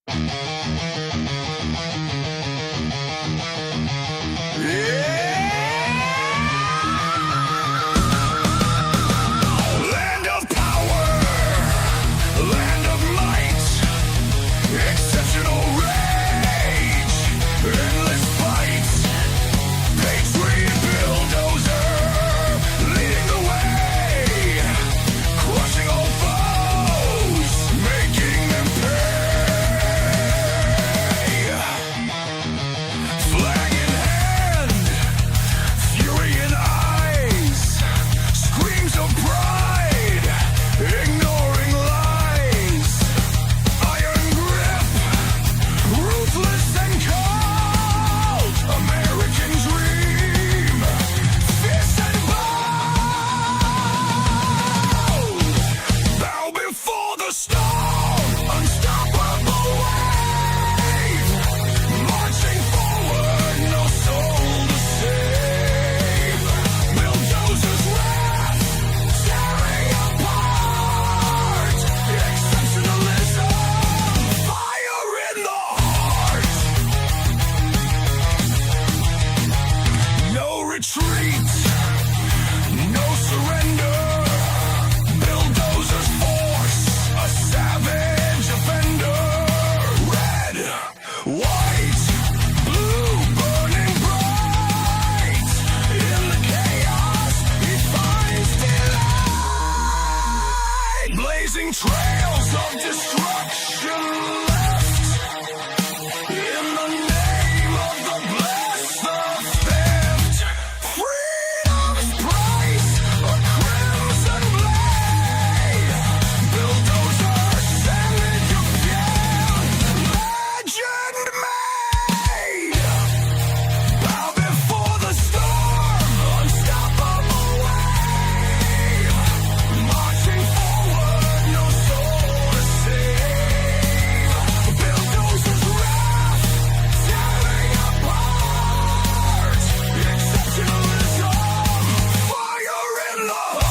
Land of power, land of might, exceptional rage, endless fight, patriot bulldozer, leading the way, crushing all foes, making them pay. Flag in hand, fury in eyes, screams of pride, ignoring lies, iron grip, ruthless and cold, American dream, fierce and bold, bow before the storm, unstoppable wave, marching forward, no soul to save, bulldozers wrath, tearing apart, exceptionalism, fire in the heart, no retreat, no surrender, bulldozers force, a savage offender, red, white, blue, burning bright, in the chaos he finds delight, blazing trails of destruction left, in the name of the blessed, the theft, freedom's price, a crimson blade, bulldozer, savage again, legend made, bow before the storm, unstoppable wave, marching forward, no soul to save, bulldozers wrath, tearing apart, exceptionalism, fire in the heart.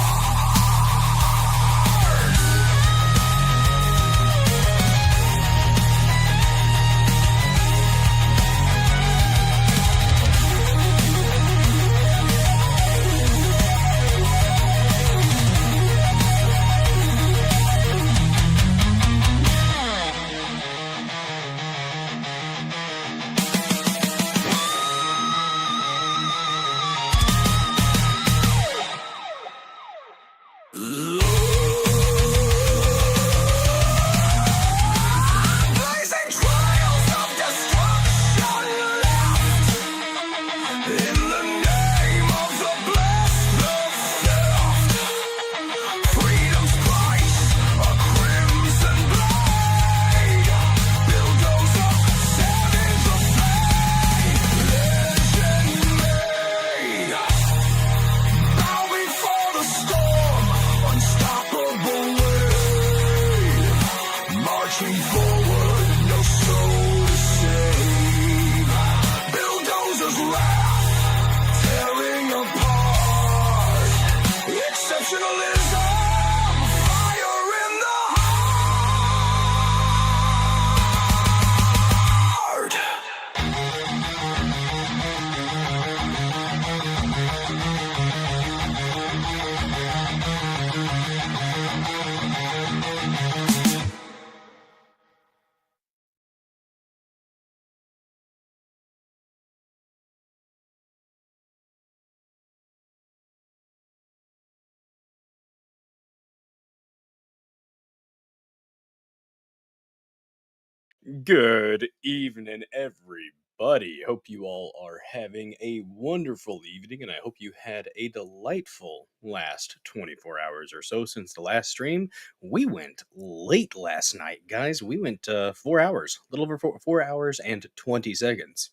Blazing trails of destruction left, in the name of the blessed, the theft, freedom's price, a crimson blade, bulldozer, savage afraid, legend made, bow before the storm, unstoppable wave, marching forward, no soul to save, bulldozers wrath, tearing apart, exceptionalism, fire in the heart. Good evening, everybody. Hope you all are having a wonderful evening, and I hope you had a delightful last 24 hours or so since the last stream. We went late last night, guys. We went 4 hours, a little over 4 hours and 20 seconds.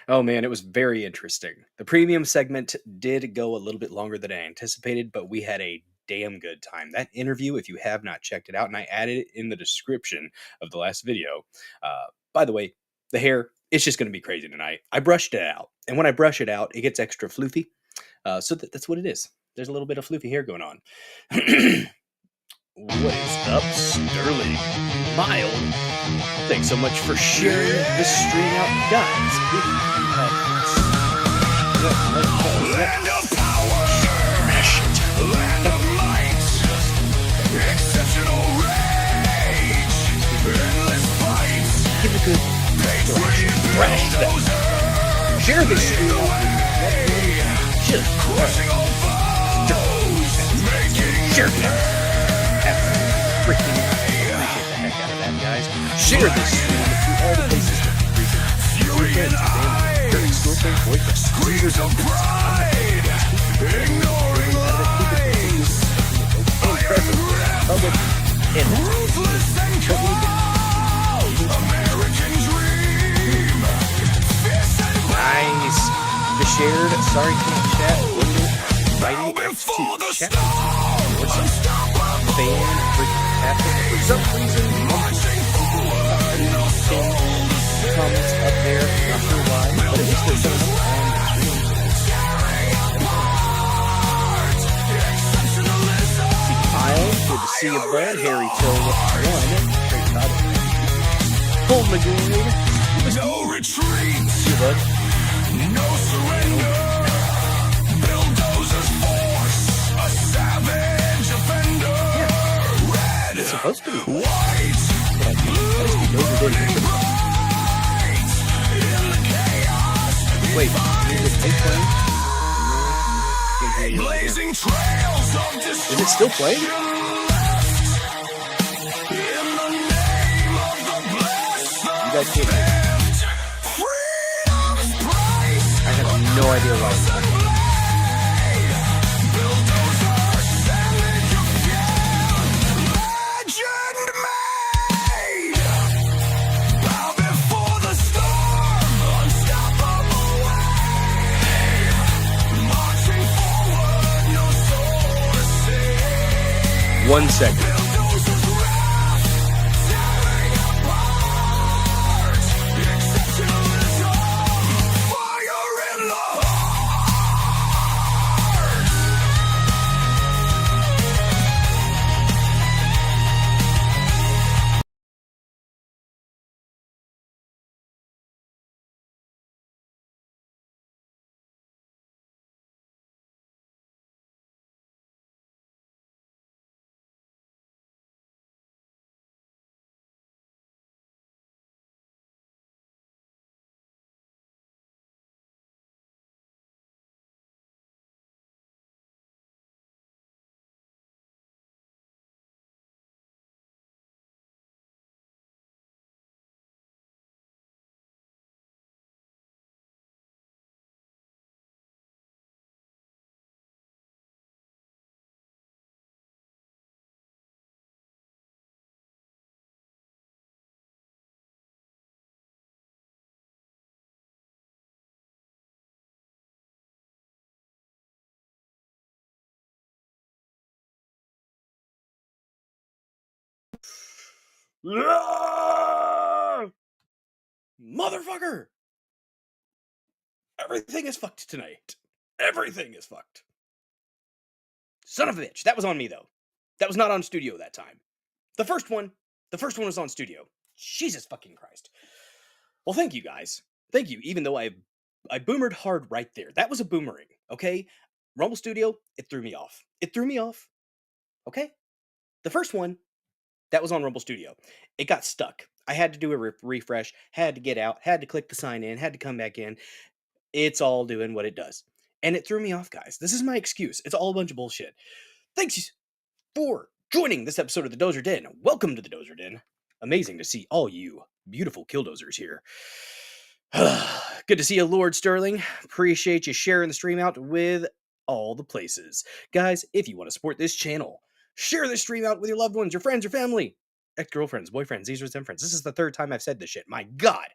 Oh man, it was very interesting. The premium segment did go a little bit longer than I anticipated, but we had a damn good time. That interview, if you have not checked it out, and I added it in the description of the last video. By the way, the hair, it's just going to be crazy tonight. I brushed it out, and when I brush it out, it gets extra floofy. So that's what it is. There's a little bit of floofy hair going on. What is up, Sterling? Mild. Thanks so much for sharing this stream out, guys. Land of power, land of might, exceptional rage, endless fights, Give it a good thrash to that. Share this stream out. Just crushing all foes, making share it. Freaking appreciate the heck out of that, guys. Share this stream to all the places that you fury in eyes, squeeze of pride, ignoring lies, public and ruthless and cold, American dream, fierce and nice. The shared, sorry, can't chat. Writing before the chat. storm, unstoppable, Fan freaking tastic. For some reason, marching forward, no soul to save. comments up there. Not sure why, but at least they're showing up on the stream. See Kyle, good to see you, bud. Harry Till 1. Great title. Full McGoy. No retreat, See you, bud. no surrender. Bulldozers force, a savage offender. Red, It's supposed to be. white, But I think that is the Dozer Den. right. In the chaos, Wait, is it still playing? Can't hear you. blazing trails of destruction. Is it still playing? In the name of the blessed, You guys can't hear. freedom's price. I have no idea why. It's not. One second. Motherfucker! Everything is fucked tonight. Everything is fucked. Son of a bitch. That was on me, though. That was not on studio that time. The first one was on studio. Jesus fucking Christ. Well, thank you, guys. Thank you, even though I boomered hard right there. That was a boomerang, okay? Rumble Studio, it threw me off. It threw me off, okay? The first one, that was on Rumble Studio. It got stuck. I had to do a refresh, had to get out, had to click the sign in, had to come back in. It's all doing what it does. And it threw me off, guys. This is my excuse. It's all a bunch of bullshit. Thanks for joining this episode of the Dozer Den. Welcome to the Dozer Den. Amazing to see all you beautiful killdozers here. Good to see you, Lord Sterling. Appreciate you sharing the stream out with all the places. Guys, if you want to support this channel, share this stream out with your loved ones, your friends, your family, ex-girlfriends, boyfriends, these are them friends. This is the third time I've said this shit. My God.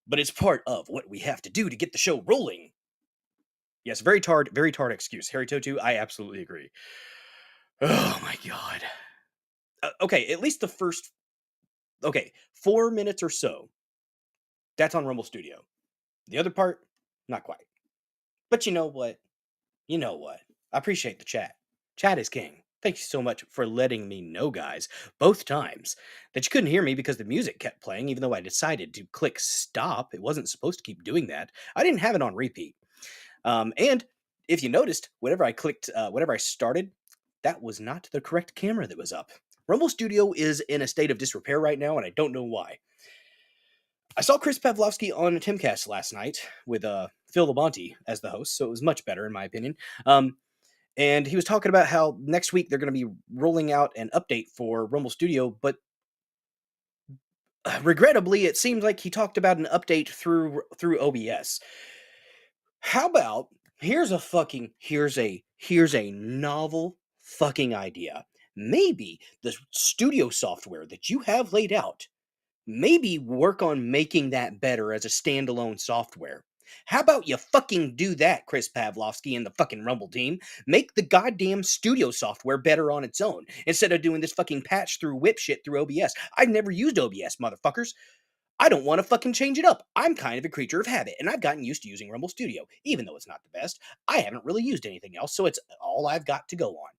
But it's part of what we have to do to get the show rolling. Yes, very tard excuse. Harry Totu, I absolutely agree. Oh my God. Okay, at least the first, 4 minutes or so, that's on Rumble Studio. The other part, not quite. But you know what? I appreciate the chat. Chat is king. Thank you so much for letting me know, guys, both times, that you couldn't hear me because the music kept playing, even though I decided to click stop. It wasn't supposed to keep doing that. I didn't have it on repeat. And if you noticed, whenever I started, that was not the correct camera that was up. Rumble Studio is in a state of disrepair right now, and I don't know why. I saw Chris Pavlovsky on Timcast last night with Phil Labonte as the host, so it was much better in my opinion. And he was talking about how next week they're going to be rolling out an update for Rumble Studio, but regrettably, it seems like he talked about an update through OBS. How about here's a novel fucking idea. Maybe the studio software that you have laid out, maybe work on making that better as a standalone software. How about you fucking do that, Chris Pavlovsky and the fucking Rumble team? Make the goddamn studio software better on its own instead of doing this fucking patch through whip shit through OBS. I've never used OBS, motherfuckers. I don't want to fucking change it up. I'm kind of a creature of habit, and I've gotten used to using Rumble Studio. Even though it's not the best, I haven't really used anything else, so it's all I've got to go on.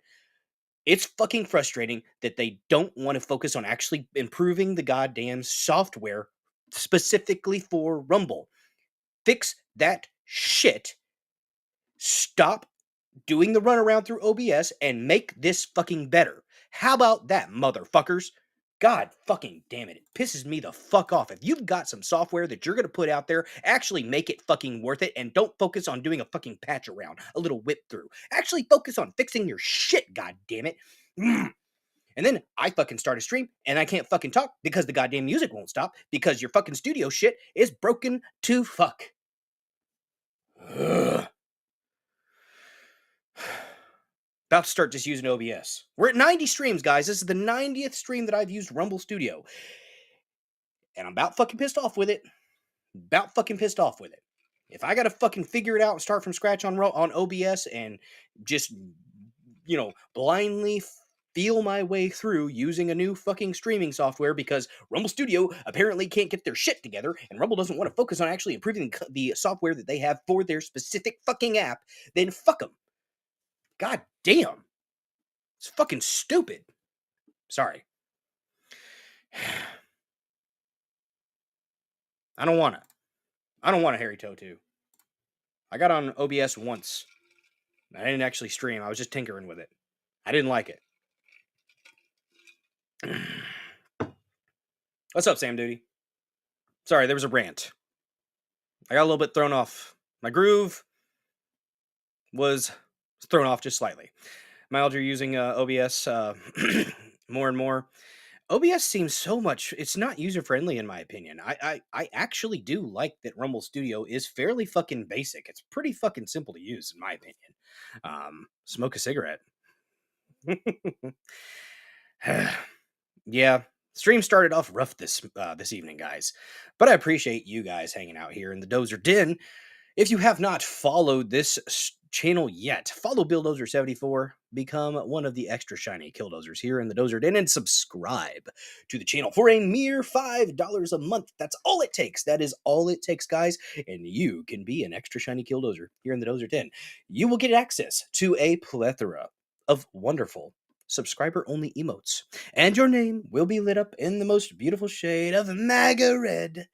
It's fucking frustrating that they don't want to focus on actually improving the goddamn software specifically for Rumble. Fix that shit. Stop doing the runaround through OBS and make this fucking better. How about that, motherfuckers? God fucking damn it. It pisses me the fuck off. If you've got some software that you're going to put out there, actually make it fucking worth it and don't focus on doing a fucking patch around, a little whip through. Actually focus on fixing your shit, god damn it. And then I fucking start a stream and I can't fucking talk because the goddamn music won't stop because your fucking studio shit is broken to fuck. Ugh. About to start just using OBS. We're at 90 streams, guys. This is the 90th stream that I've used Rumble Studio. And I'm about fucking pissed off with it. About fucking pissed off with it. If I gotta fucking figure it out and start from scratch on OBS and just, blindly feel my way through using a new fucking streaming software because Rumble Studio apparently can't get their shit together and Rumble doesn't want to focus on actually improving the software that they have for their specific fucking app, then fuck them. God damn. It's fucking stupid. Sorry. I don't want a hairy toe too. I got on OBS once. I didn't actually stream. I was just tinkering with it. I didn't like it. What's up, Sam Duty? Sorry, there was a rant. I got a little bit thrown off. My groove was thrown off just slightly. My elder using OBS more and more. OBS seems so much, it's not user-friendly in my opinion. I actually do like that Rumble Studio is fairly fucking basic. It's pretty fucking simple to use in my opinion. Smoke a cigarette. Yeah, stream started off rough this evening, guys. But I appreciate you guys hanging out here in the Dozer Den. If you have not followed this channel yet, follow BillDozer74, become one of the extra shiny killdozers here in the Dozer Den, and subscribe to the channel for a mere $5 a month. That's all it takes. That is all it takes, guys. And you can be an extra shiny killdozer here in the Dozer Den. You will get access to a plethora of wonderful subscriber-only emotes, and your name will be lit up in the most beautiful shade of MAGA red.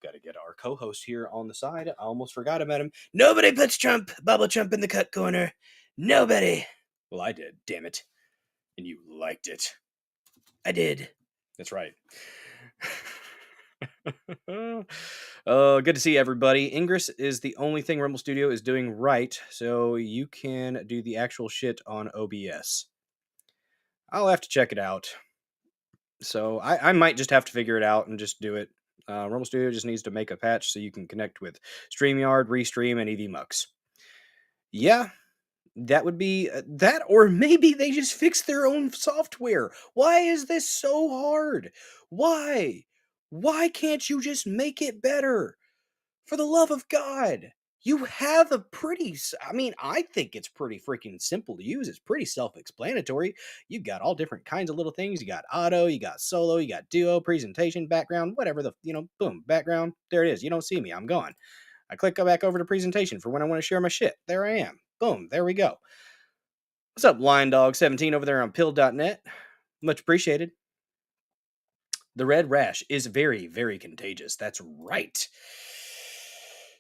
Got to get our co-host here on the side. I almost forgot about him. Nobody puts Bubble Trump in the cut corner. Nobody. Well, I did, damn it. And you liked it. I did. That's right. Good to see everybody. Ingress is the only thing Rumble Studio is doing right, so you can do the actual shit on OBS. I'll have to check it out. So I might just have to figure it out and just do it. Rumble Studio just needs to make a patch so you can connect with StreamYard, Restream, and EVMux. Yeah, that would be that, or maybe they just fix their own software. Why is this so hard? Why? Why can't you just make it better? For the love of God. You have a I think it's pretty freaking simple to use. It's pretty self-explanatory. You've got all different kinds of little things. You got auto, you got solo, you got duo, presentation, background, whatever boom, background. There it is. You don't see me. I'm gone. I go back over to presentation for when I want to share my shit. There I am. Boom. There we go. What's up, Lion Dog 17 over there on pill.net? Much appreciated. The red rash is very, very contagious. That's right.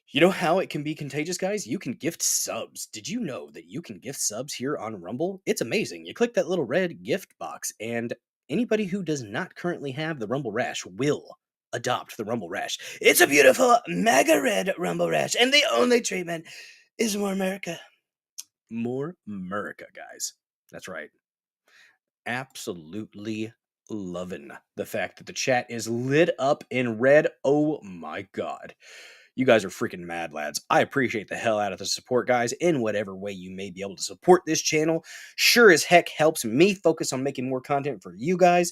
You know how it can be contagious, guys? You can gift subs. Did you know that you can gift subs here on Rumble? It's amazing. You click that little red gift box, and anybody who does not currently have the Rumble Rash will adopt the Rumble Rash. It's a beautiful mega red Rumble Rash, and the only treatment is more America. More America, guys. That's right. Absolutely loving the fact that the chat is lit up in red. Oh my god. You guys are freaking mad, lads. I appreciate the hell out of the support, guys, in whatever way you may be able to support this channel. Sure as heck helps me focus on making more content for you guys.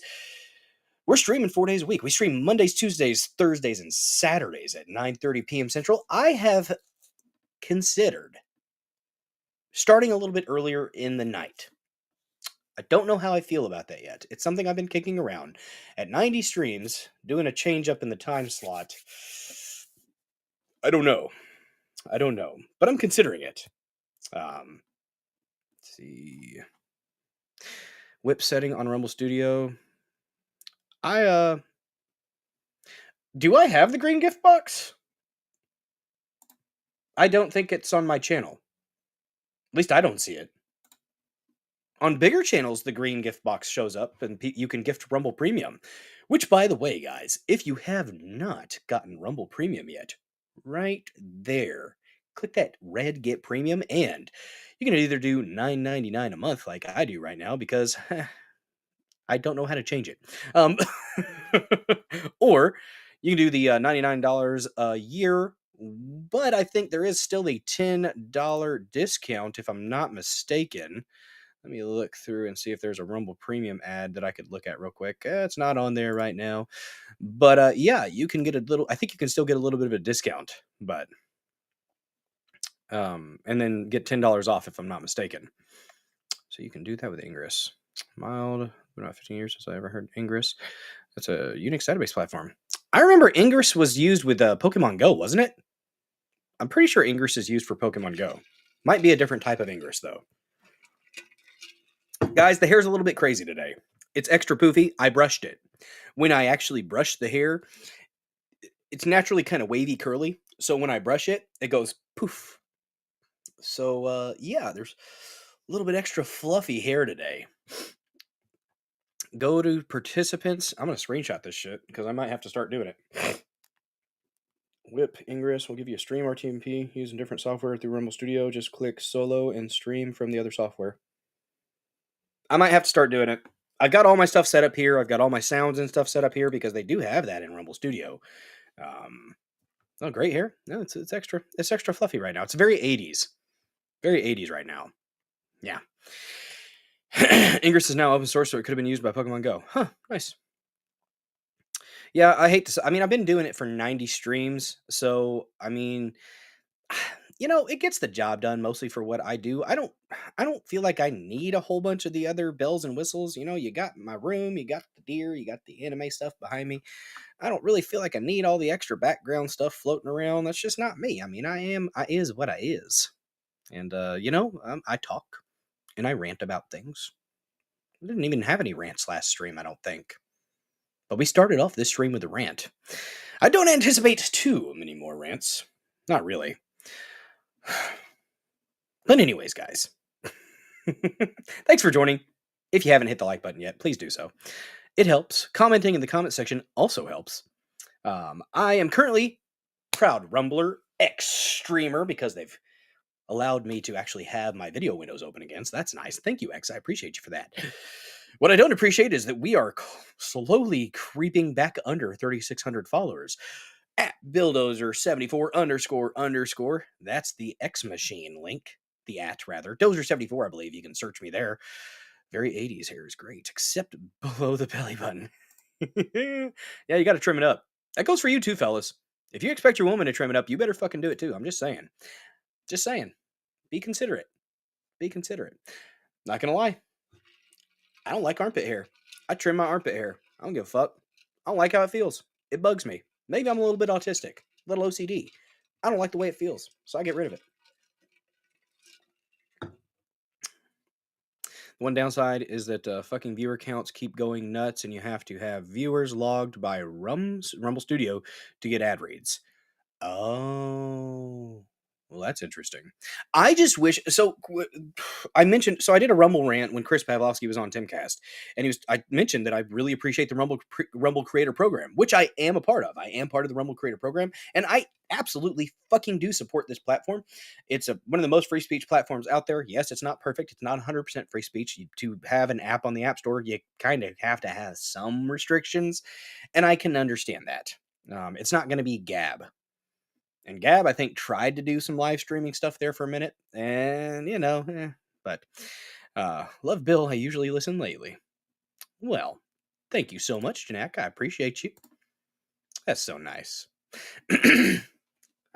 We're streaming 4 days a week. We stream Mondays, Tuesdays, Thursdays, and Saturdays at 9:30 p.m. Central. I have considered starting a little bit earlier in the night. I don't know how I feel about that yet. It's something I've been kicking around. At 90 streams, doing a change up in the time slot. I don't know. But I'm considering it. Let's see. Whip setting on Rumble Studio. Do I have the green gift box? I don't think it's on my channel. At least I don't see it. On bigger channels, the green gift box shows up and you can gift Rumble Premium. Which, by the way, guys, if you have not gotten Rumble Premium yet, right there, click that red Get Premium, and you can either do $9.99 a month like I do right now because I don't know how to change it. Or you can do the $99 a year, but I think there is still a $10 discount if I'm not mistaken. Let me look through and see if there's a Rumble Premium ad that I could look at real quick. It's not on there right now. But yeah, you can get a little, I think you can still get a little bit of a discount, but and then get $10 off if I'm not mistaken. So you can do that with Ingress. Mild, been about 15 years since I ever heard Ingress. That's a Unix database platform. I remember Ingress was used with Pokemon Go, wasn't it? I'm pretty sure Ingress is used for Pokemon Go. Might be a different type of Ingress, though. Guys, the hair's a little bit crazy today. It's extra poofy. I brushed it. When I actually brush the hair, it's naturally kind of wavy curly. So when I brush it, it goes poof. So yeah, there's a little bit extra fluffy hair today. Go to participants. I'm going to screenshot this shit because I might have to start doing it. Whip Ingress will give you a stream RTMP using different software through Rumble Studio. Just click solo and stream from the other software. I might have to start doing it. I've got all my stuff set up here. I've got all my sounds and stuff set up here because they do have that in Rumble Studio. Oh, great hair. No, it's extra. It's extra fluffy right now. It's very 80s. Very 80s right now. Yeah. Ingress is now open source, so it could have been used by Pokemon Go. Huh, nice. Yeah, I hate to. I mean, I've been doing it for 90 streams, so I mean, it gets the job done mostly for what I do. I don't feel like I need a whole bunch of the other bells and whistles. You got my room, you got the deer, you got the anime stuff behind me. I don't really feel like I need all the extra background stuff floating around. That's just not me. I mean, I is what I is, and I talk and I rant about things. I didn't even have any rants last stream, I don't think. But we started off this stream with a rant. I don't anticipate too many more rants. Not really. But anyways, guys. Thanks for joining. If you haven't hit the like button yet, please do so. It helps. Commenting in the comment section also helps. I am currently proud Rumbler X-Streamer because they've allowed me to actually have my video windows open again. So that's nice. Thank you, X. I appreciate you for that. What I don't appreciate is that we are slowly creeping back under 3,600 followers. At Dozer ___. That's the X Machine link. The rather. Dozer74, I believe. You can search me there. Very 80s hair is great, except below the belly button. Yeah, you got to trim it up. That goes for you too, fellas. If you expect your woman to trim it up, you better fucking do it too. I'm just saying. Just saying. Be considerate. Be considerate. Not gonna lie. I don't like armpit hair. I trim my armpit hair. I don't give a fuck. I don't like how it feels. It bugs me. Maybe I'm a little bit autistic. A little OCD. I don't like the way it feels, so I get rid of it. One downside is that fucking viewer counts keep going nuts, and you have to have viewers logged by Rumble Studio to get ad reads. Oh, well, that's interesting. I just wish so. I mentioned so I did a Rumble rant when Chris Pavlovsky was on Timcast, and I mentioned that I really appreciate the Rumble Creator Program, which I am a part of. I am part of the Rumble Creator Program, and I absolutely fucking do support this platform. It's one of the most free speech platforms out there. Yes, it's not perfect. It's not 100% free speech. To have an app on the App Store, you kind of have to have some restrictions, and I can understand that. It's not going to be Gab. And Gab, I think, tried to do some live streaming stuff there for a minute. And, but love Bill. I usually listen lately. Well, thank you so much, Janak. I appreciate you. That's so nice. I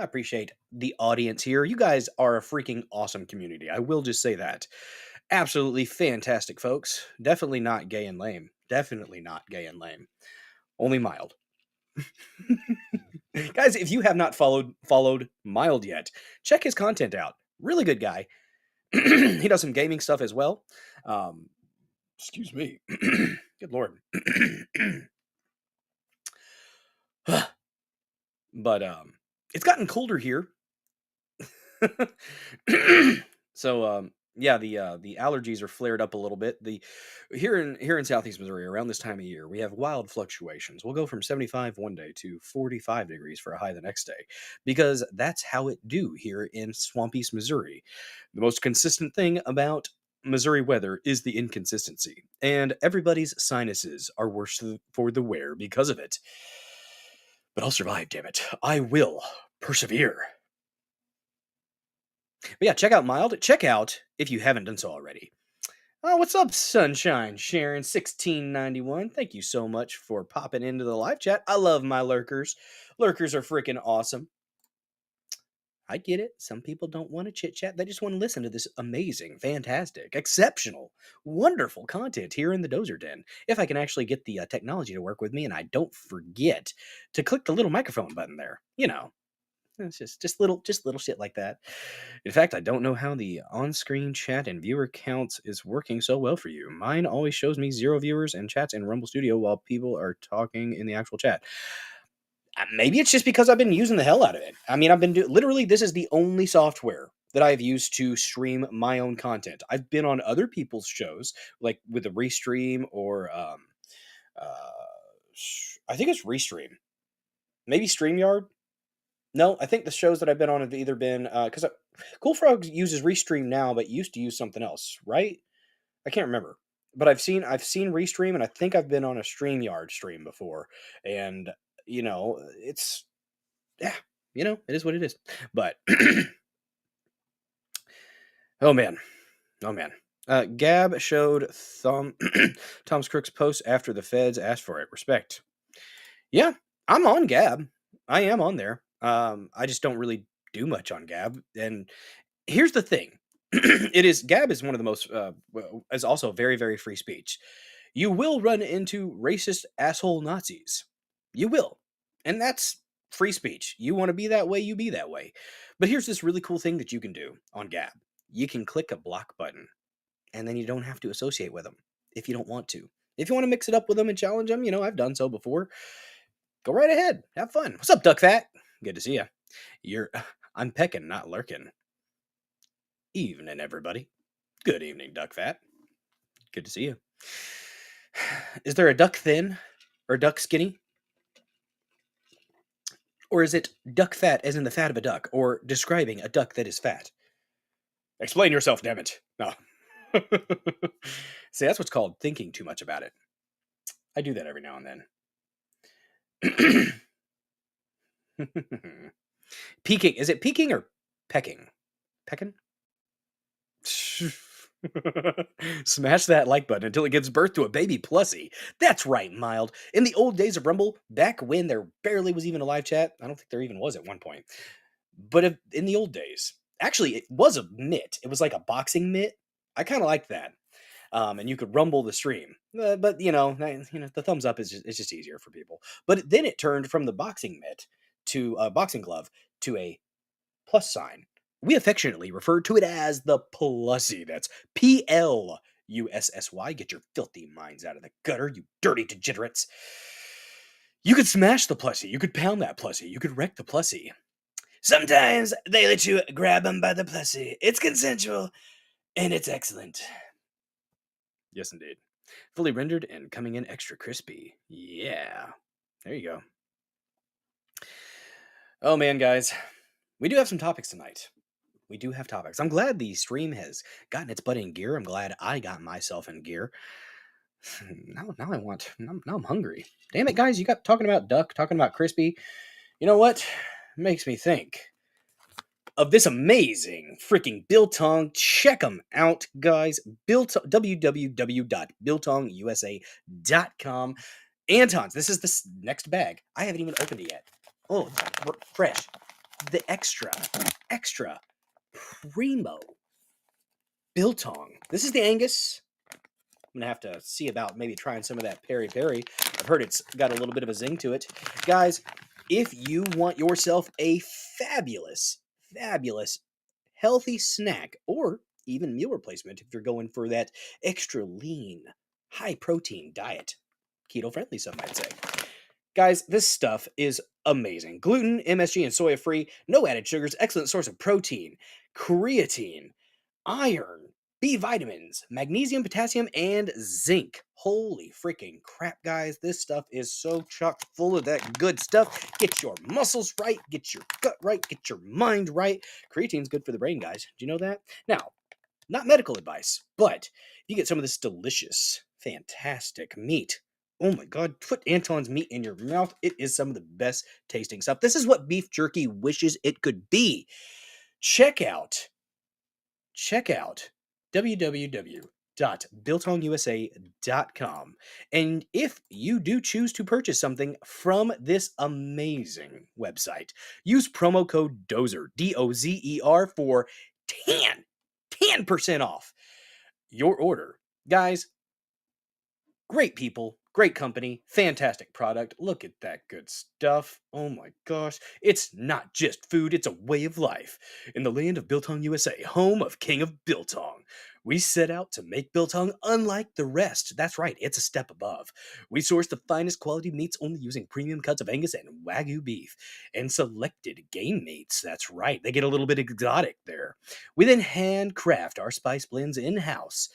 appreciate the audience here. You guys are a freaking awesome community. I will just say that. Absolutely fantastic folks. Definitely not gay and lame. Definitely not gay and lame. Only mild. Guys, if you have not followed Mild yet, check his content out. Really good guy. He does some gaming stuff as well. Excuse me. Good lord. But it's gotten colder here. So yeah, the allergies are flared up a little bit. Here in Southeast Missouri, around this time of year, we have wild fluctuations. We'll go from 75 one day to 45 degrees for a high the next day, because that's how it do here in Swampiest Missouri. The most consistent thing about Missouri weather is the inconsistency, and everybody's sinuses are worse for the wear because of it. But I'll survive, damn it. I will persevere. But yeah, check out Mild. Check out, if you haven't done so already. Oh, what's up, Sunshine Sharon 1691? Thank you so much for popping into the live chat. I love my lurkers. Lurkers are freaking awesome. I get it. Some people don't want to chit chat. They just want to listen to this amazing, fantastic, exceptional, wonderful content here in the Dozer Den. If I can actually get the technology to work with me and I don't forget to click the little microphone button there. It's just little shit like that. In fact, I don't know how the on-screen chat and viewer counts is working so well for you. Mine always shows me 0 viewers and chats in Rumble Studio while people are talking in the actual chat. Maybe it's just because I've been using the hell out of it. I mean, I've been literally, this is the only software that I've used to stream my own content. I've been on other people's shows, like with the Restream or I think it's Restream. Maybe StreamYard. No, I think the shows that I've been on have either been because Cool Frog uses Restream now, but used to use something else, right? I can't remember, but I've seen Restream, and I think I've been on a StreamYard stream before, and it's yeah, it is what it is. But oh man, Gab showed Tom's Crook's post after the feds asked for it. Respect. Yeah, I'm on Gab. I am on there. I just don't really do much on Gab. And here's the thing. Gab is one of the most, is also very, very free speech. You will run into racist asshole Nazis. You will. And that's free speech. You want to be that way, you be that way. But here's this really cool thing that you can do on Gab. You can click a block button, and then you don't have to associate with them if you don't want to. If you want to mix it up with them and challenge them, I've done so before. Go right ahead. Have fun. What's up, Duck Fat? Good to see you. I'm pecking, not lurking. Evening, everybody. Good evening, Duck Fat. Good to see you. Is there a duck thin or duck skinny? Or is it duck fat as in the fat of a duck, or describing a duck that is fat? Explain yourself, damn it. No. See, that's what's called thinking too much about it. I do that every now and then. Peeking. Is it peeking or pecking? Pecking? Smash that like button until it gives birth to a baby plussy. That's right, Mild. In the old days of Rumble, back when there barely was even a live chat, I don't think there even was at one point. But in the old days, actually, it was a mitt. It was like a boxing mitt. I kind of liked that. And you could rumble the stream. But the thumbs up is just easier for people. But then it turned from the boxing mitt to a boxing glove to a plus sign. We affectionately refer to it as the plussy. That's PLUSSY. USSY. Get your filthy minds out of the gutter, you dirty degenerates. You could smash the plushie. You could pound that plushie. You could wreck the plushie. Sometimes they let you grab them by the plushie. It's consensual, and it's excellent. Yes, indeed. Fully rendered and coming in extra crispy. Yeah. There you go. Oh, man, guys. We do have some topics tonight. We do have topics. I'm glad the stream has gotten its butt in gear. I'm glad I got myself in gear. Now I'm hungry. Damn it, guys. You got talking about duck, talking about crispy. You know what? It makes me think of this amazing freaking biltong. Check them out, guys. www.biltongusa.com. Anton's. This is the next bag. I haven't even opened it yet. Oh, fresh. The extra primo biltong. This is the Angus. I'm gonna have to see about maybe trying some of that peri peri. I've heard it's got a little bit of a zing to it. Guys, if you want yourself a fabulous healthy snack, or even meal replacement if you're going for that extra lean, high protein diet, keto friendly, some might say. Guys, this stuff is amazing. Gluten, MSG, and soya free, no added sugars, excellent source of protein, creatine, iron, B vitamins, magnesium, potassium, and zinc. Holy freaking crap, guys. This stuff is so chock full of that good stuff. Get your muscles right, get your gut right, get your mind right. Creatine's good for the brain, guys. Do you know that? Now, not medical advice, but if you get some of this delicious, fantastic meat, oh my God, put Anton's meat in your mouth. It is some of the best tasting stuff. This is what beef jerky wishes it could be. Check out www.biltongusa.com. And if you do choose to purchase something from this amazing website, use promo code DOZER, DOZER, for 10% off your order. Guys, great people, great company, fantastic product. Look at that good stuff. Oh my gosh. It's not just food, it's a way of life. In the land of Biltong, USA, home of King of Biltong, we set out to make Biltong unlike the rest. That's right, it's a step above. We source the finest quality meats only using premium cuts of Angus and Wagyu beef and selected game meats. That's right, they get a little bit exotic there. We then handcraft our spice blends in-house,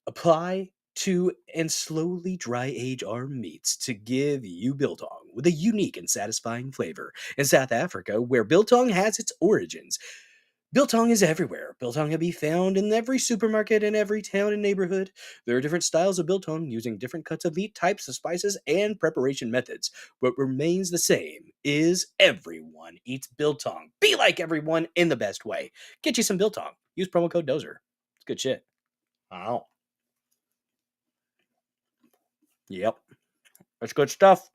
apply to and slowly dry age our meats to give you biltong with a unique and satisfying flavor. In South Africa, where biltong has its origins, biltong is everywhere. Biltong can be found in every supermarket in every town and neighborhood. There are different styles of biltong using different cuts of meat, types of spices, and preparation methods. What remains the same is everyone eats biltong. Be like everyone in the best way. Get you some biltong. Use promo code DOZER. It's good shit. Wow. Yep. That's good stuff.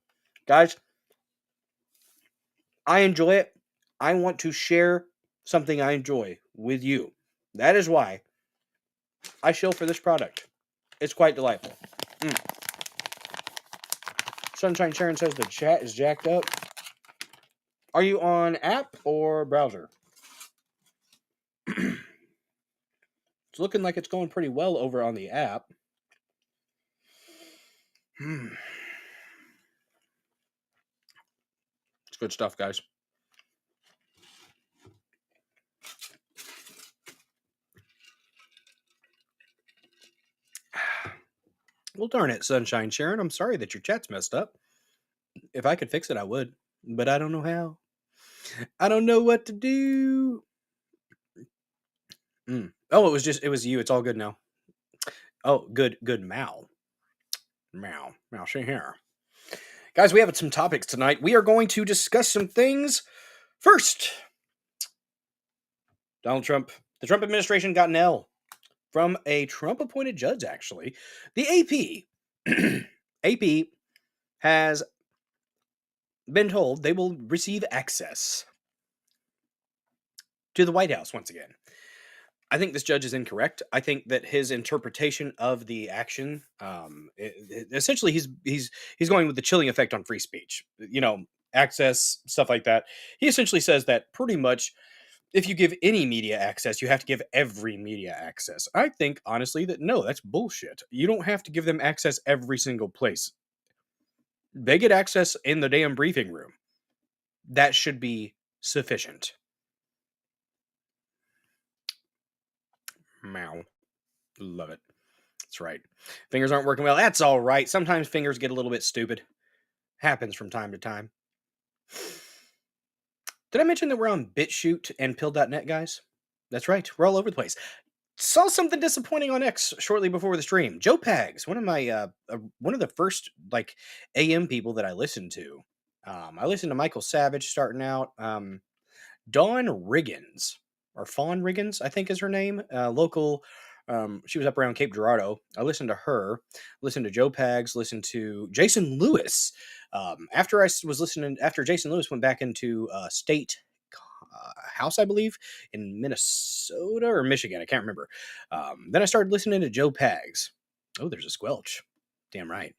Guys, I enjoy it. I want to share something I enjoy with you. That is why I shill for this product. It's quite delightful. Sunshine Sharon says the chat is jacked up. Are you on app or browser? It's looking like it's going pretty well over on the app. It's good stuff, guys. Well, darn it, Sunshine Sharon. I'm sorry that your chat's messed up. If I could fix it, I would. But I don't know how. I don't know what to do. Oh, it was you. It's all good now. Oh, good, Mal. Mal, see here. Guys, we have some topics tonight. We are going to discuss some things. First, Donald Trump. The Trump administration got an L from a Trump-appointed judge, actually. The AP has been told they will receive access to the White House once again. I think this judge is incorrect. I think that his interpretation of the action, essentially, he's going with the chilling effect on free speech. You know, access, stuff like that. He essentially says that pretty much if you give any media access, you have to give every media access. I think, honestly, that no, that's bullshit. You don't have to give them access every single place. They get access in the damn briefing room. That should be sufficient. Meow. Love it. That's right. Fingers aren't working well. That's all right. Sometimes fingers get a little bit stupid. Happens from time to time. Did I mention that we're on BitChute and Pill.net, guys? That's right. We're all over the place. Saw something disappointing on X shortly before the stream. Joe Pags, one of my one of the first like AM people that I listened to. I listened to Michael Savage starting out. Dawn Riggins or Fawn Riggins, I think is her name. Local. She was up around Cape Girardeau. I listened to her. Listened to Joe Pags. Listened to Jason Lewis. After I was listening, after Jason Lewis went back into state house, I believe, in Minnesota or Michigan. I can't remember. Then I started listening to Joe Pags. Oh, there's a squelch. Damn right.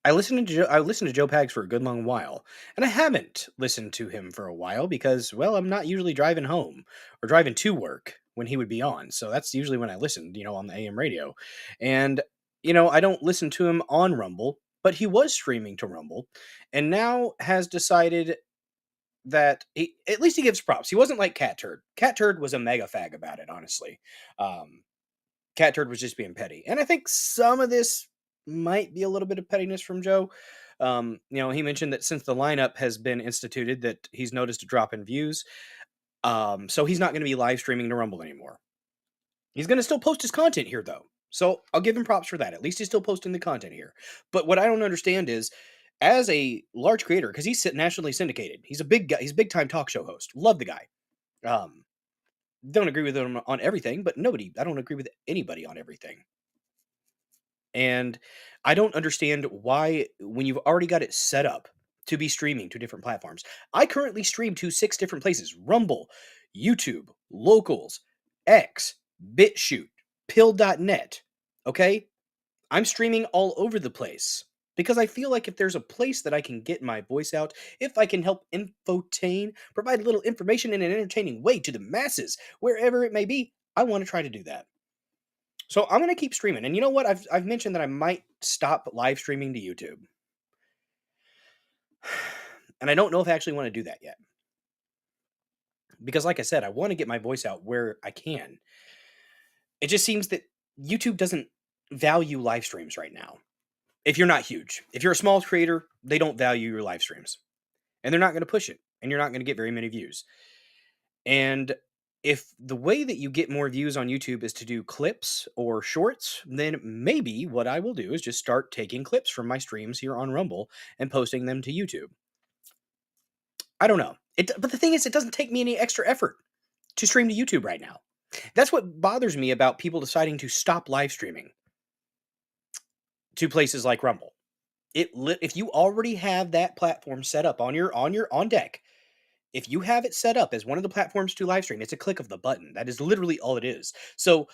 I listened to Joe Pags for a good long while, and I haven't listened to him for a while because, well, I'm not usually driving home or driving to work when he would be on. So that's usually when I listened, on the AM radio. And I don't listen to him on Rumble, but he was streaming to Rumble, and now has decided that at least he gives props. He wasn't like Cat Turd. Cat Turd was a mega fag about it, honestly. Cat Turd was just being petty. And I think some of this might be a little bit of pettiness from Joe. He mentioned that since the lineup has been instituted, that he's noticed a drop in views. So he's not going to be live streaming to Rumble anymore. He's going to still post his content here, though. So I'll give him props for that. At least he's still posting the content here. But what I don't understand is, as a large creator, because he's nationally syndicated, he's a big guy. He's a big time talk show host. Love the guy. Don't agree with him on everything, but I don't agree with anybody on everything. And I don't understand why, when you've already got it set up to be streaming to different platforms. I currently stream to 6 different places: Rumble, YouTube, Locals, X, BitChute, Pill.net. Okay? I'm streaming all over the place because I feel like if there's a place that I can get my voice out, if I can help infotain, provide a little information in an entertaining way to the masses, wherever it may be, I want to try to do that. So I'm going to keep streaming. And you know what? I've mentioned that I might stop live streaming to YouTube. And I don't know if I actually want to do that yet. Because like I said, I want to get my voice out where I can. It just seems that YouTube doesn't value live streams right now. If you're not huge, if you're a small creator, they don't value your live streams. And they're not going to push it. And you're not going to get very many views. And if the way that you get more views on YouTube is to do clips or shorts, then maybe what I will do is just start taking clips from my streams here on Rumble and posting them to YouTube. I don't know. But the thing is, it doesn't take me any extra effort to stream to YouTube right now. That's what bothers me about people deciding to stop live streaming to places like Rumble. If you already have that platform set up on deck, if you have it set up as one of the platforms to live stream, it's a click of the button. That is literally all it is. So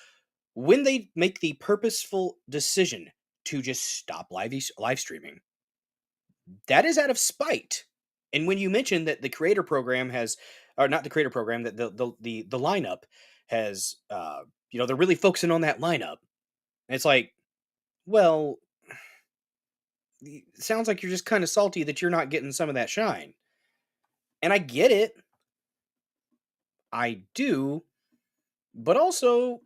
when they make the purposeful decision to just stop live streaming, that is out of spite. And when you mention that the creator program has, or not the creator program, that the lineup has, they're really focusing on that lineup. And it's like, well, it sounds like you're just kind of salty that you're not getting some of that shine. And I get it. I do. But also,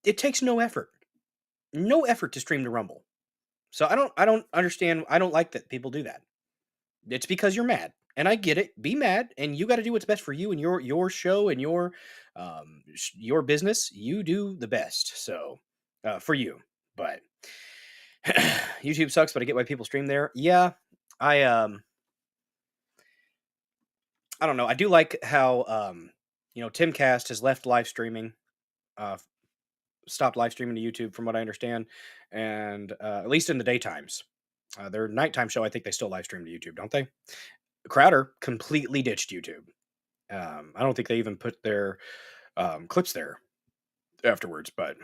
it takes no effort. No effort to stream to Rumble. So I don't understand. I don't like that people do that. It's because you're mad. And I get it. Be mad, and you got to do what's best for you and your show and your business. You do the best. So for you. But YouTube sucks, but I get why people stream there. Yeah. I don't know. I do like how Timcast has left live streaming, stopped live streaming to YouTube, from what I understand, and at least in the daytimes. Their nighttime show, I think they still live stream to YouTube, don't they? Crowder completely ditched YouTube. I don't think they even put their clips there afterwards. But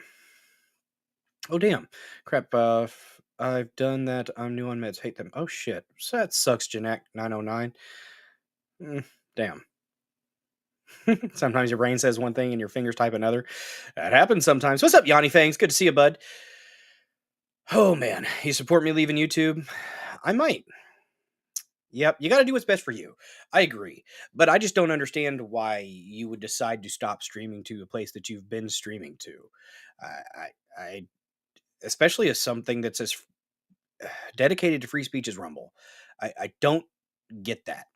oh damn, crap! I've done that. I'm new on meds. Hate them. Oh shit, so that sucks, Janak 909. Damn. Sometimes your brain says one thing and your fingers type another. That happens sometimes. What's up, Yanni Fangs? Good to see you, bud. Oh man, you support me leaving YouTube? I might. Yep, you got to do what's best for you. I agree, but I just don't understand why you would decide to stop streaming to a place that you've been streaming to. I especially as something that's as dedicated to free speech as Rumble. I don't get that.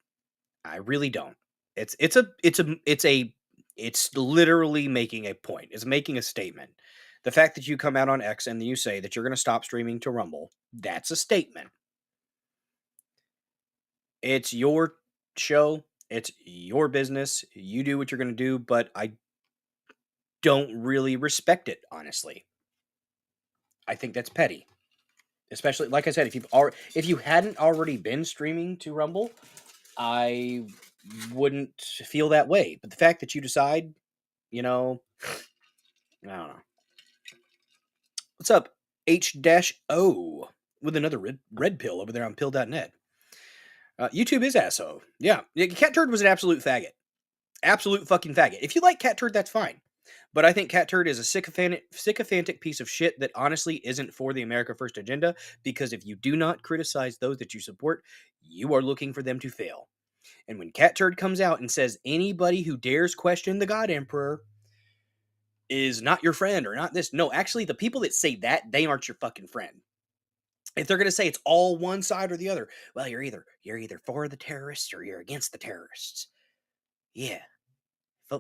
I really don't. It's literally making a point. It's making a statement. The fact that you come out on X and you say that you're going to stop streaming to Rumble, that's a statement. It's your show. It's your business. You do what you're going to do, but I don't really respect it, honestly. I think that's petty. Especially, like I said, if you hadn't already been streaming to Rumble, I wouldn't feel that way. But the fact that you decide, I don't know. What's up, H-O, with another red pill over there on pill.net. YouTube is asso. Yeah. Cat Turd was an absolute faggot. Absolute fucking faggot. If you like Cat Turd, that's fine. But I think Cat Turd is a sycophantic piece of shit that honestly isn't for the America First agenda, because if you do not criticize those that you support, you are looking for them to fail. And when Cat Turd comes out and says anybody who dares question the God Emperor is not your friend or not this, no, actually the people that say that, they aren't your fucking friend. If they're going to say it's all one side or the other, well, you're either for the terrorists or you're against the terrorists. Yeah.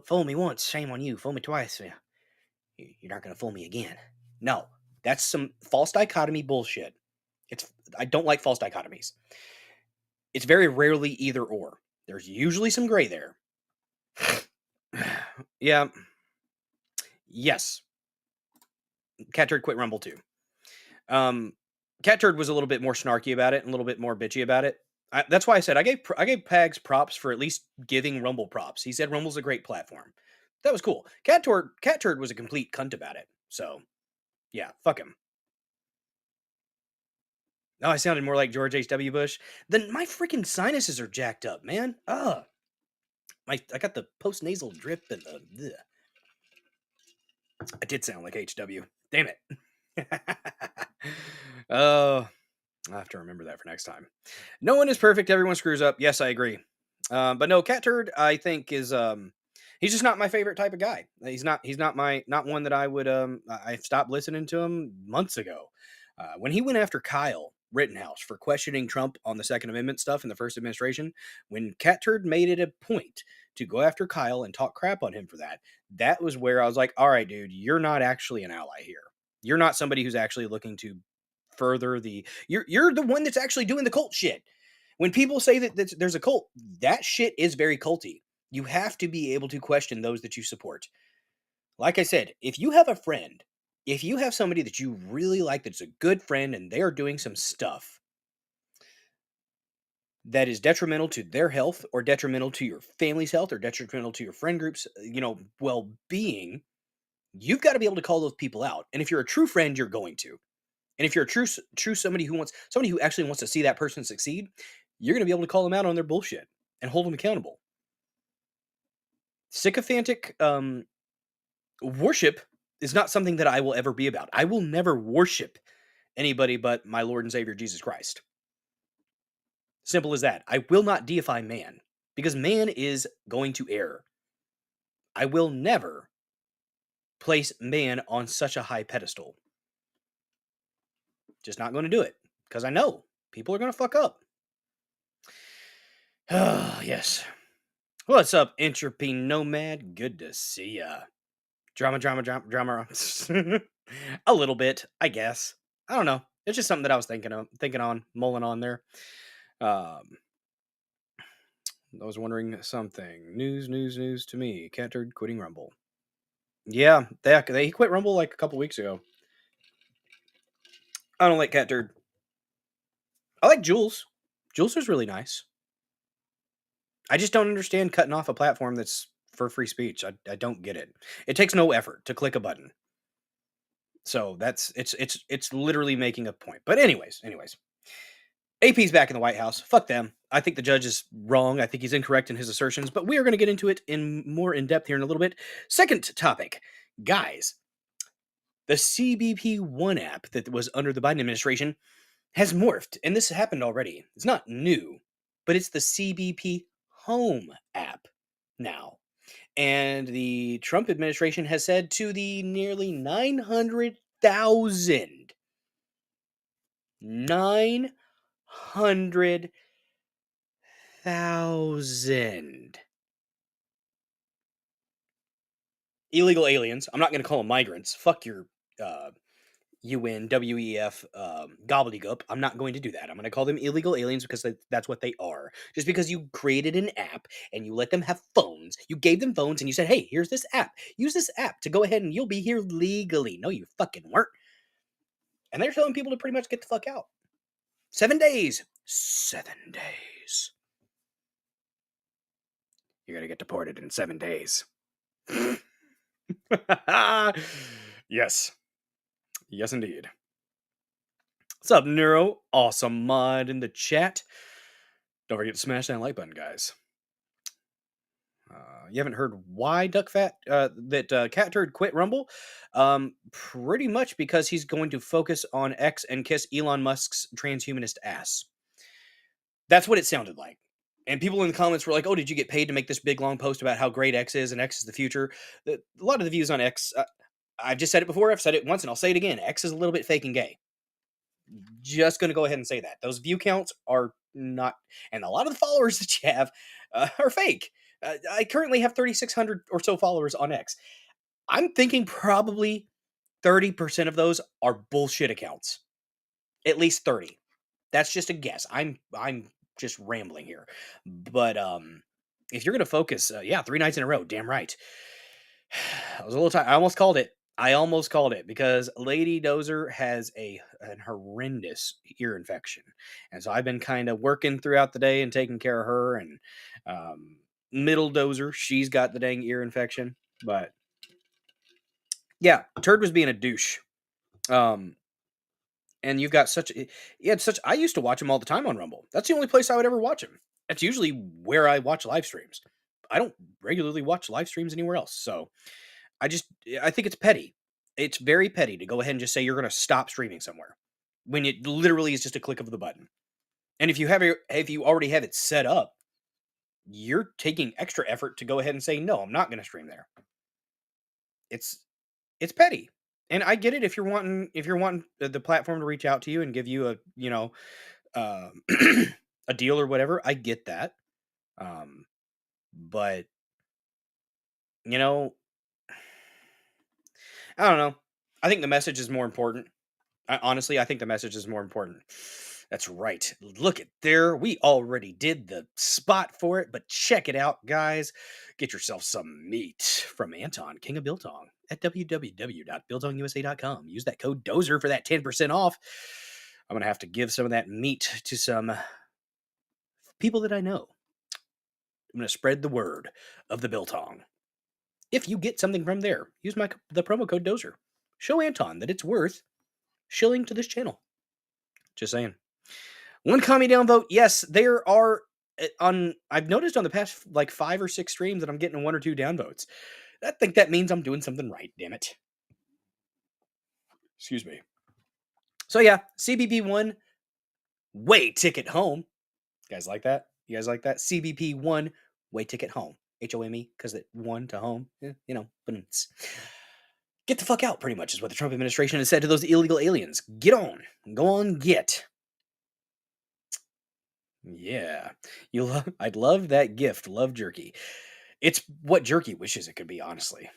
Fool me once, shame on you. Fool me twice, yeah. You're not going to fool me again. No, that's some false dichotomy bullshit. I don't like false dichotomies. It's very rarely either or. There's usually some gray there. Yeah. Yes. Cat Turd quit Rumble too. Cat Turd was a little bit more snarky about it and a little bit more bitchy about it. That's why I said I gave Pags props for at least giving Rumble props. He said Rumble's a great platform. That was cool. Cat Turd was a complete cunt about it. So, yeah, fuck him. Oh, I sounded more like George H.W. Bush. Then my freaking sinuses are jacked up, man. I got the post-nasal drip and the... I did sound like HW. Damn it. Oh, I'll have to remember that for next time. No one is perfect. Everyone screws up. Yes, I agree. But no, Cat Turd, I think is he's just not my favorite type of guy. He's not one that I would I stopped listening to him months ago. When he went after Kyle Rittenhouse for questioning Trump on the Second Amendment stuff in the first administration, when Cat Turd made it a point to go after Kyle and talk crap on him for that, that was where I was like, all right, dude, you're not actually an ally here. You're not somebody who's actually looking to further the... You're the one that's actually doing the cult shit. When people say that there's a cult, that shit is very culty. You have to be able to question those that you support. Like I said, if you have a friend, if you have somebody that you really like that's a good friend and they are doing some stuff that is detrimental to their health or detrimental to your family's health or detrimental to your friend group's, well-being, you've got to be able to call those people out. And if you're a true friend, you're going to. And if you're a true somebody who actually wants to see that person succeed, you're going to be able to call them out on their bullshit and hold them accountable. Sycophantic worship is not something that I will ever be about. I will never worship anybody but my Lord and Savior Jesus Christ. Simple as that. I will not deify man because man is going to err. I will never place man on such a high pedestal. Just not going to do it because I know people are going to fuck up. Oh, yes. What's up, Entropy Nomad? Good to see ya. Drama. A little bit, I guess. I don't know. It's just something that I was mulling on there. I was wondering something. News to me. Cat Turd quitting Rumble. Yeah, he quit Rumble like a couple weeks ago. I don't like Cat Turd. I like Jules. Jules is really nice. I just don't understand cutting off a platform that's for free speech. I don't get it. It takes no effort to click a button. So it's literally making a point. But anyways. AP's back in the White House. Fuck them. I think the judge is wrong. I think he's incorrect in his assertions, but we are going to get into it more in depth here in a little bit. Second topic, guys. The CBP One app that was under the Biden administration has morphed, and this happened already. It's not new, but it's the CBP Home app now. And the Trump administration has said to the nearly 900,000 illegal aliens. I'm not going to call them migrants. Fuck your UNWEF gobbledygook. I'm not going to do that. I'm going to call them illegal aliens because that's what they are. Just because you created an app and you let them have phones, you gave them phones and you said, hey, here's this app. Use this app to go ahead and you'll be here legally. No, you fucking weren't. And they're telling people to pretty much get the fuck out. 7 days. 7 days. You're going to get deported in 7 days. Yes. Yes, indeed. What's up, Neuro? Awesome mod in the chat. Don't forget to smash that like button, guys. You haven't heard why that Cat Turd quit Rumble? Pretty much because he's going to focus on X and kiss Elon Musk's transhumanist ass. That's what it sounded like. And people in the comments were like, oh, did you get paid to make this big long post about how great X is and X is the future? A lot of the views on X, I've just said it before, I've said it once, and I'll say it again. X is a little bit fake and gay. Just going to go ahead and say that. Those view counts are not, and a lot of the followers that you have are fake. I currently have 3,600 or so followers on X. I'm thinking probably 30% of those are bullshit accounts. At least 30. That's just a guess. I'm just rambling here. But if you're going to focus, 3 nights in a row, damn right. I was a little tired. I almost called it because Lady Dozer has an horrendous ear infection. And so I've been kind of working throughout the day and taking care of her. And middle Dozer, she's got the dang ear infection. But yeah, Turd was being a douche. And you've got I used to watch him all the time on Rumble. That's the only place I would ever watch him. That's usually where I watch live streams. I don't regularly watch live streams anywhere else. So I think it's petty. It's very petty to go ahead and just say you're going to stop streaming somewhere when it literally is just a click of the button. And if you already have it set up, you're taking extra effort to go ahead and say, no, I'm not going to stream there. It's petty. And I get it if you're wanting the platform to reach out to you and give you a deal or whatever. I get that. But I don't know. I think the message is more important. Honestly, I think the message is more important. That's right. Look at there. We already did the spot for it, but check it out, guys. Get yourself some meat from Anton, King of Biltong, at www.biltongusa.com. Use that code DOZER for that 10% off. I'm going to have to give some of that meat to some people that I know. I'm going to spread the word of the Biltong. If you get something from there, use the promo code DOZER. Show Anton that it's worth shilling to this channel. Just saying. One commie downvote. Yes, there are I've noticed on the past 5 or 6 streams that I'm getting 1 or 2 downvotes. I think that means I'm doing something right, damn it. Excuse me. So yeah, CBP One way ticket home. You guys like that? CBP One way ticket home. HOME, because it one to home. But it's get the fuck out, pretty much, is what the Trump administration has said to those illegal aliens. Get on. Go on, get. Yeah. I'd love that gift. Love jerky. It's what jerky wishes it could be, honestly.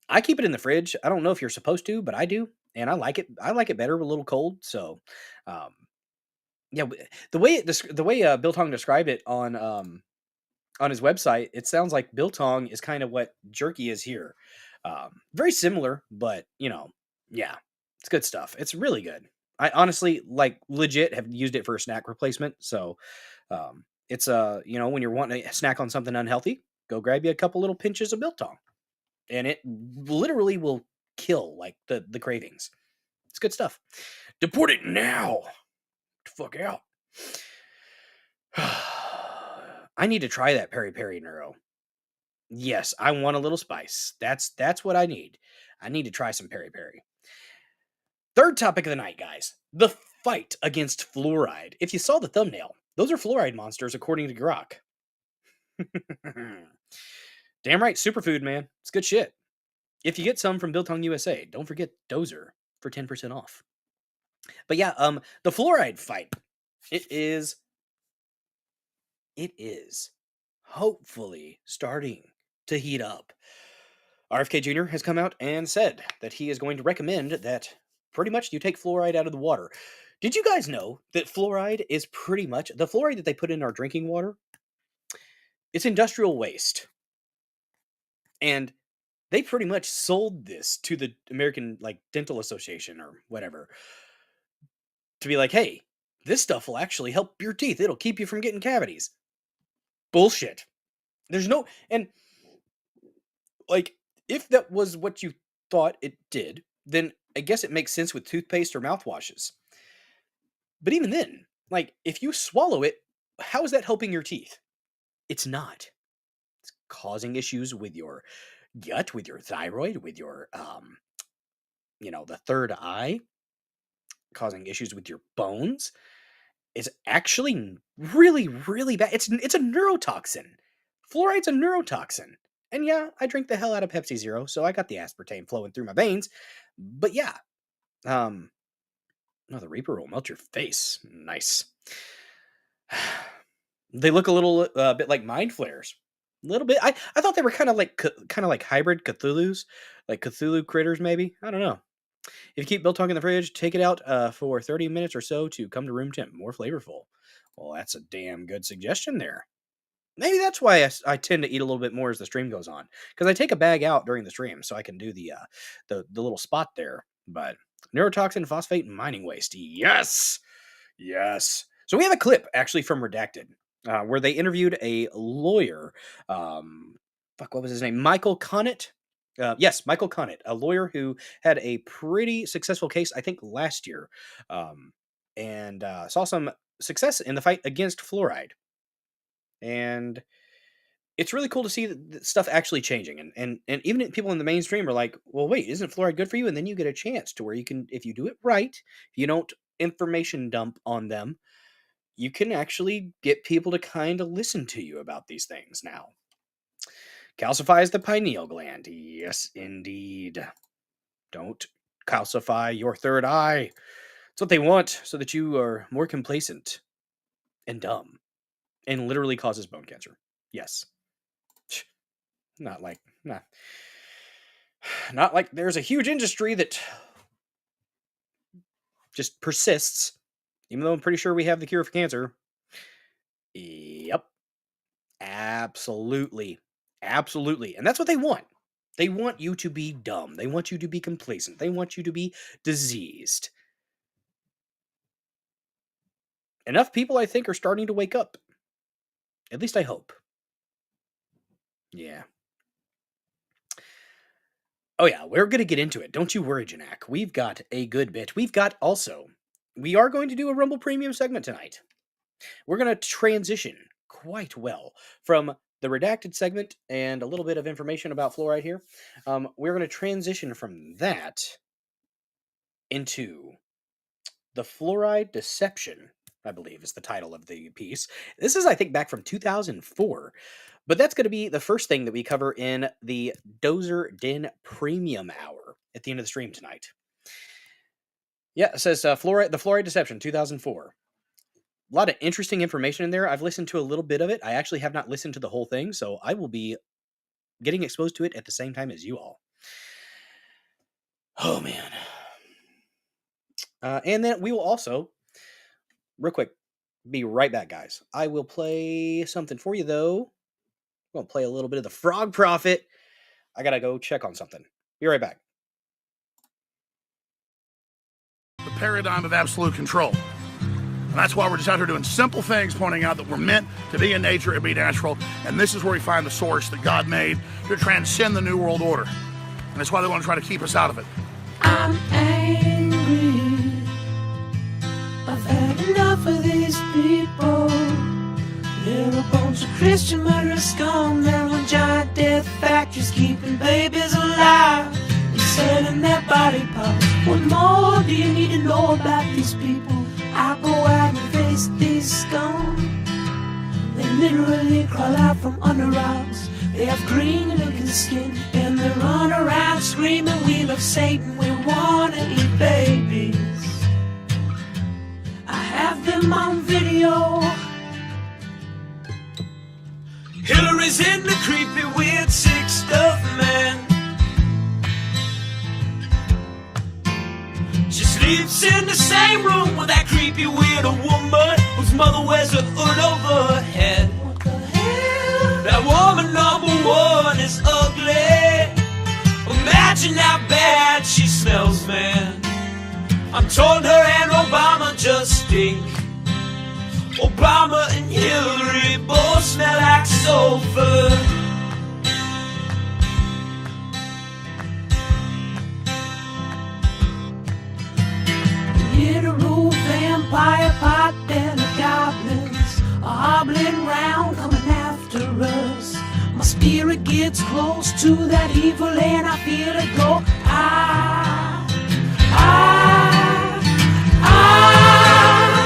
I keep it in the fridge. I don't know if you're supposed to, but I do. And I like it. I like it better with a little cold. So, yeah, the way Biltong described it on his website, it sounds like Biltong is kind of what jerky is here. Very similar, but yeah, it's good stuff. It's really good. I honestly legit have used it for a snack replacement. So, it's when you're wanting to snack on something unhealthy, go grab you a couple little pinches of Biltong, and it literally will kill the cravings. It's good stuff. Deport it now. Fuck out. I need to try that peri peri neuro. Yes, I want a little spice. That's what I need. I need to try some peri peri. Third topic of the night, guys. The fight against fluoride. If you saw the thumbnail, those are fluoride monsters according to Grok. Damn right, superfood, man. It's good shit. If you get some from Biltong USA, don't forget Dozer for 10% off. But yeah, the fluoride fight. It is hopefully starting to heat up. RFK Jr. has come out and said that he is going to recommend that pretty much you take fluoride out of the water. Did you guys know that fluoride is pretty much the fluoride that they put in our drinking water? It's industrial waste. And they pretty much sold this to the American Dental Association or whatever to be like, hey, this stuff will actually help your teeth. It'll keep you from getting cavities. Bullshit. There's no, and if that was what you thought it did, then I guess it makes sense with toothpaste or mouthwashes. But even then, if you swallow it, how is that helping your teeth? It's not. It's causing issues with your gut, with your thyroid, with your, the third eye, causing issues with your bones. It's actually really, really bad. It's a neurotoxin. Fluoride's a neurotoxin. And yeah, I drink the hell out of Pepsi Zero, so I got the aspartame flowing through my veins. But yeah, no, the Reaper will melt your face. Nice. They look a little bit like mind flares. A little bit. I thought they were kind of like hybrid Cthulhu's, like Cthulhu critters maybe. I don't know. If you keep Biltong in the fridge, take it out for 30 minutes or so to come to room temp. More flavorful. Well, that's a damn good suggestion there. Maybe that's why I tend to eat a little bit more as the stream goes on, because I take a bag out during the stream so I can do the little spot there. But neurotoxin, phosphate, and mining waste. Yes. So we have a clip actually from Redacted where they interviewed a lawyer. What was his name? Michael Connet. Yes, Michael Connet, a lawyer who had a pretty successful case, I think, last year, and saw some success in the fight against fluoride. And it's really cool to see that stuff actually changing. And even people in the mainstream are like, well, wait, isn't fluoride good for you? And then you get a chance to where you can, if you do it right, if you don't information dump on them, you can actually get people to kind of listen to you about these things now. Calcifies the pineal gland. Yes, indeed. Don't calcify your third eye. It's what they want so that you are more complacent and dumb and literally causes bone cancer. Yes. Not like there's a huge industry that just persists, even though I'm pretty sure we have the cure for cancer. Yep. Absolutely. And that's what they want. They want you to be dumb. They want you to be complacent. They want you to be diseased. Enough people, I think, are starting to wake up. At least I hope. Yeah. Oh yeah, we're going to get into it. Don't you worry, Janak. We've got a good bit. We are going to do a Rumble Premium segment tonight. We're going to transition quite well from the Redacted segment and a little bit of information about fluoride here. We're going to transition from that into the Fluoride Deception, I believe is the title of the piece. This is, I think, back from 2004. But that's going to be the first thing that we cover in the Dozer Den Premium Hour at the end of the stream tonight. Yeah, it says the Fluoride Deception, 2004. A lot of interesting information in there. I've listened to a little bit of it. I actually have not listened to the whole thing, so I will be getting exposed to it at the same time as you all. Oh, man. And then we will also, real quick, be right back, guys. I will play something for you, though. I'm going to play a little bit of the Frog Prophet. I got to go check on something. Be right back. The paradigm of absolute control. And that's why we're just out here doing simple things, pointing out that we're meant to be in nature and be natural. And this is where we find the source that God made to transcend the New World Order. And that's why they want to try to keep us out of it. I'm angry. I've had enough of these people. bunch of Christian murderers scum. They're on giant death factories keeping babies alive and selling their body parts. What more do you need to know about these people? I go out and face these scum. They literally crawl out from under rocks. They have green looking skin and they run around screaming, we love Satan, we wanna eat babies. I have them on video. Hillary's in the creepy weird sick stuff, man. She sleeps in the same room with that creepy weird woman whose mother wears a hood over her head. What the hell? That woman number one is ugly. Imagine how bad she smells, man. I'm told her and Obama just stink. Obama and Hillary both smell like sulfur. Literal vampire pot belly goblins are hobbling round coming after us. My spirit gets close to that evil and I feel it go.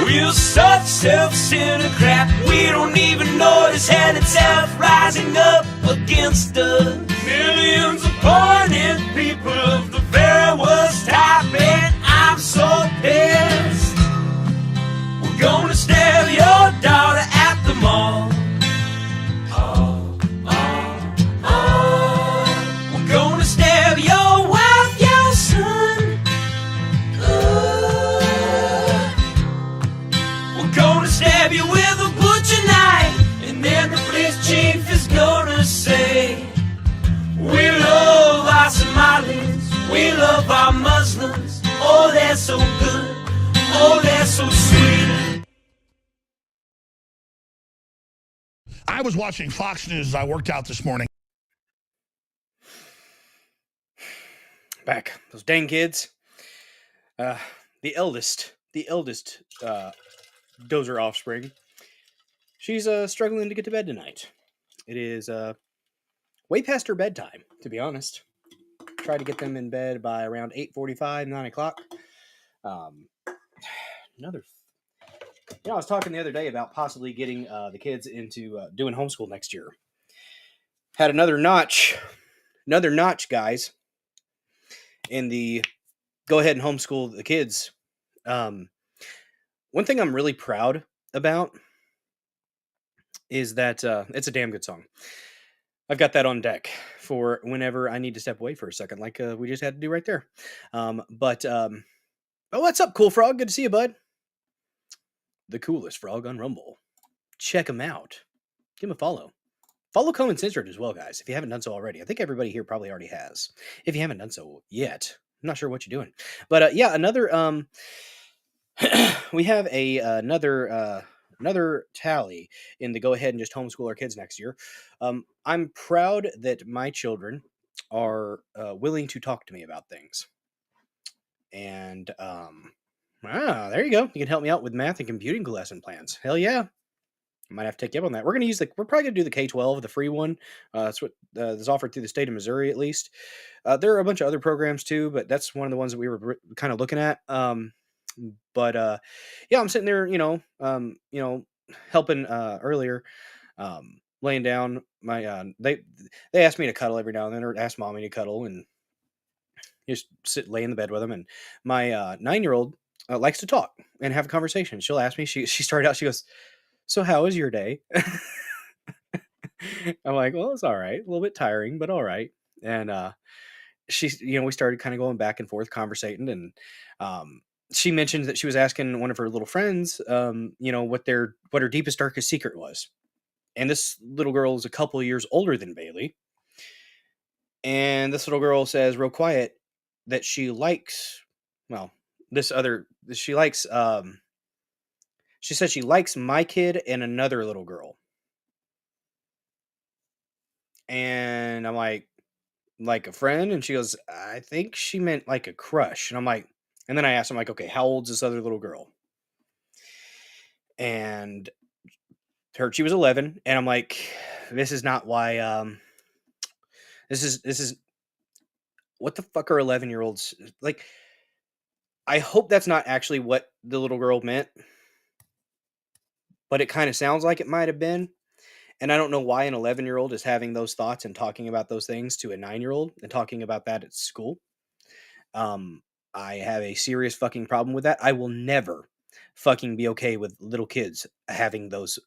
We're such self-centered crap. We don't even notice hell itself rising up against us. Millions of pointed people of the very worst type, and I'm so pissed. We're gonna stab your daughter at the mall. We're gonna stab your wife, your son. We're gonna stab you with a butcher knife, and then the police chief is gonna say, we love our Somalis, we love our Muslims. Oh, they're so good, oh, they're so sweet. I was watching Fox News as I worked out this morning. Back. Those dang kids. The eldest Dozer offspring. She's struggling to get to bed tonight. It is way past her bedtime, to be honest. Try to get them in bed by around 8:45, 9 o'clock. I was talking the other day about possibly getting the kids into doing homeschool next year. Had another notch, guys, in the go ahead and homeschool the kids. One thing I'm really proud about is that it's a damn good song. I've got that on deck for whenever I need to step away for a second, like we just had to do right there. Oh, what's up, Cool Frog? Good to see you, bud. The coolest frog on Rumble. Check him out. Give him a follow. Follow Common Censored as well, guys, if you haven't done so already. I think everybody here probably already has. If you haven't done so yet, I'm not sure what you're doing. But yeah, another we have another tally in the go ahead and just homeschool our kids next year. I'm proud that my children are willing to talk to me about things. And there you go. You can help me out with math and computing lesson plans. Hell yeah. I might have to take you up on that. We're probably going to do the K-12, the free one. That's what is offered through the state of Missouri, at least. There are a bunch of other programs too, but that's one of the ones that we were kind of looking at. Yeah, I'm sitting there, helping earlier, laying down my, they asked me to cuddle every now and then, or ask mommy to cuddle, and just lay in the bed with them. And my 9-year-old likes to talk and have a conversation. She'll ask me, she started out, she goes, so how was your day? I'm like, well, it's all right. A little bit tiring, but all right. And we started kind of going back and forth conversating, and she mentioned that she was asking one of her little friends, what her deepest, darkest secret was. And this little girl is a couple of years older than Bailey. And this little girl says real quiet that she likes, she said she likes my kid and another little girl. And I'm like a friend? And she goes, I think she meant like a crush. And I'm like, and then I asked him, like, okay, how old's this other little girl? And heard she was 11, and I'm like, this is not why. This is what the fuck are 11-year-olds like? I hope that's not actually what the little girl meant, but it kind of sounds like it might have been. And I don't know why an 11-year-old is having those thoughts and talking about those things to a 9-year-old and talking about that at school. Um, I have a serious fucking problem with that. I will never fucking be okay with little kids having those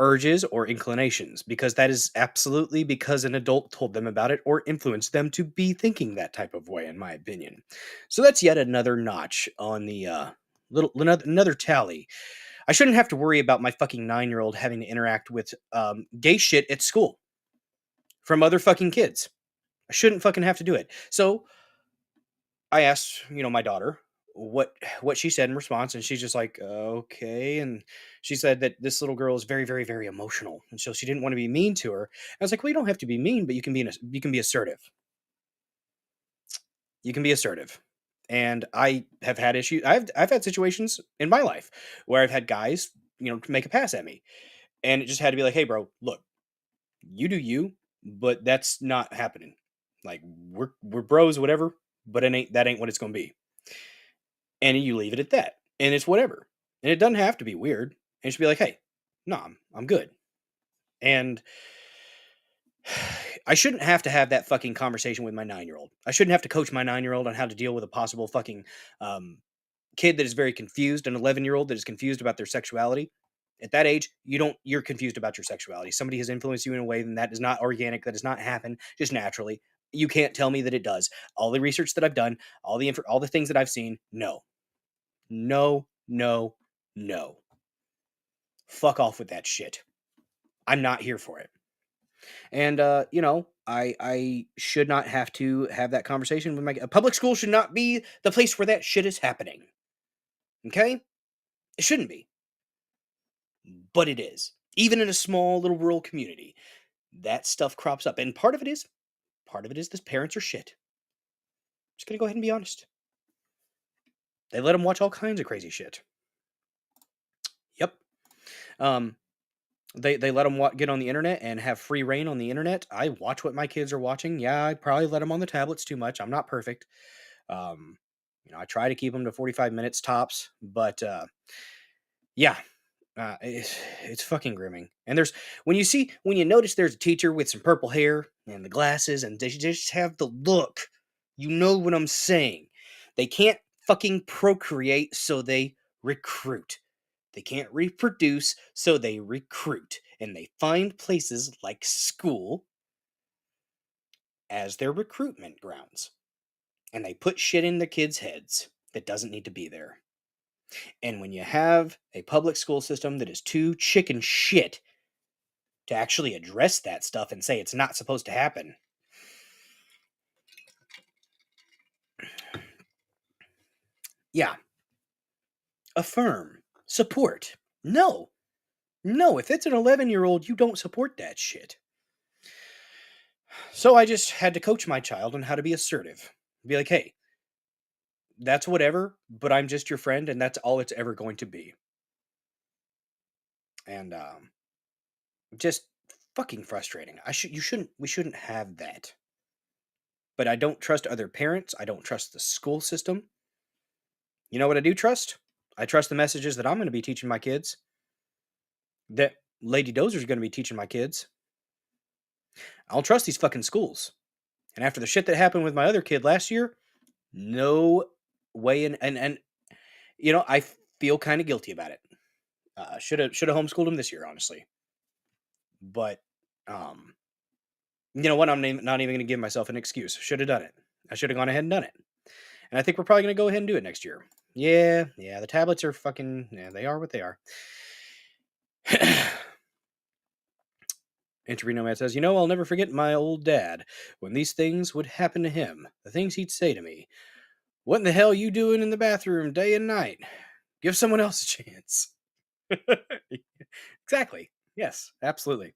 urges or inclinations, because that is absolutely because an adult told them about it or influenced them to be thinking that type of way, in my opinion. So that's yet another notch on the another tally. I shouldn't have to worry about my fucking 9-year-old having to interact with gay shit at school from other fucking kids. I shouldn't fucking have to do it. So I asked, my daughter what she said in response, and she's just like, okay. And she said that this little girl is very, very, very emotional, and so she didn't want to be mean to her. I was like, well, you don't have to be mean, but you can be assertive. You can be assertive. And I have had issues. I've had situations in my life where I've had guys, make a pass at me, and it just had to be like, hey, bro, look, you do you, but that's not happening. Like, we're bros, whatever, but that ain't what it's gonna be. And you leave it at that, and it's whatever. And it doesn't have to be weird. And just be like, hey, no, I'm good. And I shouldn't have to have that fucking conversation with my 9-year-old. I shouldn't have to coach my 9-year-old on how to deal with a possible fucking kid that is very confused, an 11-year-old that is confused about their sexuality. At that age, you're confused about your sexuality. Somebody has influenced you in a way that is not organic, that does not happen just naturally. You can't tell me that it does. All the research that I've done, all the things that I've seen, no. No, no, no. Fuck off with that shit. I'm not here for it. And I should not have to have that conversation with a public school should not be the place where that shit is happening. Okay? It shouldn't be. But it is. Even in a small little rural community, that stuff crops up. And part of it is the parents are shit. Just gonna go ahead and be honest. They let them watch all kinds of crazy shit. Yep. They let them get on the internet and have free reign on the internet. I watch what my kids are watching. Yeah, I probably let them on the tablets too much. I'm not perfect. I try to keep them to 45 minutes tops, but yeah, it's fucking grooming. And when you notice there's a teacher with some purple hair and the glasses, and they just have the look, you know what I'm saying. They can't fucking procreate, so they recruit. They can't reproduce, so they recruit. And they find places like school as their recruitment grounds. And they put shit in the kids' heads that doesn't need to be there. And when you have a public school system that is too chicken shit to actually address that stuff and say it's not supposed to happen, yeah. Affirm. Support. No, if it's an 11-year-old, you don't support that shit. So I just had to coach my child on how to be assertive. Be like, hey, that's whatever, but I'm just your friend, and that's all it's ever going to be. And just fucking frustrating. We shouldn't have that. But I don't trust other parents. I don't trust the school system. You know what I do trust? I trust the messages that I'm going to be teaching my kids, that Lady Dozer's going to be teaching my kids. I don't trust these fucking schools. And after the shit that happened with my other kid last year, no way in, and I feel kind of guilty about it. Should have homeschooled him this year, honestly. But you know what? I'm not even going to give myself an excuse. Should have done it. I should have gone ahead and done it. And I think we're probably going to go ahead and do it next year. Yeah, the tablets are fucking, they are what they are. Interview Nomad says, I'll never forget my old dad. When these things would happen to him, the things he'd say to me. What in the hell you doing in the bathroom day and night? Give someone else a chance. Exactly. Yes, absolutely.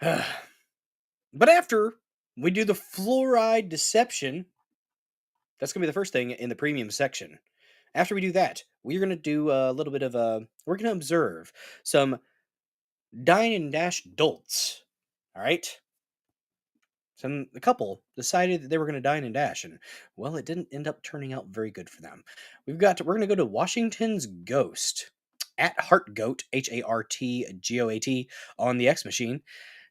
But after we do the Fluoride Deception, that's going to be the first thing in the premium section. After we do that, we're going to do a little bit of we're going to observe some Dine and Dash Dolts. All right. The couple decided that they were going to dine and dash, and well, it didn't end up turning out very good for them. We're going to go to Washington's Ghost at Heartgoat, HARTGOAT, on the X Machine,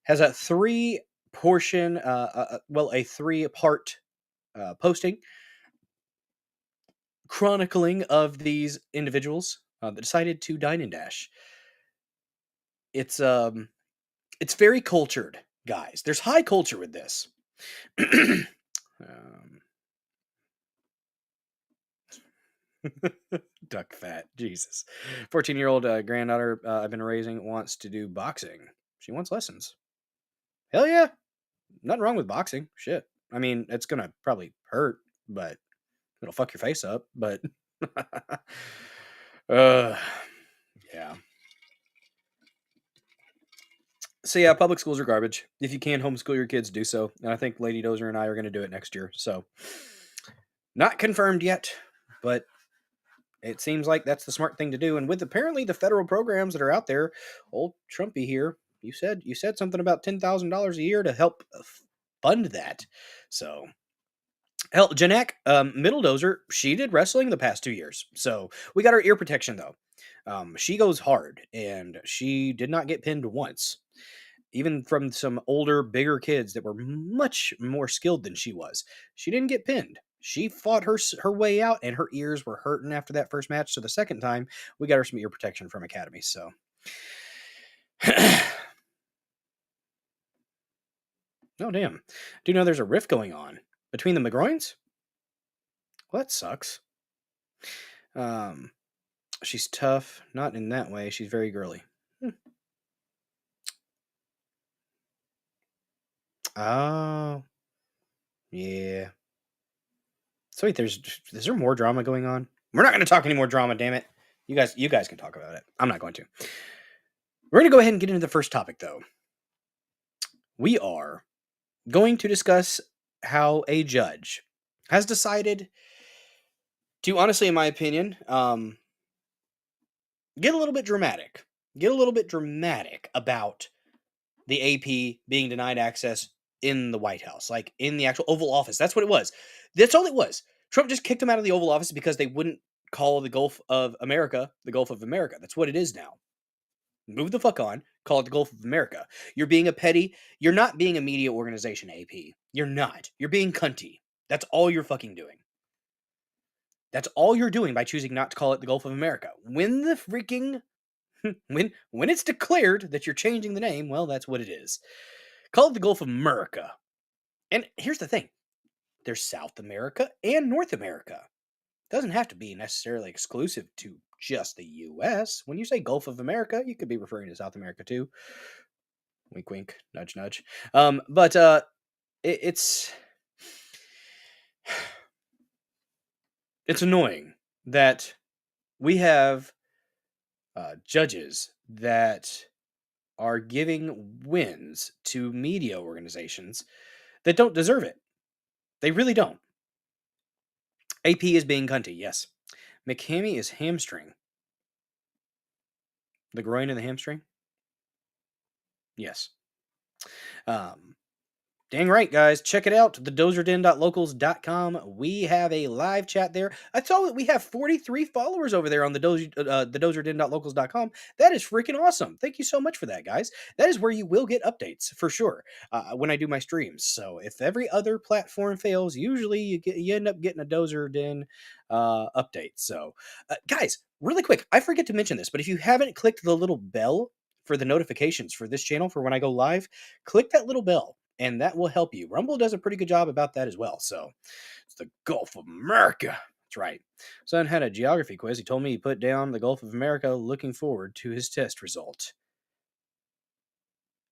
has a 3-portion, a 3-part posting chronicling of these individuals that decided to dine and dash. It's very cultured, guys. There's high culture with this. Duck fat, Jesus. 14-year-old granddaughter I've been raising wants to do boxing. She wants lessons. Hell yeah. Nothing wrong with boxing. Shit. I mean, it's gonna probably hurt, but it'll fuck your face up. But yeah. So yeah, public schools are garbage. If you can homeschool your kids, do so. And I think Lady Dozer and I are going to do it next year. So not confirmed yet, but it seems like that's the smart thing to do. And with apparently the federal programs that are out there, old Trumpy here, you said something about $10,000 a year to help fund that. So hell, Janak, middle dozer, she did wrestling the past 2 years. So we got her ear protection though. She goes hard and she did not get pinned once. Even from some older, bigger kids that were much more skilled than she was. She didn't get pinned. She fought her way out, and her ears were hurting after that first match. So the second time, we got her some ear protection from Academy. So, oh damn! Do you know there's a rift going on between the McGroins? Well, that sucks. She's tough, not in that way. She's very girly. Oh, yeah. So wait, is there more drama going on? We're not going to talk any more drama, damn it. You guys can talk about it. I'm not going to. We're going to go ahead and get into the first topic, though. We are going to discuss how a judge has decided to, honestly, in my opinion, get a little bit dramatic. Get a little bit dramatic about the AP being denied access in the White House, like in the actual Oval Office. That's what it was. That's all it was. Trump just kicked them out of the Oval Office because they wouldn't call the Gulf of America the Gulf of America. That's what it is now. Move the fuck on. Call it the Gulf of America. You're being a petty. You're not being a media organization, AP. You're not. You're being cunty. That's all you're fucking doing. That's all you're doing by choosing not to call it the Gulf of America. When the freaking when it's declared that you're changing the name, well, that's what it is. Call it the Gulf of America. And here's the thing. There's South America and North America. It doesn't have to be necessarily exclusive to just the U.S. When you say Gulf of America, you could be referring to South America too. Wink, wink, nudge, nudge. It's annoying that we have judges that are giving wins to media organizations that don't deserve it. They really don't. AP is being cunty, yes. McCamey is hamstring. The groin and the hamstring? Yes. Dang right, guys. Check it out. The DozerDen.locals.com. We have a live chat there. I saw that we have 43 followers over there on the DozerDen.locals.com. That is freaking awesome. Thank you so much for that, guys. That is where you will get updates, for sure, when I do my streams. So if every other platform fails, usually you end up getting a Dozer Den update. So, guys, really quick, I forget to mention this, but if you haven't clicked the little bell for the notifications for this channel for when I go live, click that little bell. And that will help you. Rumble does a pretty good job about that as well. So it's the Gulf of America. That's right. Son had a geography quiz. He told me he put down the Gulf of America, looking forward to his test result.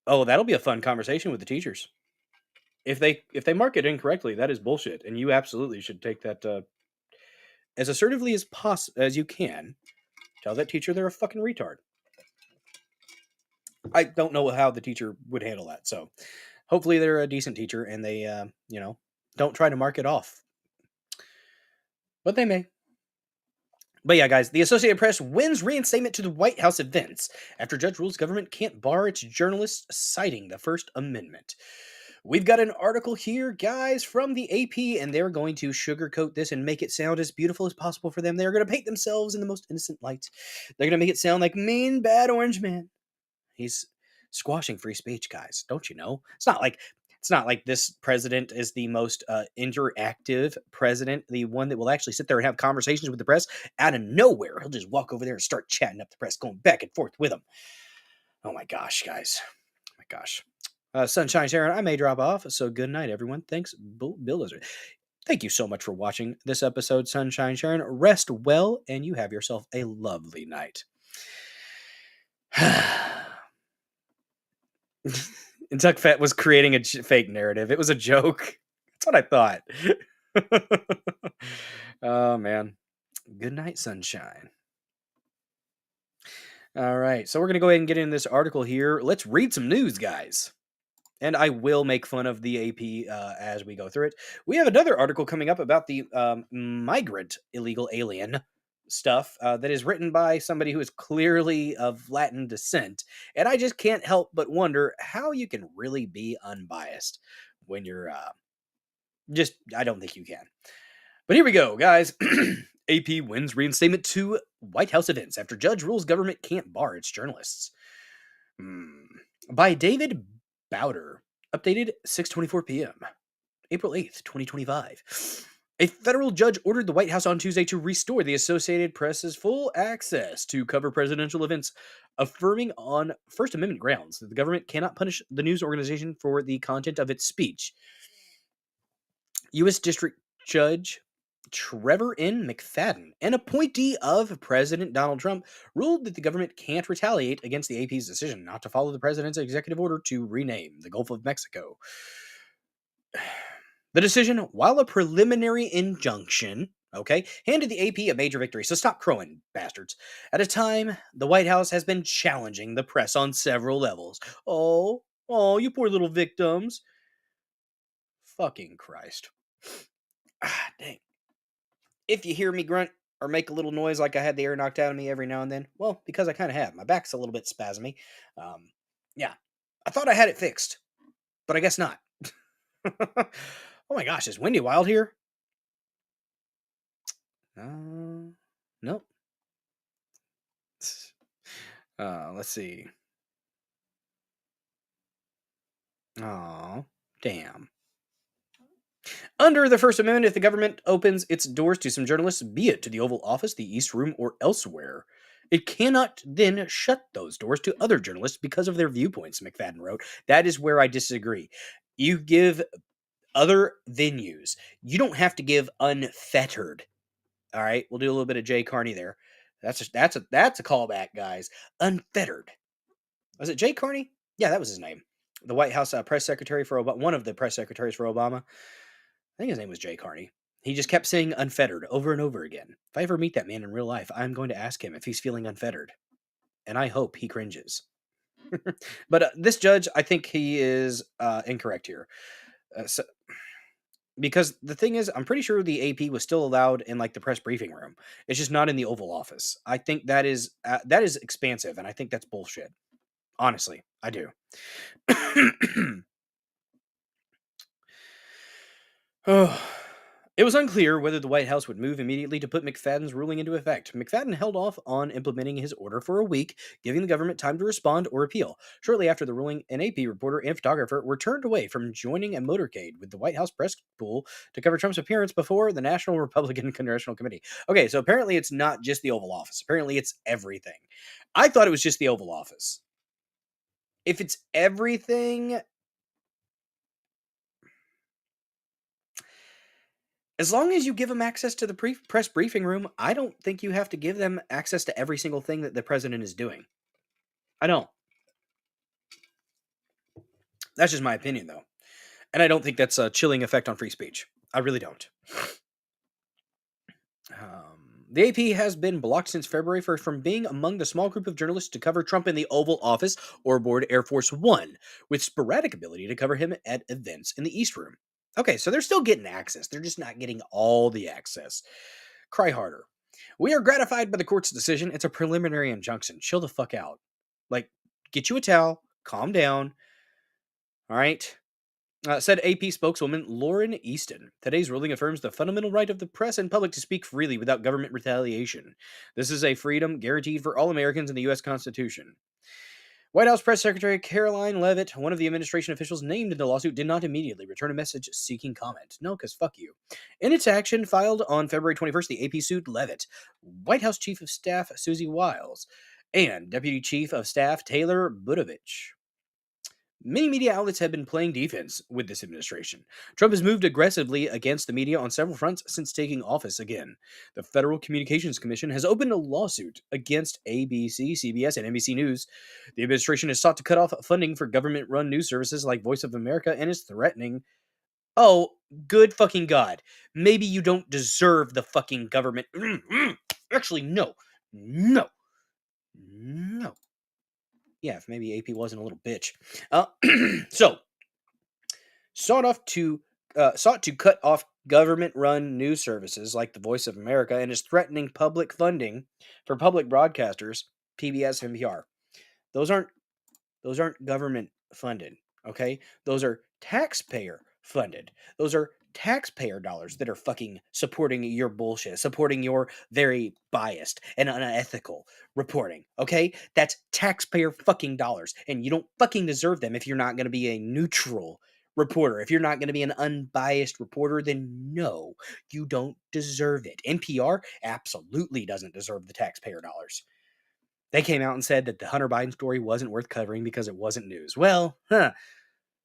Oh, that'll be a fun conversation with the teachers. If they mark it incorrectly, that is bullshit. And you absolutely should take that as assertively as you can. Tell that teacher they're a fucking retard. I don't know how the teacher would handle that. So hopefully they're a decent teacher and they, don't try to mark it off. But they may. But yeah, guys, the Associated Press wins reinstatement to the White House events after judge rules government can't bar its journalists, citing the First Amendment. We've got an article here, guys, from the AP, and they're going to sugarcoat this and make it sound as beautiful as possible for them. They're going to paint themselves in the most innocent light. They're going to make it sound like mean, bad orange man. He's squashing free speech, guys. Don't you know? It's not like this president is the most interactive president, the one that will actually sit there and have conversations with the press out of nowhere. He'll just walk over there and start chatting up the press, going back and forth with them. Oh my gosh, guys. Oh my gosh. Sunshine Sharon, I may drop off, so good night, everyone. Thanks, Bill Lizard. Thank you so much for watching this episode, Sunshine Sharon. Rest well, and you have yourself a lovely night. And Tuck Fett was creating a fake narrative. It was a joke. That's what I thought. Oh, man. Good night, sunshine. All right. So we're going to go ahead and get in this article here. Let's read some news, guys. And I will make fun of the AP as we go through it. We have another article coming up about the migrant illegal alien stuff that is written by somebody who is clearly of Latin descent. And I just can't help but wonder how you can really be unbiased when you're I don't think you can. But here we go, guys. AP wins reinstatement to White House events after judge rules government can't bar its journalists. By David Bowder, updated 6:24 p.m. April 8th, 2025. A federal judge ordered the White House on Tuesday to restore the Associated Press's full access to cover presidential events, affirming on First Amendment grounds that the government cannot punish the news organization for the content of its speech. U.S. District Judge Trevor N. McFadden, an appointee of President Donald Trump, ruled that the government can't retaliate against the AP's decision not to follow the president's executive order to rename the Gulf of Mexico. The decision, while a preliminary injunction, handed the AP a major victory. So stop crowing, bastards. At a time, the White House has been challenging the press on several levels. Oh, you poor little victims. Fucking Christ. Dang. If you hear me grunt or make a little noise like I had the air knocked out of me every now and then, well, because I kind of have. My back's a little bit spasmy. Yeah. I thought I had it fixed, but I guess not. Oh my gosh, is Wendy Wild here? Nope. Let's see. Oh, damn. Under the First Amendment, if the government opens its doors to some journalists, be it to the Oval Office, the East Room, or elsewhere, it cannot then shut those doors to other journalists because of their viewpoints, McFadden wrote. That is where I disagree. You give other venues. You don't have to give unfettered. All right, we'll do a little bit of Jay Carney there. That's a callback, guys. Unfettered. Was it Jay Carney? Yeah, that was his name. The White House press secretary for Obama, one of the press secretaries for Obama. I think his name was Jay Carney. He just kept saying unfettered over and over again. If I ever meet that man in real life, I'm going to ask him if he's feeling unfettered. And I hope he cringes. But this judge, I think he is incorrect here. Because the thing is, I'm pretty sure the AP was still allowed in like the press briefing room. It's just not in the Oval Office. I think that is expansive, and I think that's bullshit. Honestly, I do. It was unclear whether the White House would move immediately to put McFadden's ruling into effect. McFadden held off on implementing his order for a week, giving the government time to respond or appeal. Shortly after the ruling, an AP reporter and photographer were turned away from joining a motorcade with the White House press pool to cover Trump's appearance before the National Republican Congressional Committee. Okay, so apparently it's not just the Oval Office. Apparently it's everything. I thought it was just the Oval Office. If it's everything, as long as you give them access to the press briefing room, I don't think you have to give them access to every single thing that the president is doing. I don't. That's just my opinion, though. And I don't think that's a chilling effect on free speech. I really don't. The AP has been blocked since February 1st from being among the small group of journalists to cover Trump in the Oval Office or aboard Air Force One, with sporadic ability to cover him at events in the East Room. Okay, so they're still getting access. They're just not getting all the access. Cry harder. We are gratified by the court's decision. It's a preliminary injunction. Chill the fuck out. Like, get you a towel. Calm down. All right. Said AP spokeswoman Lauren Easton. Today's ruling affirms the fundamental right of the press and public to speak freely without government retaliation. This is a freedom guaranteed for all Americans in the U.S. Constitution. White House Press Secretary Caroline Leavitt, one of the administration officials named in the lawsuit, did not immediately return a message seeking comment. No, because fuck you. In its action filed on February 21st, the AP sued Leavitt, White House Chief of Staff Susie Wiles, and Deputy Chief of Staff Taylor Budovich. Many media outlets have been playing defense with this administration. Trump has moved aggressively against the media on several fronts since taking office again. The Federal Communications Commission has opened a lawsuit against ABC, CBS, and NBC News. The administration has sought to cut off funding for government-run news services like Voice of America and is threatening... Oh, good fucking God. Maybe you don't deserve the fucking government... Actually, no. No. No. Yeah, if maybe AP wasn't a little bitch. So, sought to cut off government-run news services like the Voice of America and is threatening public funding for public broadcasters, PBS and NPR. Those aren't government funded, okay? Those are taxpayer funded. Those are taxpayer dollars that are fucking supporting your bullshit, supporting your very biased and unethical reporting, okay? That's taxpayer fucking dollars, and you don't fucking deserve them if you're not going to be a neutral reporter. If you're not going to be an unbiased reporter, then no, you don't deserve it. NPR absolutely doesn't deserve the taxpayer dollars. They came out and said that the Hunter Biden story wasn't worth covering because it wasn't news. Well,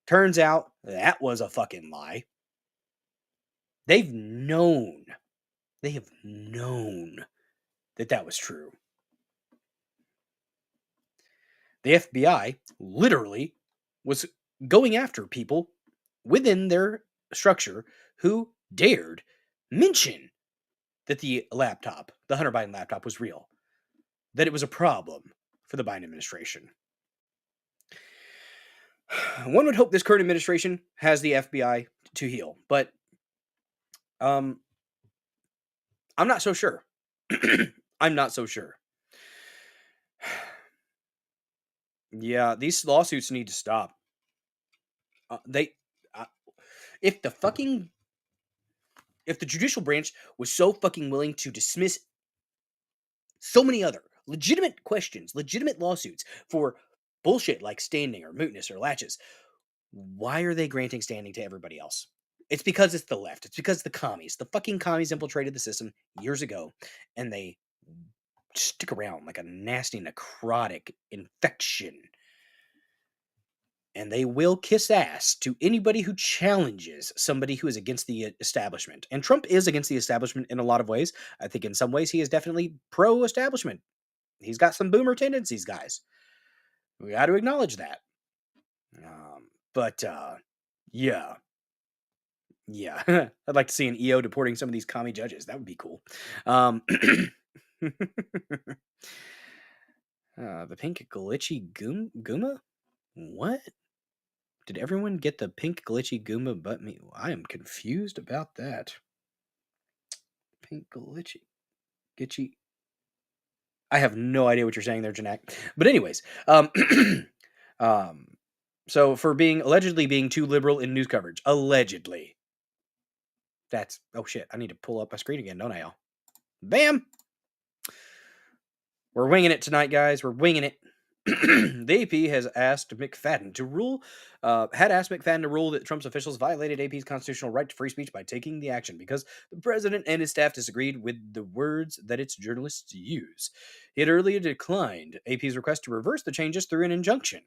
turns out that was a fucking lie. They have known that that was true. The FBI literally was going after people within their structure who dared mention that the laptop, the Hunter Biden laptop, was real, that it was a problem for the Biden administration. One would hope this current administration has the FBI to heal, but I'm not so sure. I'm not so sure. Yeah, these lawsuits need to stop. If the judicial branch was so fucking willing to dismiss so many other legitimate questions, legitimate lawsuits for bullshit like standing or mootness or latches, why are they granting standing to everybody else? It's because it's the left. It's because the fucking commies infiltrated the system years ago, and they stick around like a nasty necrotic infection. And they will kiss ass to anybody who challenges somebody who is against the establishment. And Trump is against the establishment in a lot of ways. I think in some ways he is definitely pro-establishment. He's got some boomer tendencies, guys. We got to acknowledge that. Yeah. I'd like to see an EO deporting some of these commie judges. That would be cool. The pink glitchy Goomba? What? Did everyone get the pink glitchy Goomba but me? I am confused about that. Pink glitchy. I have no idea what you're saying there, Janak. But anyways, so for allegedly being too liberal in news coverage, allegedly. That's, oh shit, I need to pull up my screen again, don't I, y'all? Bam! We're winging it tonight, guys. We're winging it. The AP has asked McFadden to rule that Trump's officials violated AP's constitutional right to free speech by taking the action because the president and his staff disagreed with the words that its journalists use. He had earlier declined AP's request to reverse the changes through an injunction.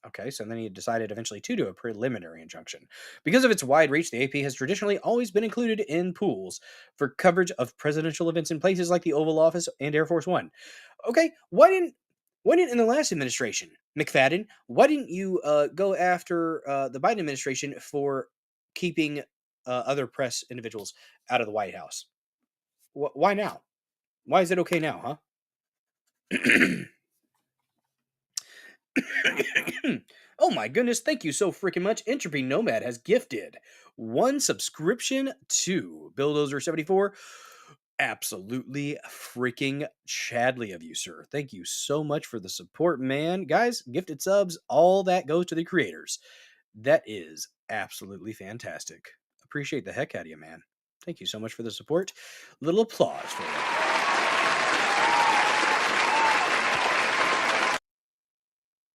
Okay, so then he decided eventually to do a preliminary injunction. Because of its wide reach, the AP has traditionally always been included in pools for coverage of presidential events in places like the Oval Office and Air Force One. Okay, why didn't in the last administration, McFadden, why didn't you go after the Biden administration for keeping other press individuals out of the White House? Why now? Why is it okay now, huh? Oh my goodness, thank you so freaking much. Entropy Nomad has gifted 1 subscription to Bulldozer 74. Absolutely freaking Chadley of you, sir. Thank you so much for the support, man. Guys, gifted subs, all that goes to the creators. That is absolutely fantastic. Appreciate the heck out of you, man. Thank you so much for the support. Little applause for you.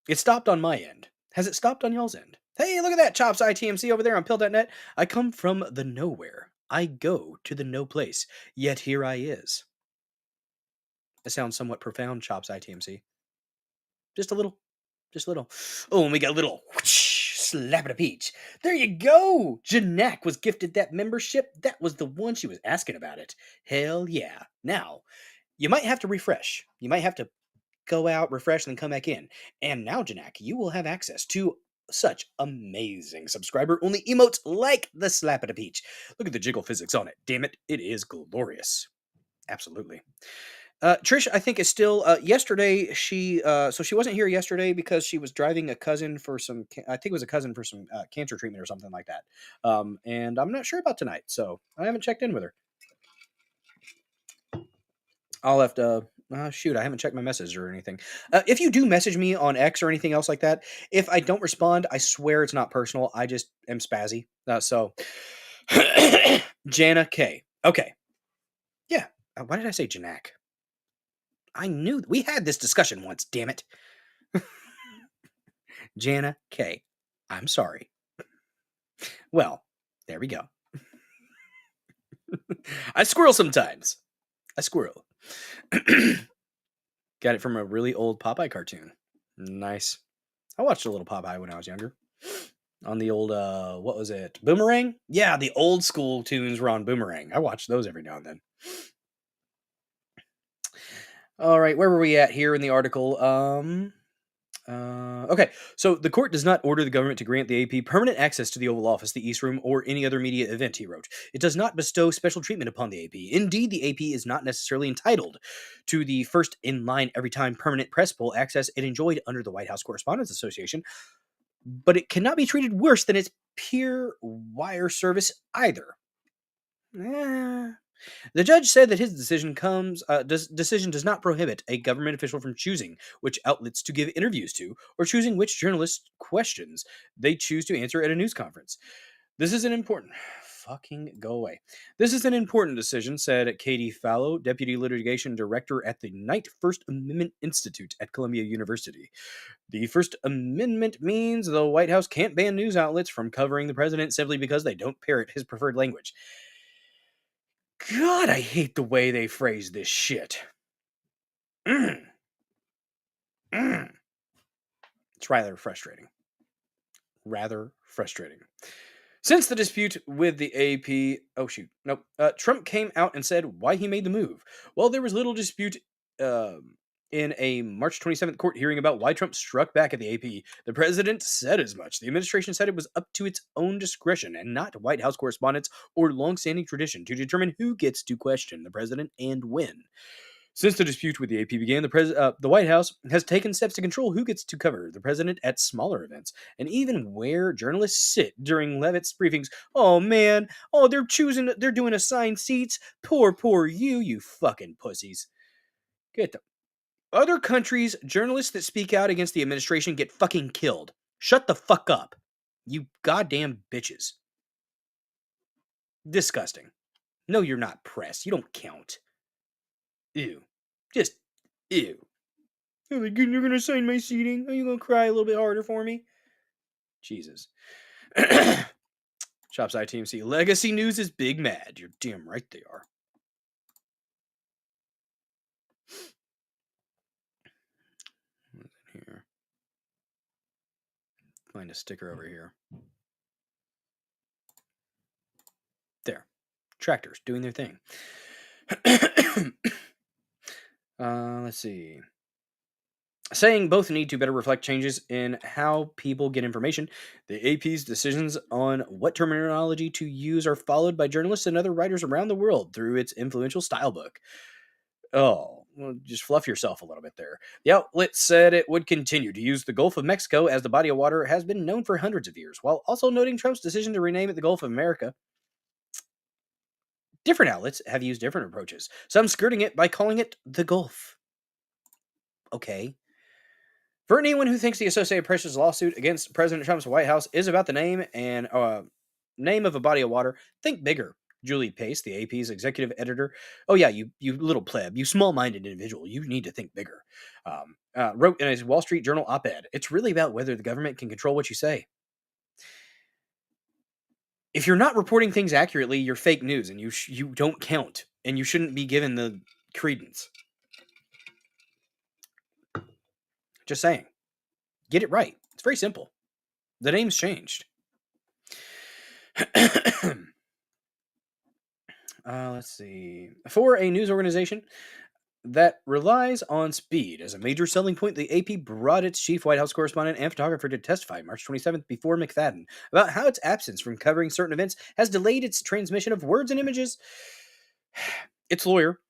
It stopped on my end. Has it stopped on y'all's end? Hey, look at that, Chops ITMC over there on Pill.net. I come from the nowhere. I go to the no place. Yet here I is. It sounds somewhat profound, Chops ITMC. Just a little. Just a little. Oh, and we got a little whoosh, slap at a peach. There you go. Janak was gifted that membership. That was the one she was asking about it. Hell yeah. Now, you might have to refresh. You might have to go out, refresh, and then come back in. And now, Janak, you will have access to such amazing subscriber-only emotes like the slap at a peach. Look at the jiggle physics on it. Damn it, it is glorious. Absolutely. Trish, I think, is still yesterday. She wasn't here yesterday because she was driving a cousin for some. I think it was a cousin for some cancer treatment or something like that. And I'm not sure about tonight, so I haven't checked in with her. I'll have to. Shoot, I haven't checked my message or anything. If you do message me on X or anything else like that, if I don't respond, I swear it's not personal. I just am spazzy. So, Jana K. Okay. Yeah. Why did I say Janak? I knew we had this discussion once, damn it. Jana K. I'm sorry. Well, there we go. I squirrel sometimes. I squirrel. Got it from a really old Popeye cartoon. Nice. I watched a little Popeye when I was younger. On the old, what was it? Boomerang? Yeah, the old school tunes were on Boomerang. I watched those every now and then. All right, where were we at here in the article? Okay, so the court does not order the government to grant the AP permanent access to the Oval Office, the East Room, or any other media event, he wrote. It does not bestow special treatment upon the AP. Indeed, the AP is not necessarily entitled to the first in line every time permanent press poll access it enjoyed under the White House Correspondents Association, but it cannot be treated worse than its peer wire service either. The judge said that his decision does not prohibit a government official from choosing which outlets to give interviews to or choosing which journalist questions they choose to answer at a news conference. This is an important This is an important decision, said Katie Fallow, Deputy Litigation Director at the Knight First Amendment Institute at Columbia University. The First Amendment means the White House can't ban news outlets from covering the president simply because they don't parrot his preferred language. God, I hate the way they phrase this shit. It's rather frustrating. Since the dispute with the AP... Oh, shoot. Nope. Trump came out and said why he made the move. Well, there was little dispute in a March 27th court hearing about why Trump struck back at the AP. The president said as much. The administration said it was up to its own discretion and not White House correspondence or longstanding tradition to determine who gets to question the president and when. Since the dispute with the AP began, the White House has taken steps to control who gets to cover the president at smaller events, and even where journalists sit during Levitt's briefings. Oh man, they're doing assigned seats. Poor you fucking pussies. Get them. Other countries, journalists that speak out against the administration get fucking killed. Shut the fuck up. You goddamn bitches. Disgusting. No, you're not press. You don't count. Ew. Just ew. You're gonna sign my seating? Are you gonna cry a little bit harder for me? Jesus. Chops ITMC. Legacy News is big mad. You're damn right they are. Here. Find a sticker over here. There. Tractors doing their thing. Let's see. Saying both need to better reflect changes in how people get information, the AP's decisions on what terminology to use are followed by journalists and other writers around the world through its influential style book. Oh, well, just fluff yourself a little bit there. The outlet said it would continue to use the Gulf of Mexico as the body of water has been known for hundreds of years, while also noting Trump's decision to rename it the Gulf of America. Different outlets have used different approaches, some skirting it by calling it the Gulf. Okay. For anyone who thinks the Associated Press's lawsuit against President Trump's White House is about the name and name of a body of water, think bigger. Julie Pace, the AP's executive editor, oh yeah, you little pleb, you small-minded individual, you need to think bigger, wrote in a Wall Street Journal op-ed, it's really about whether the government can control what you say. If you're not reporting things accurately, you're fake news, and you don't count, and you shouldn't be given the credence. Just saying. Get it right. It's very simple. The name's changed. Let's see. For a news organization that relies on speed as a major selling point, the AP brought its chief White House correspondent and photographer to testify March 27th before McFadden about how its absence from covering certain events has delayed its transmission of words and images. Its lawyer,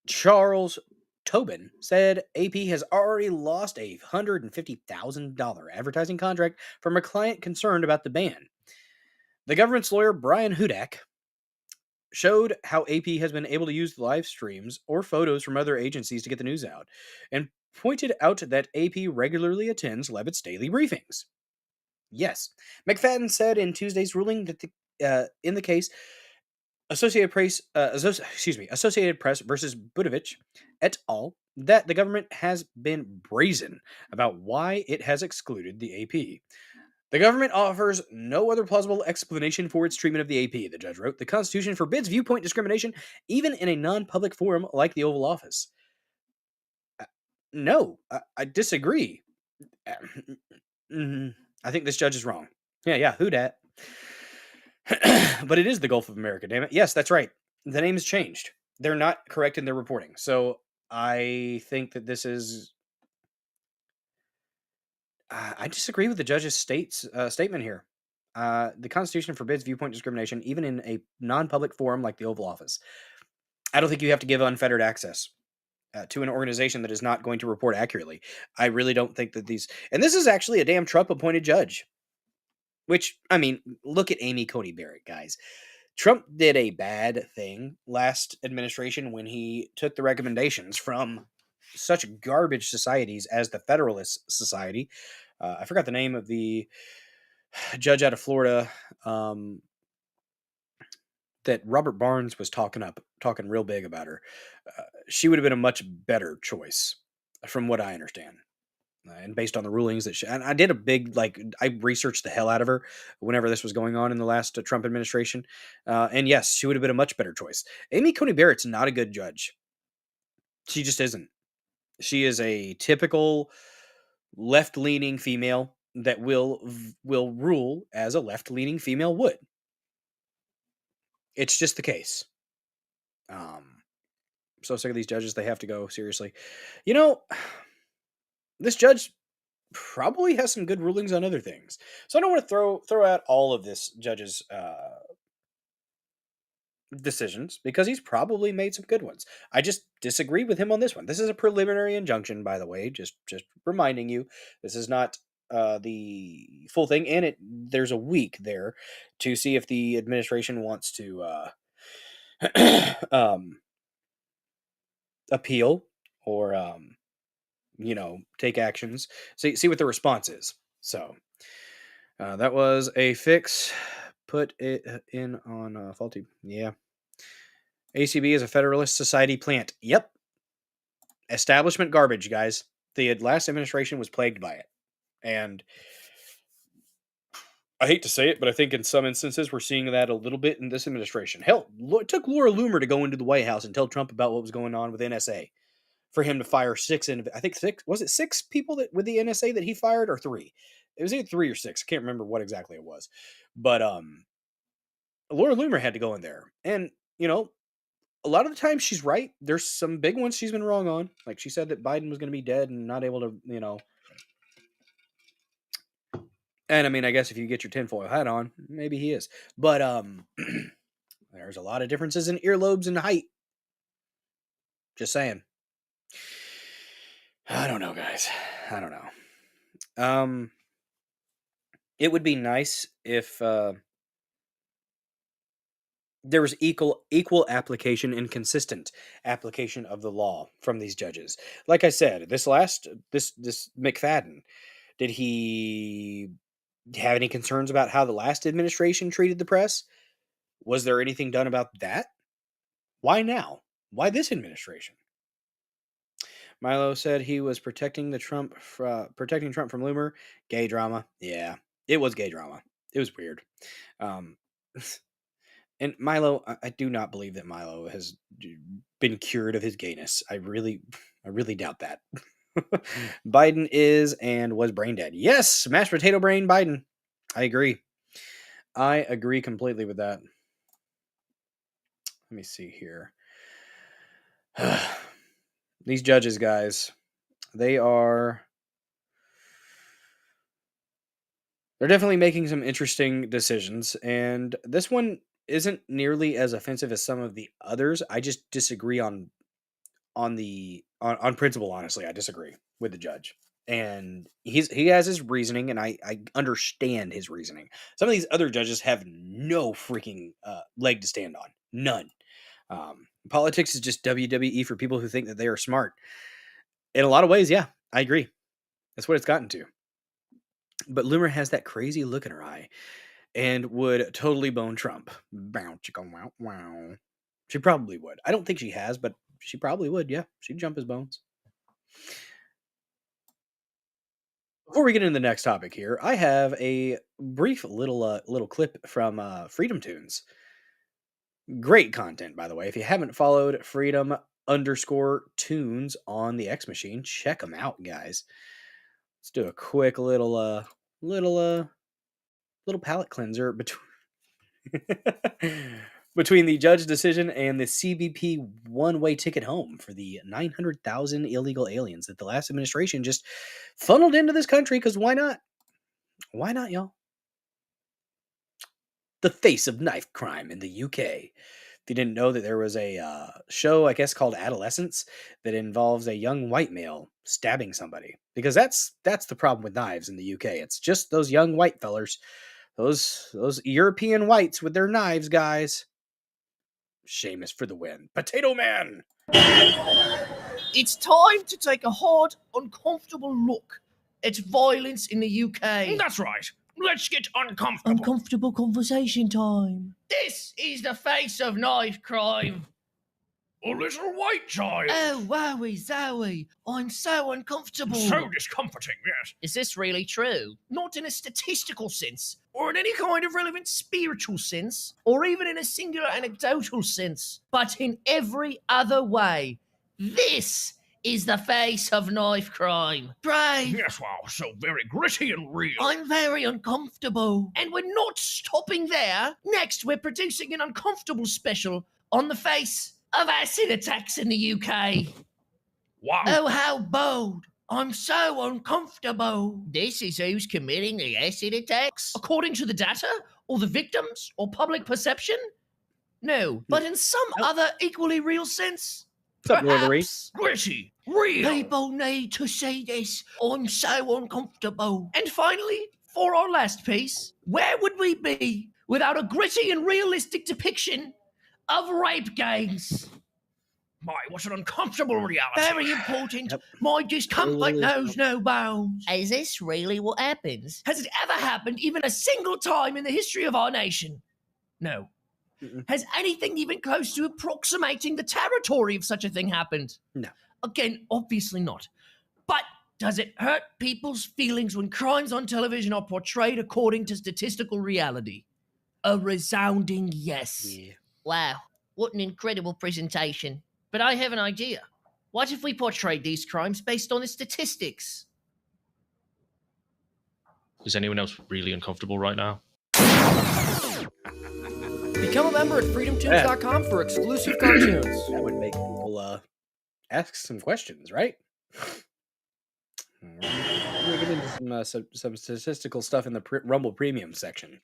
Charles Tobin, said AP has already lost a $150,000 advertising contract from a client concerned about the ban. The government's lawyer, Brian Hudak, showed how AP has been able to use live streams or photos from other agencies to get the news out, and pointed out that AP regularly attends Levitt's daily briefings. Yes, McFadden said in Tuesday's ruling that in the case Associated Press versus Budovich et al. That the government has been brazen about why it has excluded the AP. The government offers no other plausible explanation for its treatment of the AP, the judge wrote. The Constitution forbids viewpoint discrimination, even in a non-public forum like the Oval Office. No, I disagree. I think this judge is wrong. Yeah, who dat? But it is the Gulf of America, damn it. Yes, that's right. The name has changed. They're not correct in their reporting. So I think that this is... I disagree with the judge's statement here. The Constitution forbids viewpoint discrimination, even in a non-public forum like the Oval Office. I don't think you have to give unfettered access to an organization that is not going to report accurately. I really don't think that these... And this is actually a damn Trump-appointed judge. Which, I mean, look at Amy Coney Barrett, guys. Trump did a bad thing last administration when he took the recommendations from such garbage societies as the Federalist Society. I forgot the name of the judge out of Florida that Robert Barnes was talking real big about her. She would have been a much better choice, from what I understand. And based on the rulings that and I did a big, I researched the hell out of her whenever this was going on in the last Trump administration. And yes, she would have been a much better choice. Amy Coney Barrett's not a good judge. She just isn't. She is a typical left-leaning female that will rule as a left-leaning female would. It's just the case. So sick of these judges. They have to go, seriously. You know, this judge probably has some good rulings on other things. So I don't want to throw out all of this judge's decisions, because he's probably made some good ones. I just disagree with him on this one. This is a preliminary injunction, by the way, just reminding you. This is not the full thing, and there's a week there to see if the administration wants to appeal or take actions. See what the response is. So that was a fix. Put it in on faulty. Yeah. ACB is a Federalist Society plant. Yep. Establishment garbage, guys. The last administration was plagued by it. And I hate to say it, but I think in some instances we're seeing that a little bit in this administration. Hell, it took Laura Loomer to go into the White House and tell Trump about what was going on with NSA for him to fire six people with the NSA that he fired, or 3? It was either 3 or 6. I can't remember what exactly it was. But Laura Loomer had to go in there. And, a lot of the time she's right. There's some big ones she's been wrong on. Like, she said that Biden was going to be dead and not able to, And I mean, I guess if you get your tinfoil hat on, maybe he is. But there's a lot of differences in earlobes and height. Just saying. I don't know, guys. I don't know. It would be nice if there was equal application and consistent application of the law from these judges. Like I said, this McFadden, did he have any concerns about how the last administration treated the press? Was there anything done about that? Why now? Why this administration? Milo said he was protecting Trump from Loomer. Gay drama. Yeah, it was gay drama. It was weird. And Milo, I do not believe that Milo has been cured of his gayness. I really doubt that. Biden is and was brain dead. Yes, mashed potato brain Biden. I agree. I agree completely with that. Let me see here. These judges, guys, they're definitely making some interesting decisions, and this one isn't nearly as offensive as some of the others. I just disagree on principle. Honestly, I disagree with the judge, and he has his reasoning, and I understand his reasoning. Some of these other judges have no freaking leg to stand on, none. Politics is just WWE for people who think that they are smart. In a lot of ways, yeah, I agree. That's what it's gotten to. But Loomer has that crazy look in her eye and would totally bone Trump. Bow, chicka, wow, wow. She probably would. I don't think she has, but she probably would. Yeah, she'd jump his bones. Before we get into the next topic here, I have a brief little clip from Freedom Tunes. Great content, by the way. If you haven't followed Freedom_Tunes on the X Machine, check them out, guys. Let's do a quick little palate cleanser between the judge decision and the CBP one-way ticket home for the 900,000 illegal aliens that the last administration just funneled into this country. Because why not? Why not, y'all? The face of knife crime in the UK. If you didn't know that there was a show, I guess, called Adolescence that involves a young white male stabbing somebody. Because that's the problem with knives in the UK. It's just those young white fellers, those European whites with their knives, guys. Seamus for the win. Potato Man! It's time to take a hard, uncomfortable look at violence in the UK. That's right. Let's get uncomfortable. Uncomfortable conversation time. This is the face of knife crime. A little white child. Oh, wowie zowie. I'm so uncomfortable. So discomforting, yes. Is this really true? Not in a statistical sense, or in any kind of relevant spiritual sense, or even in a singular anecdotal sense, but in every other way. This is the face of knife crime. Brave. Yes, wow, so very gritty and real. I'm very uncomfortable. And we're not stopping there. Next, we're producing an uncomfortable special on the face of acid attacks in the UK. Wow. Oh, how bold. I'm so uncomfortable. This is who's committing the acid attacks? According to the data, or the victims, or public perception? No, but in some other equally real sense. What's up, Rory? Gritty, real. People need to see this. I'm so uncomfortable. And finally, for our last piece, where would we be without a gritty and realistic depiction of rape gangs? My, what an uncomfortable reality. Very important. My discomfort knows no bounds. Is this really what happens? Has it ever happened even a single time in the history of our nation? No. Has anything even close to approximating the territory of such a thing happened? No. Again, obviously not. But does it hurt people's feelings when crimes on television are portrayed according to statistical reality? A resounding yes. Yeah. Wow, what an incredible presentation. But I have an idea. What if we portrayed these crimes based on the statistics? Is anyone else really uncomfortable right now? Become a member at freedomtunes.com for exclusive cartoons. That would make people ask some questions, right? We're going to get into some statistical stuff in the Rumble Premium section.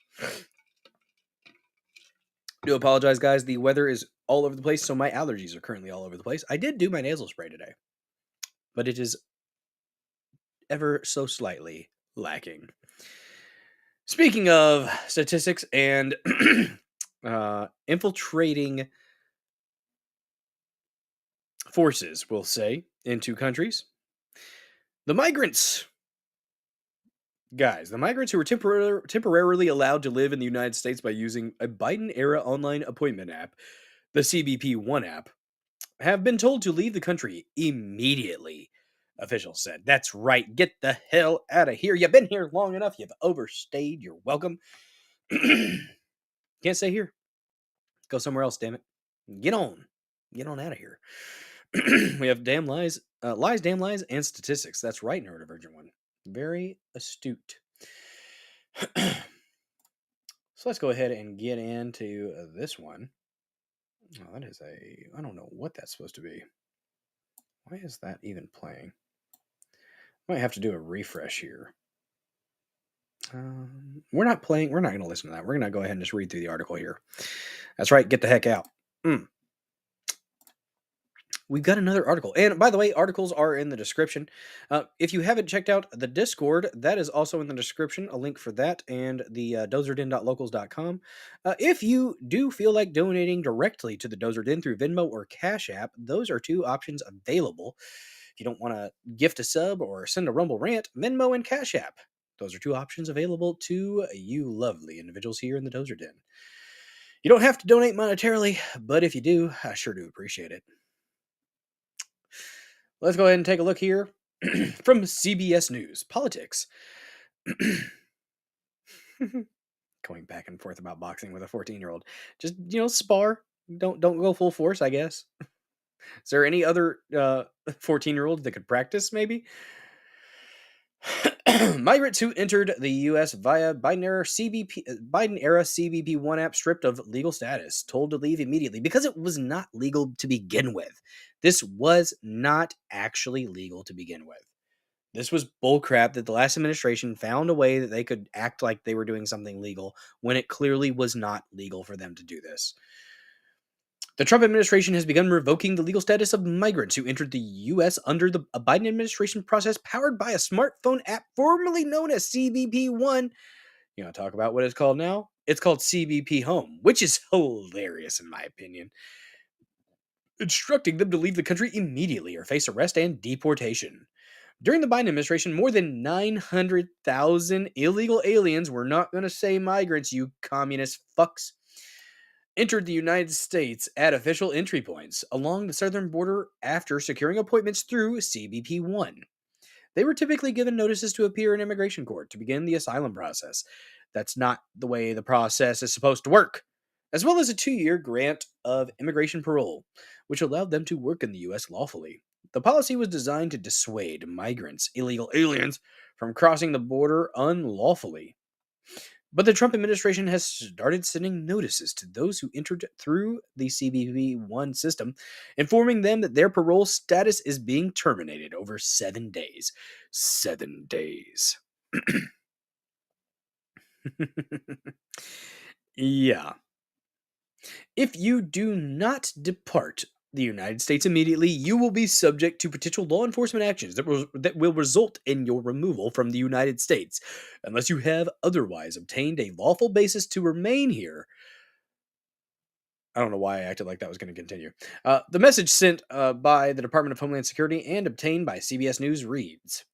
Do apologize, guys. The weather is all over the place, so my allergies are currently all over the place. I did do my nasal spray today, but it is ever so slightly lacking. Speaking of statistics and infiltrating forces, we'll say, into countries. The migrants, guys, the migrants who were temporarily allowed to live in the United States by using a Biden-era online appointment app, the CBP One app, have been told to leave the country immediately, officials said. That's right. Get the hell out of here. You've been here long enough. You've overstayed. You're welcome. Can't stay here. Go somewhere else, damn it. Get on. Get on out of here. We have damn lies, damn lies, and statistics. That's right, Neurodivergent One. Very astute. So let's go ahead and get into this one. Oh, that is I don't know what that's supposed to be. Why is that even playing? Might have to do a refresh here. We're not going to listen to that. We're going to go ahead and just read through the article here. That's right. Get the heck out. We've got another article. And by the way, articles are in the description. If you haven't checked out the Discord, that is also in the description. A link for that and the dozerden.locals.com. If you do feel like donating directly to the Dozer Den through Venmo or Cash App, those are two options available. If you don't want to gift a sub or send a Rumble rant, Venmo and Cash App. Those are two options available to you lovely individuals here in the Dozer Den. You don't have to donate monetarily, but if you do, I sure do appreciate it. Let's go ahead and take a look here from CBS News. Politics. Going back and forth about boxing with a 14-year-old. Just, spar. Don't go full force, I guess. Is there any other 14-year-old that could practice, maybe? Migrants who entered the U.S. via Biden-era CBP One app stripped of legal status, told to leave immediately because it was not legal to begin with. This was not actually legal to begin with. This was bullcrap that the last administration found a way that they could act like they were doing something legal when it clearly was not legal for them to do this. The Trump administration has begun revoking the legal status of migrants who entered the U.S. under the Biden administration process powered by a smartphone app formerly known as CBP One. You want to talk about what it's called now? It's called CBP Home, which is hilarious in my opinion. Instructing them to leave the country immediately or face arrest and deportation. During the Biden administration, more than 900,000 illegal aliens, we're not going to say migrants, you communist fucks, entered the United States at official entry points along the southern border after securing appointments through CBP One. They were typically given notices to appear in immigration court to begin the asylum process. That's not the way the process is supposed to work. As well as a 2-year grant of immigration parole, which allowed them to work in the U.S. lawfully. The policy was designed to dissuade migrants, illegal aliens, from crossing the border unlawfully. But the Trump administration has started sending notices to those who entered through the CBP One system, informing them that their parole status is being terminated over 7 days. 7 days. Yeah. If you do not depart the United States immediately, you will be subject to potential law enforcement actions that will result in your removal from the United States, unless you have otherwise obtained a lawful basis to remain here. I don't know why I acted like that was going to continue. The message sent by the Department of Homeland Security and obtained by CBS News reads,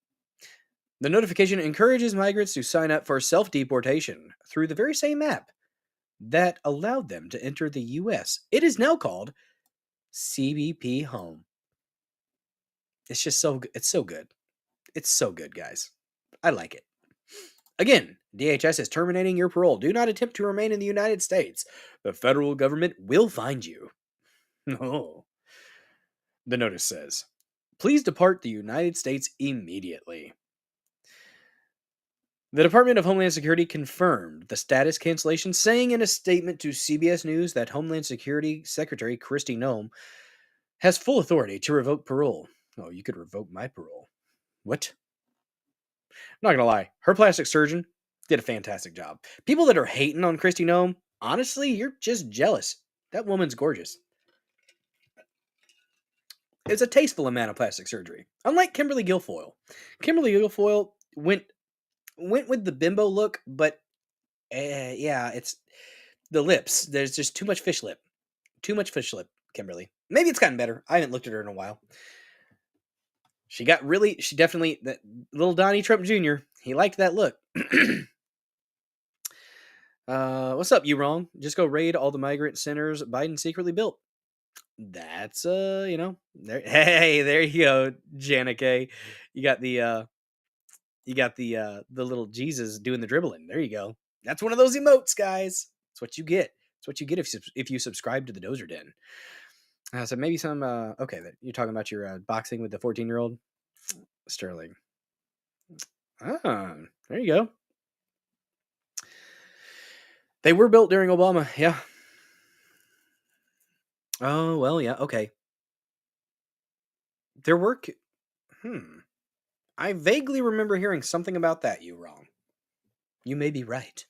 the notification encourages migrants to sign up for self-deportation through the very same app that allowed them to enter the U.S. It is now called CBP Home. It's just so good. It's so good. It's so good, guys. I like it. Again, DHS is terminating your parole. Do not attempt to remain in the United States. The federal government will find you. Oh. The notice says, please depart the United States immediately. The Department of Homeland Security confirmed the status cancellation, saying in a statement to CBS News that Homeland Security Secretary Kristi Noem has full authority to revoke parole. Oh, you could revoke my parole. What? I'm not going to lie. Her plastic surgeon did a fantastic job. People that are hating on Kristi Noem, honestly, you're just jealous. That woman's gorgeous. It's a tasteful amount of plastic surgery. Unlike Kimberly Guilfoyle. Kimberly Guilfoyle went with the bimbo look, but yeah, the lips. There's just too much fish lip. Too much fish lip, Kimberly. Maybe it's gotten better. I haven't looked at her in a while. She definitely, that little Donnie Trump Jr., he liked that look. What's up, you wrong? Just go raid all the migrant centers Biden secretly built. That's, there, hey, there you go, Janica. You got the little Jesus doing the dribbling. There you go. That's one of those emotes, guys. That's what you get. That's what you get if you subscribe to the Dozer Den. So maybe some, okay, you're talking about your boxing with the 14-year-old Sterling. Ah, there you go. They were built during Obama, yeah. Oh, well, yeah, okay. There were, I vaguely remember hearing something about that, you wrong. You may be right.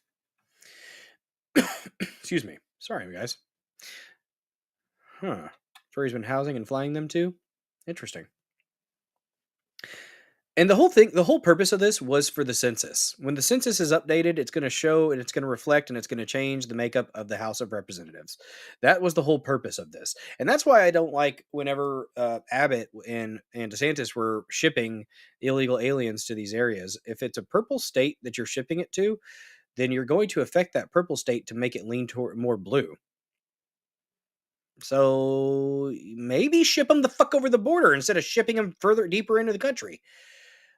Excuse me. Sorry, guys. Huh. Furry's been housing and flying them too? Interesting. And the whole purpose of this was for the census. When the census is updated, it's going to show and it's going to reflect and it's going to change the makeup of the House of Representatives. That was the whole purpose of this. And that's why I don't like whenever Abbott and DeSantis were shipping illegal aliens to these areas. If it's a purple state that you're shipping it to, then you're going to affect that purple state to make it lean toward more blue. So maybe ship them the fuck over the border instead of shipping them further deeper into the country.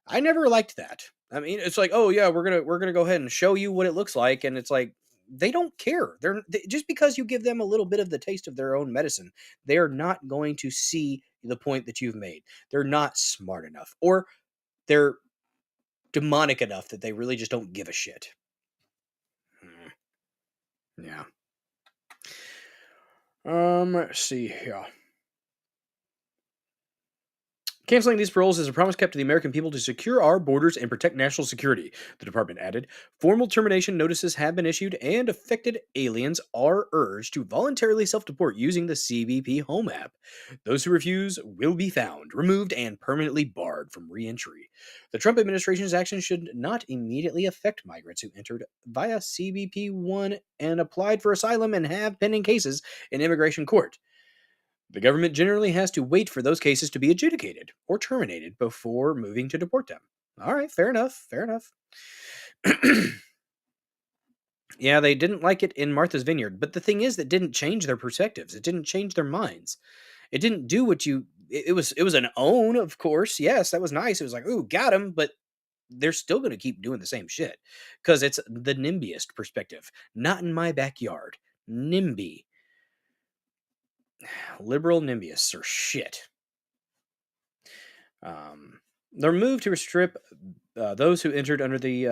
I never liked that. I mean, it's like, oh yeah, we're gonna go ahead and show you what it looks like, and it's like they don't care. Just because you give them a little bit of the taste of their own medicine, they're not going to see the point that you've made. They're not smart enough, or they're demonic enough that they really just don't give a shit. Yeah. Let's see here. Canceling these paroles is a promise kept to the American people to secure our borders and protect national security, the department added. Formal termination notices have been issued, and affected aliens are urged to voluntarily self-deport using the CBP Home app. Those who refuse will be found, removed, and permanently barred from re-entry. The Trump administration's action should not immediately affect migrants who entered via CBP One and applied for asylum and have pending cases in immigration court. The government generally has to wait for those cases to be adjudicated or terminated before moving to deport them. All right, fair enough. Yeah, they didn't like it in Martha's Vineyard, but the thing is that didn't change their perspectives. It didn't change their minds. It didn't do what you... It was an own, of course. Yes, that was nice. It was like, ooh, got him, but they're still going to keep doing the same shit because it's the NIMBYist perspective. Not in my backyard. NIMBY. Liberal NIMBYists are shit. Their move to restrict those who entered under the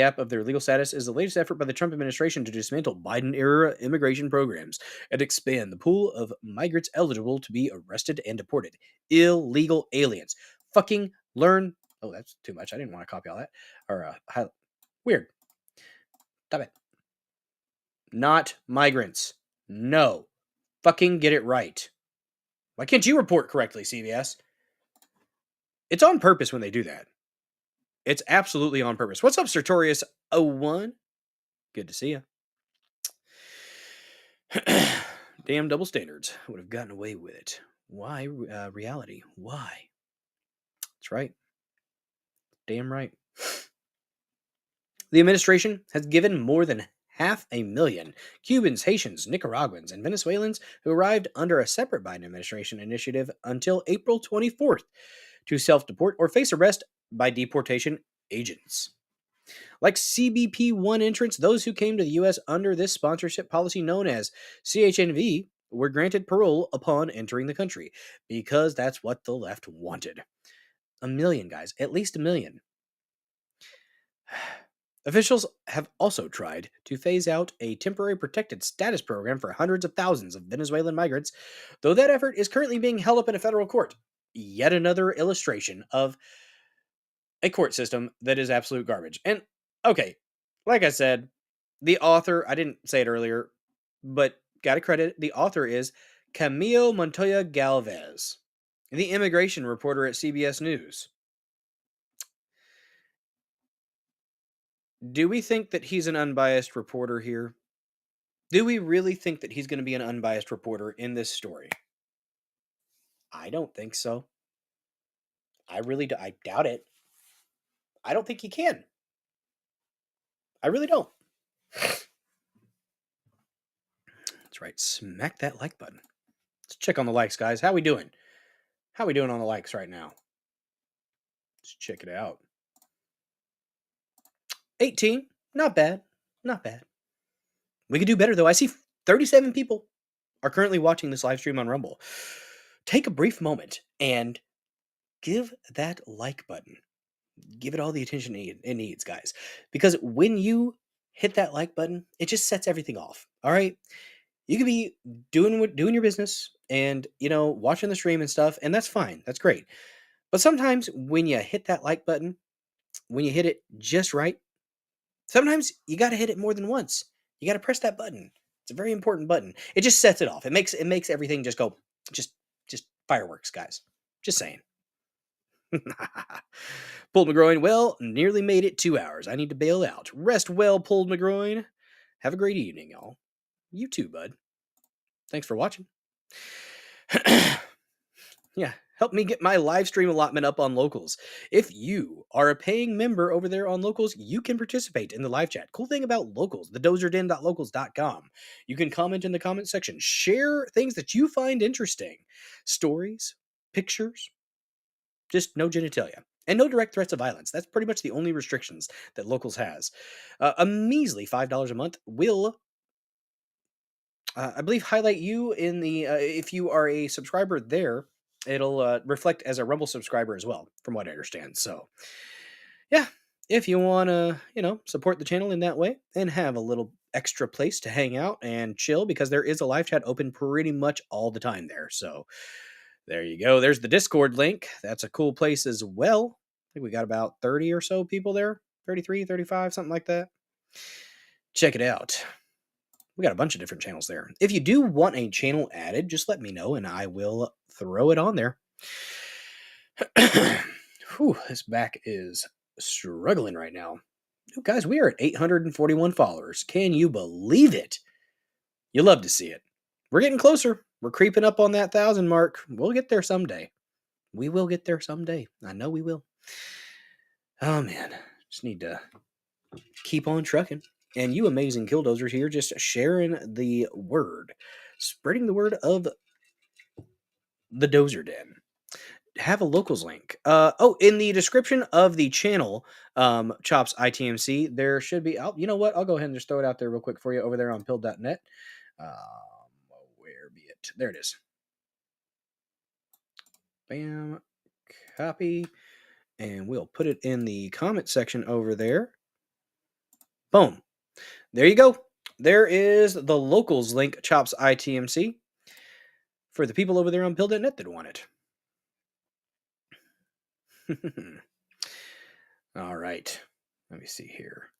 app of their legal status is the latest effort by the Trump administration to dismantle Biden-era immigration programs and expand the pool of migrants eligible to be arrested and deported. Illegal aliens. Fucking learn. Oh, that's too much. I didn't want to copy all that. Or weird. Stop it. Not migrants. No. Fucking get it right. Why can't you report correctly, CBS? It's on purpose when they do that. It's absolutely on purpose. What's up, Sertorius01? Good to see you. Damn double standards. Would have gotten away with it. Why reality? Why? That's right. Damn right. The administration has given more than 500,000 Cubans, Haitians, Nicaraguans, and Venezuelans who arrived under a separate Biden administration initiative until April 24th to self-deport or face arrest by deportation agents. Like CBP One entrants, those who came to the U.S. under this sponsorship policy known as CHNV were granted parole upon entering the country because that's what the left wanted. 1 million, guys. At least 1 million. Officials have also tried to phase out a temporary protected status program for hundreds of thousands of Venezuelan migrants, though that effort is currently being held up in a federal court. Yet another illustration of a court system that is absolute garbage. And, okay, like I said, the author, I didn't say it earlier, but gotta credit, the author is Camilo Montoya Galvez, the immigration reporter at CBS News. Do we think that he's an unbiased reporter here? Do we really think that he's going to be an unbiased reporter in this story? I don't think so. I doubt it. I don't think he can. I really don't. That's right. Smack that like button. Let's check on the likes, guys. How we doing? How we doing on the likes right now? Let's check it out. 18. Not bad. Not bad. We could do better, though. I see 37 people are currently watching this live stream on Rumble. Take a brief moment and give that like button. Give it all the attention it needs, guys. Because when you hit that like button, it just sets everything off. All right? You could be doing your business and, watching the stream and stuff, and that's fine. That's great. But sometimes when you hit that like button, when you hit it just right, sometimes you got to hit it more than once. You got to press that button. It's a very important button. It just sets it off. It makes everything just go, just fireworks, guys. Just saying. Pulled McGroin, well, nearly made it 2 hours. I need to bail out. Rest well, Pulled McGroin. Have a great evening, y'all. You too, bud. Thanks for watching. Yeah, help me get my live stream allotment up on Locals. If you are a paying member over there on Locals, you can participate in the live chat. Cool thing about Locals, the dozerden.locals.com. You can comment in the comment section. Share things that you find interesting. Stories, pictures, just no genitalia. And no direct threats of violence. That's pretty much the only restrictions that Locals has. A measly $5 a month will, I believe, highlight you in the, if you are a subscriber there, it'll reflect as a Rumble subscriber as well, from what I understand. So, yeah, if you want to, support the channel in that way and have a little extra place to hang out and chill, because there is a live chat open pretty much all the time there. So, there you go. There's the Discord link. That's a cool place as well. I think we got about 30 or so people there. 33, 35, something like that. Check it out. We got a bunch of different channels there. If you do want a channel added, just let me know and I will throw it on there. Whew, this back is struggling right now. Ooh, guys, we are at 841 followers. Can you believe it? You love to see it. We're getting closer. We're creeping up on that 1,000 mark. We'll get there someday. We will get there someday. I know we will. Oh, man. Just need to keep on trucking. And you amazing killdozers here just sharing the word. Spreading the word of the Dozer Den. Have a Locals link. In the description of the channel, Chops ITMC, there should be... you know what? I'll go ahead and just throw it out there real quick for you over there on pill.net. Where be it? There it is. Bam. Copy. And we'll put it in the comment section over there. Boom. There you go. There is the Locals link, Chops ITMC, for the people over there on pill.net that want it. All right. Let me see here.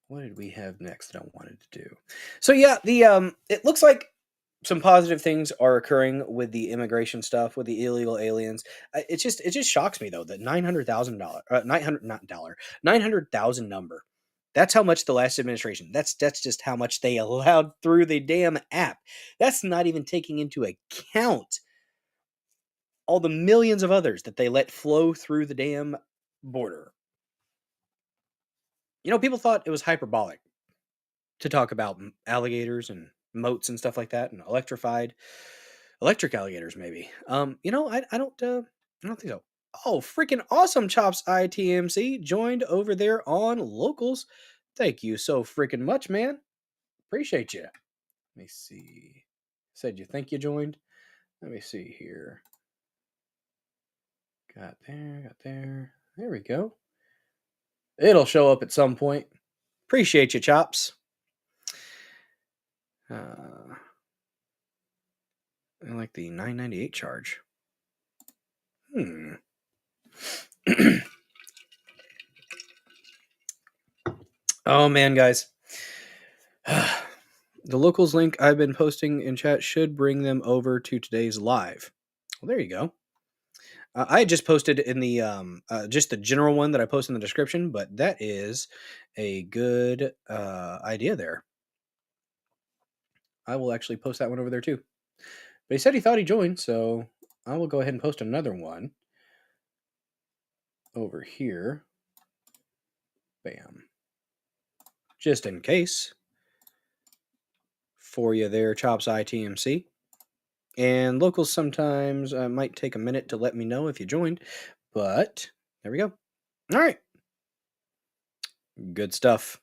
What did we have next that I wanted to do? So yeah, the it looks like some positive things are occurring with the immigration stuff, with the illegal aliens. It just shocks me though that $900,000 number. That's how much the last administration. That's just how much they allowed through the damn app. That's not even taking into account all the millions of others that they let flow through the damn border. People thought it was hyperbolic to talk about alligators and moats and stuff like that, and electric alligators maybe. I don't think so. Oh, freaking awesome, Chops ITMC joined over there on Locals. Thank you so freaking much, man. Appreciate you. Let me see. Said you think you joined? Let me see here. Got there. There we go. It'll show up at some point. Appreciate you, Chops. I like the $9.98 charge. Oh, man, guys. The Locals link I've been posting in chat should bring them over to today's live. Well, there you go. I had just posted in the just the general one that I posted in the description, but that is a good idea there. I will actually post that one over there too. But he said he thought he joined, so I will go ahead and post another one over here. Bam. Just in case for you there, Chops ITMC. And locals sometimes might take a minute to let me know if you joined, but there we go. All right. Good stuff.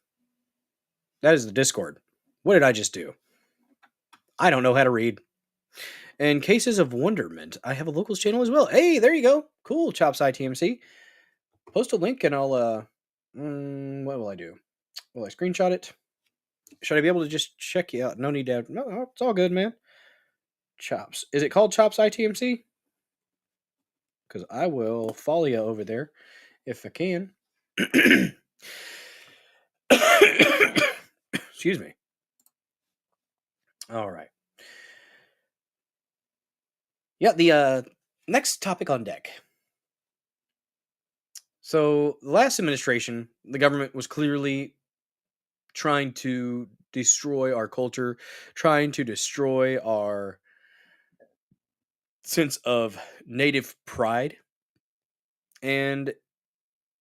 That is the Discord. What did I just do? I don't know how to read. In cases of wonderment, I have a locals channel as well. Hey, there you go. Cool, Chops ITMC. Post a link and I'll, what will I do? Will I screenshot it? Should I be able to just check you out? No need to, no, it's all good, man. Chops. Is it called Chops ITMC? Because I will follow you over there if I can. Excuse me. All right. Yeah, the next topic on deck. So, the last administration, the government was clearly trying to destroy our culture, trying to destroy our sense of native pride. And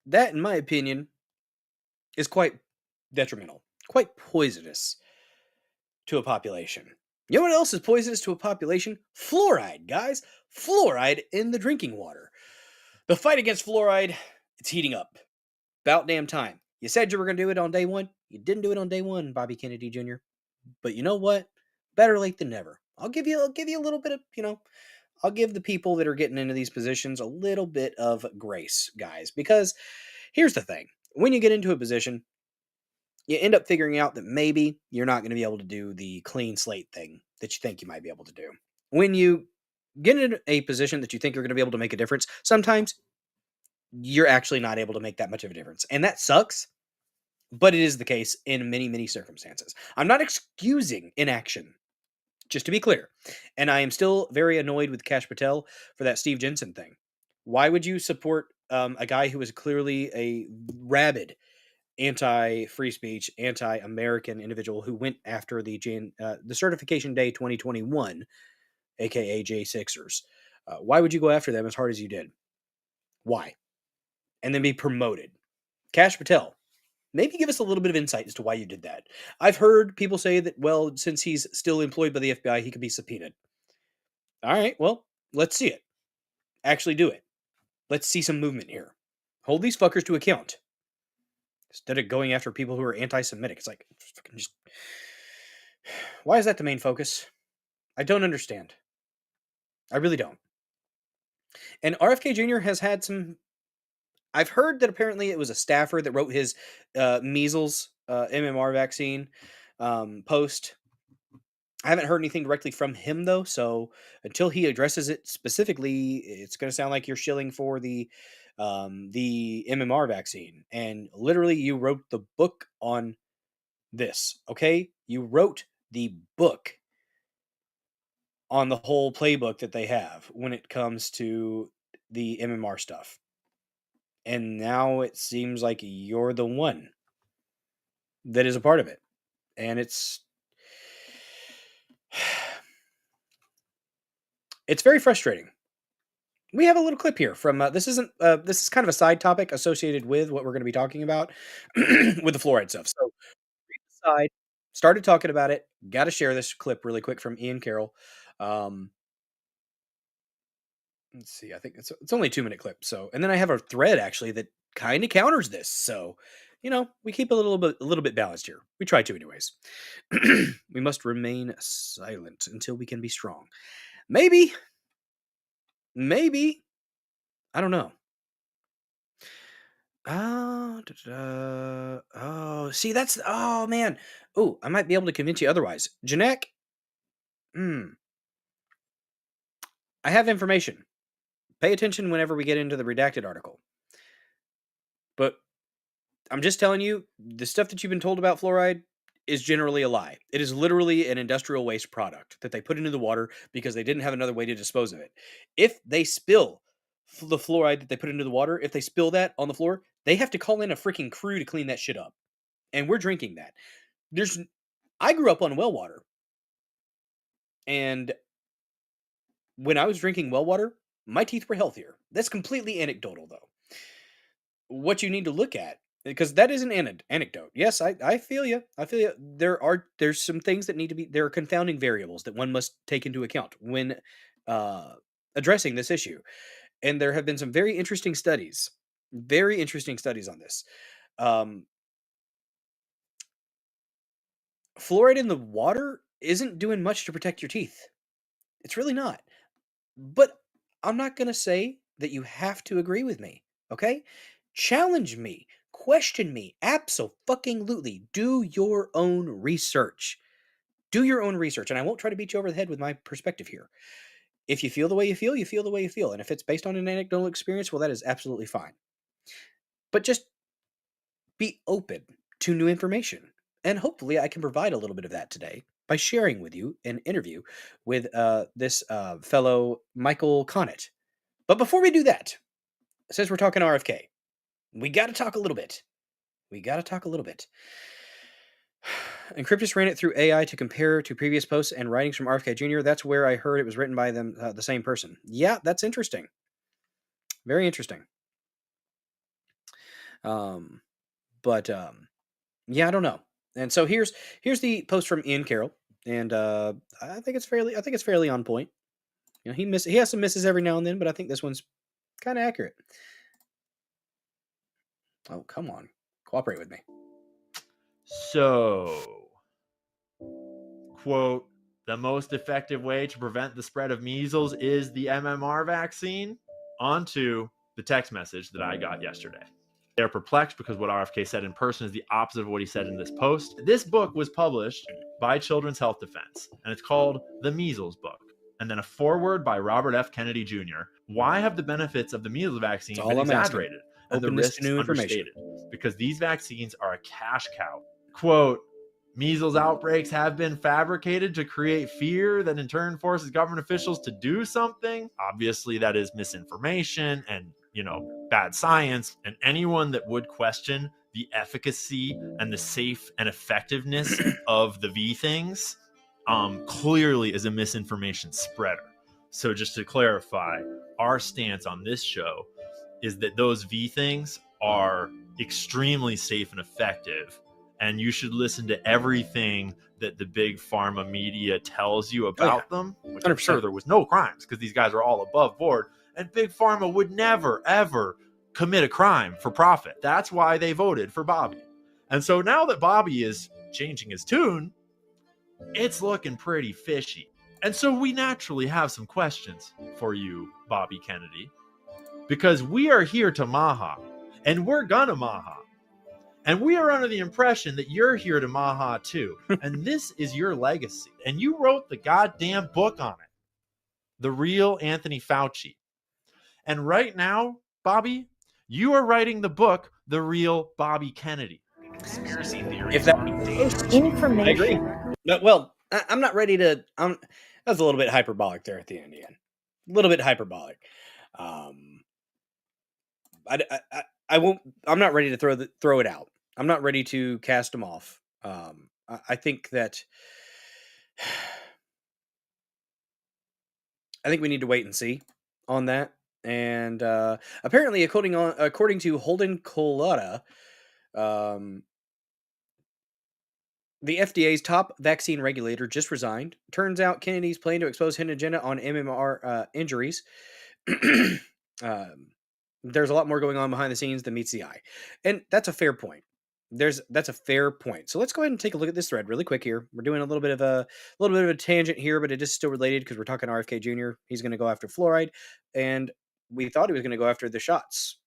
that, in my opinion, is quite detrimental, quite poisonous to a population. You know what else is poisonous to a population? Fluoride, guys. Fluoride in the drinking water. The fight against fluoride, it's heating up. About damn time. You said you were going to do it on day one. You didn't do it on day one, Bobby Kennedy Jr. But you know what? Better late than never. I'll give you a little bit of, I'll give the people that are getting into these positions a little bit of grace, guys. Because here's the thing. When you get into a position, you end up figuring out that maybe you're not going to be able to do the clean slate thing that you think you might be able to do. When you get in a position that you think you're going to be able to make a difference, sometimes you're actually not able to make that much of a difference. And that sucks, but it is the case in many, many circumstances. I'm not excusing inaction, just to be clear. And I am still very annoyed with Kash Patel for that Steve Jensen thing. Why would you support a guy who is clearly a rabid anti-free speech, anti-American individual who went after the Certification Day 2021, aka J6ers? Why would you go after them as hard as you did? Why? And then be promoted. Kash Patel, maybe give us a little bit of insight as to why you did that. I've heard people say that, well, since he's still employed by the FBI, he could be subpoenaed. All right, well, let's see it. Actually do it. Let's see some movement here. Hold these fuckers to account. Instead of going after people who are anti-Semitic. It's like, just... Why is that the main focus? I don't understand. I really don't. And RFK Jr. has had some... I've heard that apparently it was a staffer that wrote his measles MMR vaccine post. I haven't heard anything directly from him, though, so until he addresses it specifically, it's going to sound like you're shilling for the MMR vaccine. And literally, you wrote the book on this, okay? You wrote the book on the whole playbook that they have when it comes to the MMR stuff. And now it seems like you're the one that is a part of it. And it's very frustrating. We have a little clip here from this is kind of a side topic associated with what we're going to be talking about with the fluoride stuff. So read the side, started talking about it. Got to share this clip really quick from Ian Carroll. Let's see. I think it's only a 2-minute clip. So, and then I have a thread actually that kind of counters this. So, we keep a little bit balanced here. We try to, anyways. We must remain silent until we can be strong. Maybe. I don't know. Oh, see, that's, oh man. Oh, I might be able to convince you otherwise. Janek. I have information. Pay attention whenever we get into the redacted article. But I'm just telling you, the stuff that you've been told about fluoride is generally a lie. It is literally an industrial waste product that they put into the water because they didn't have another way to dispose of it. If they spill the fluoride that they put into the water, if they spill that on the floor, they have to call in a freaking crew to clean that shit up. And we're drinking that. I grew up on well water. And when I was drinking well water, my teeth were healthier. That's completely anecdotal, though. What you need to look at, because that is an anecdote. Yes, I feel you. I feel you. There's some things that need to be, there are confounding variables that one must take into account when addressing this issue. And there have been some very interesting studies on this. Fluoride in the water isn't doing much to protect your teeth. It's really not. But I'm not going to say that you have to agree with me, okay? Challenge me, question me, abso-fucking-lutely. Do your own research. Do your own research, and I won't try to beat you over the head with my perspective here. If you feel the way you feel, you feel the way you feel. And if it's based on an anecdotal experience, well, that is absolutely fine. But just be open to new information. And hopefully I can provide a little bit of that today by sharing with you an interview with this fellow Michael Connet. But before we do that, since we're talking RFK, we got to talk a little bit. Encryptus ran it through AI to compare to previous posts and writings from RFK Jr. That's where I heard it was written by them, the same person. Yeah, that's interesting. Very interesting. Yeah, I don't know. And so here's the post from Ian Carroll, and I think it's fairly on point. You know, he has some misses every now and then, but I think this one's kind of accurate. Oh, come on, cooperate with me. So, quote, the most effective way to prevent the spread of measles is the MMR vaccine. On to the text message that I got yesterday. They're perplexed because what RFK said in person is the opposite of what he said in this post. This book was published by Children's Health Defense, and it's called The Measles Book. And then a foreword by Robert F. Kennedy Jr. Why have the benefits of the measles vaccine been exaggerated and the risks understated? Because these vaccines are a cash cow. Quote, measles outbreaks have been fabricated to create fear that in turn forces government officials to do something. Obviously, that is misinformation and, bad science. And anyone that would question the efficacy and the safe and effectiveness of the V things clearly is a misinformation spreader. So just to clarify, our stance on this show is that those V things are extremely safe and effective, and you should listen to everything that the big pharma media tells you about them, which 100%. I'm sure there was no crimes because these guys are all above board, and big pharma would never, ever commit a crime for profit. That's why they voted for Bobby. And so now that Bobby is changing his tune, it's looking pretty fishy. And so we naturally have some questions for you, Bobby Kennedy, because we are here to Maha, and we're gonna Maha. And we are under the impression that you're here to Maha too. And this is your legacy. And you wrote the goddamn book on it. The Real Anthony Fauci. And right now, Bobby, you are writing the book, The Real Bobby Kennedy. Conspiracy theory. If that information. I agree. No, well, I'm not ready to. That was a little bit hyperbolic there at the end. A little bit hyperbolic. I won't. I'm not ready to throw it out. I'm not ready to cast them off. I think that. I think we need to wait and see on that. And apparently, according to Holden Colada, the FDA's top vaccine regulator just resigned. Turns out Kennedy's plan to expose hidden agenda on MMR injuries. There's a lot more going on behind the scenes than meets the eye, and that's a fair point. That's a fair point. So let's go ahead and take a look at this thread really quick here. We're doing a little bit of a tangent here, but it is still related because we're talking RFK Jr. He's going to go after fluoride, and we thought he was going to go after the shots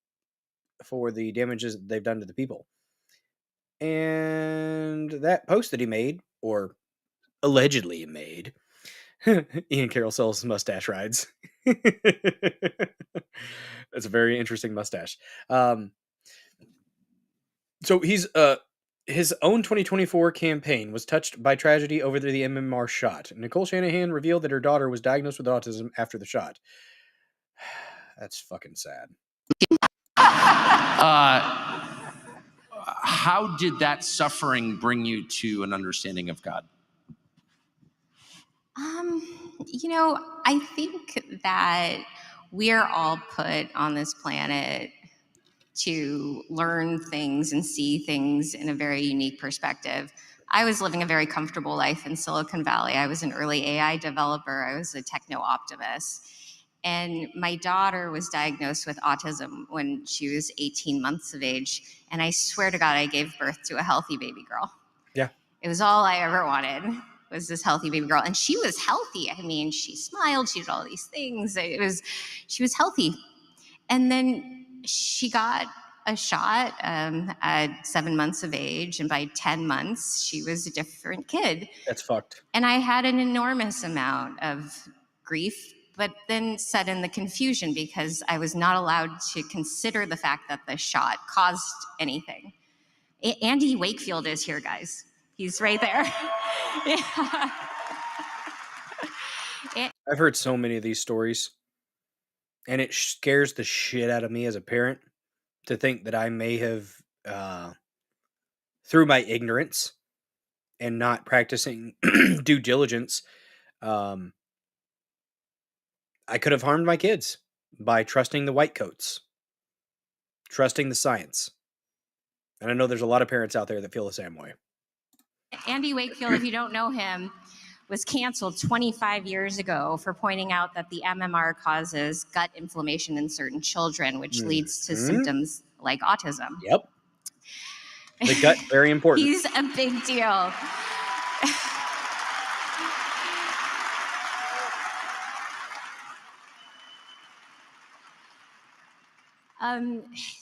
for the damages they've done to the people. And that post that he made, or allegedly made, Ian Carroll sells mustache rides. That's a very interesting mustache. So he's his own 2024 campaign was touched by tragedy over the MMR shot. Nicole Shanahan revealed that her daughter was diagnosed with autism after the shot. That's fucking sad. How did that suffering bring you to an understanding of God? I think that we're all put on this planet to learn things and see things in a very unique perspective. I was living a very comfortable life in Silicon Valley. I was an early AI developer. I was a techno-optimist. And my daughter was diagnosed with autism when she was 18 months of age. And I swear to God, I gave birth to a healthy baby girl. Yeah. It was all I ever wanted, was this healthy baby girl. And she was healthy. I mean, she smiled, she did all these things. She was healthy. And then she got a shot at 7 months of age. And by 10 months, she was a different kid. That's fucked. And I had an enormous amount of grief, but then set in the confusion because I was not allowed to consider the fact that the shot caused anything. Andy Wakefield is here, guys. He's right there. Yeah. I've heard so many of these stories, and it scares the shit out of me as a parent to think that I may have, through my ignorance and not practicing due diligence, I could have harmed my kids by trusting the white coats, trusting the science. And I know there's a lot of parents out there that feel the same way. Andy Wakefield, if you don't know him, was canceled 25 years ago for pointing out that the MMR causes gut inflammation in certain children, which leads to symptoms like autism. Yep. The gut, very important. He's a big deal.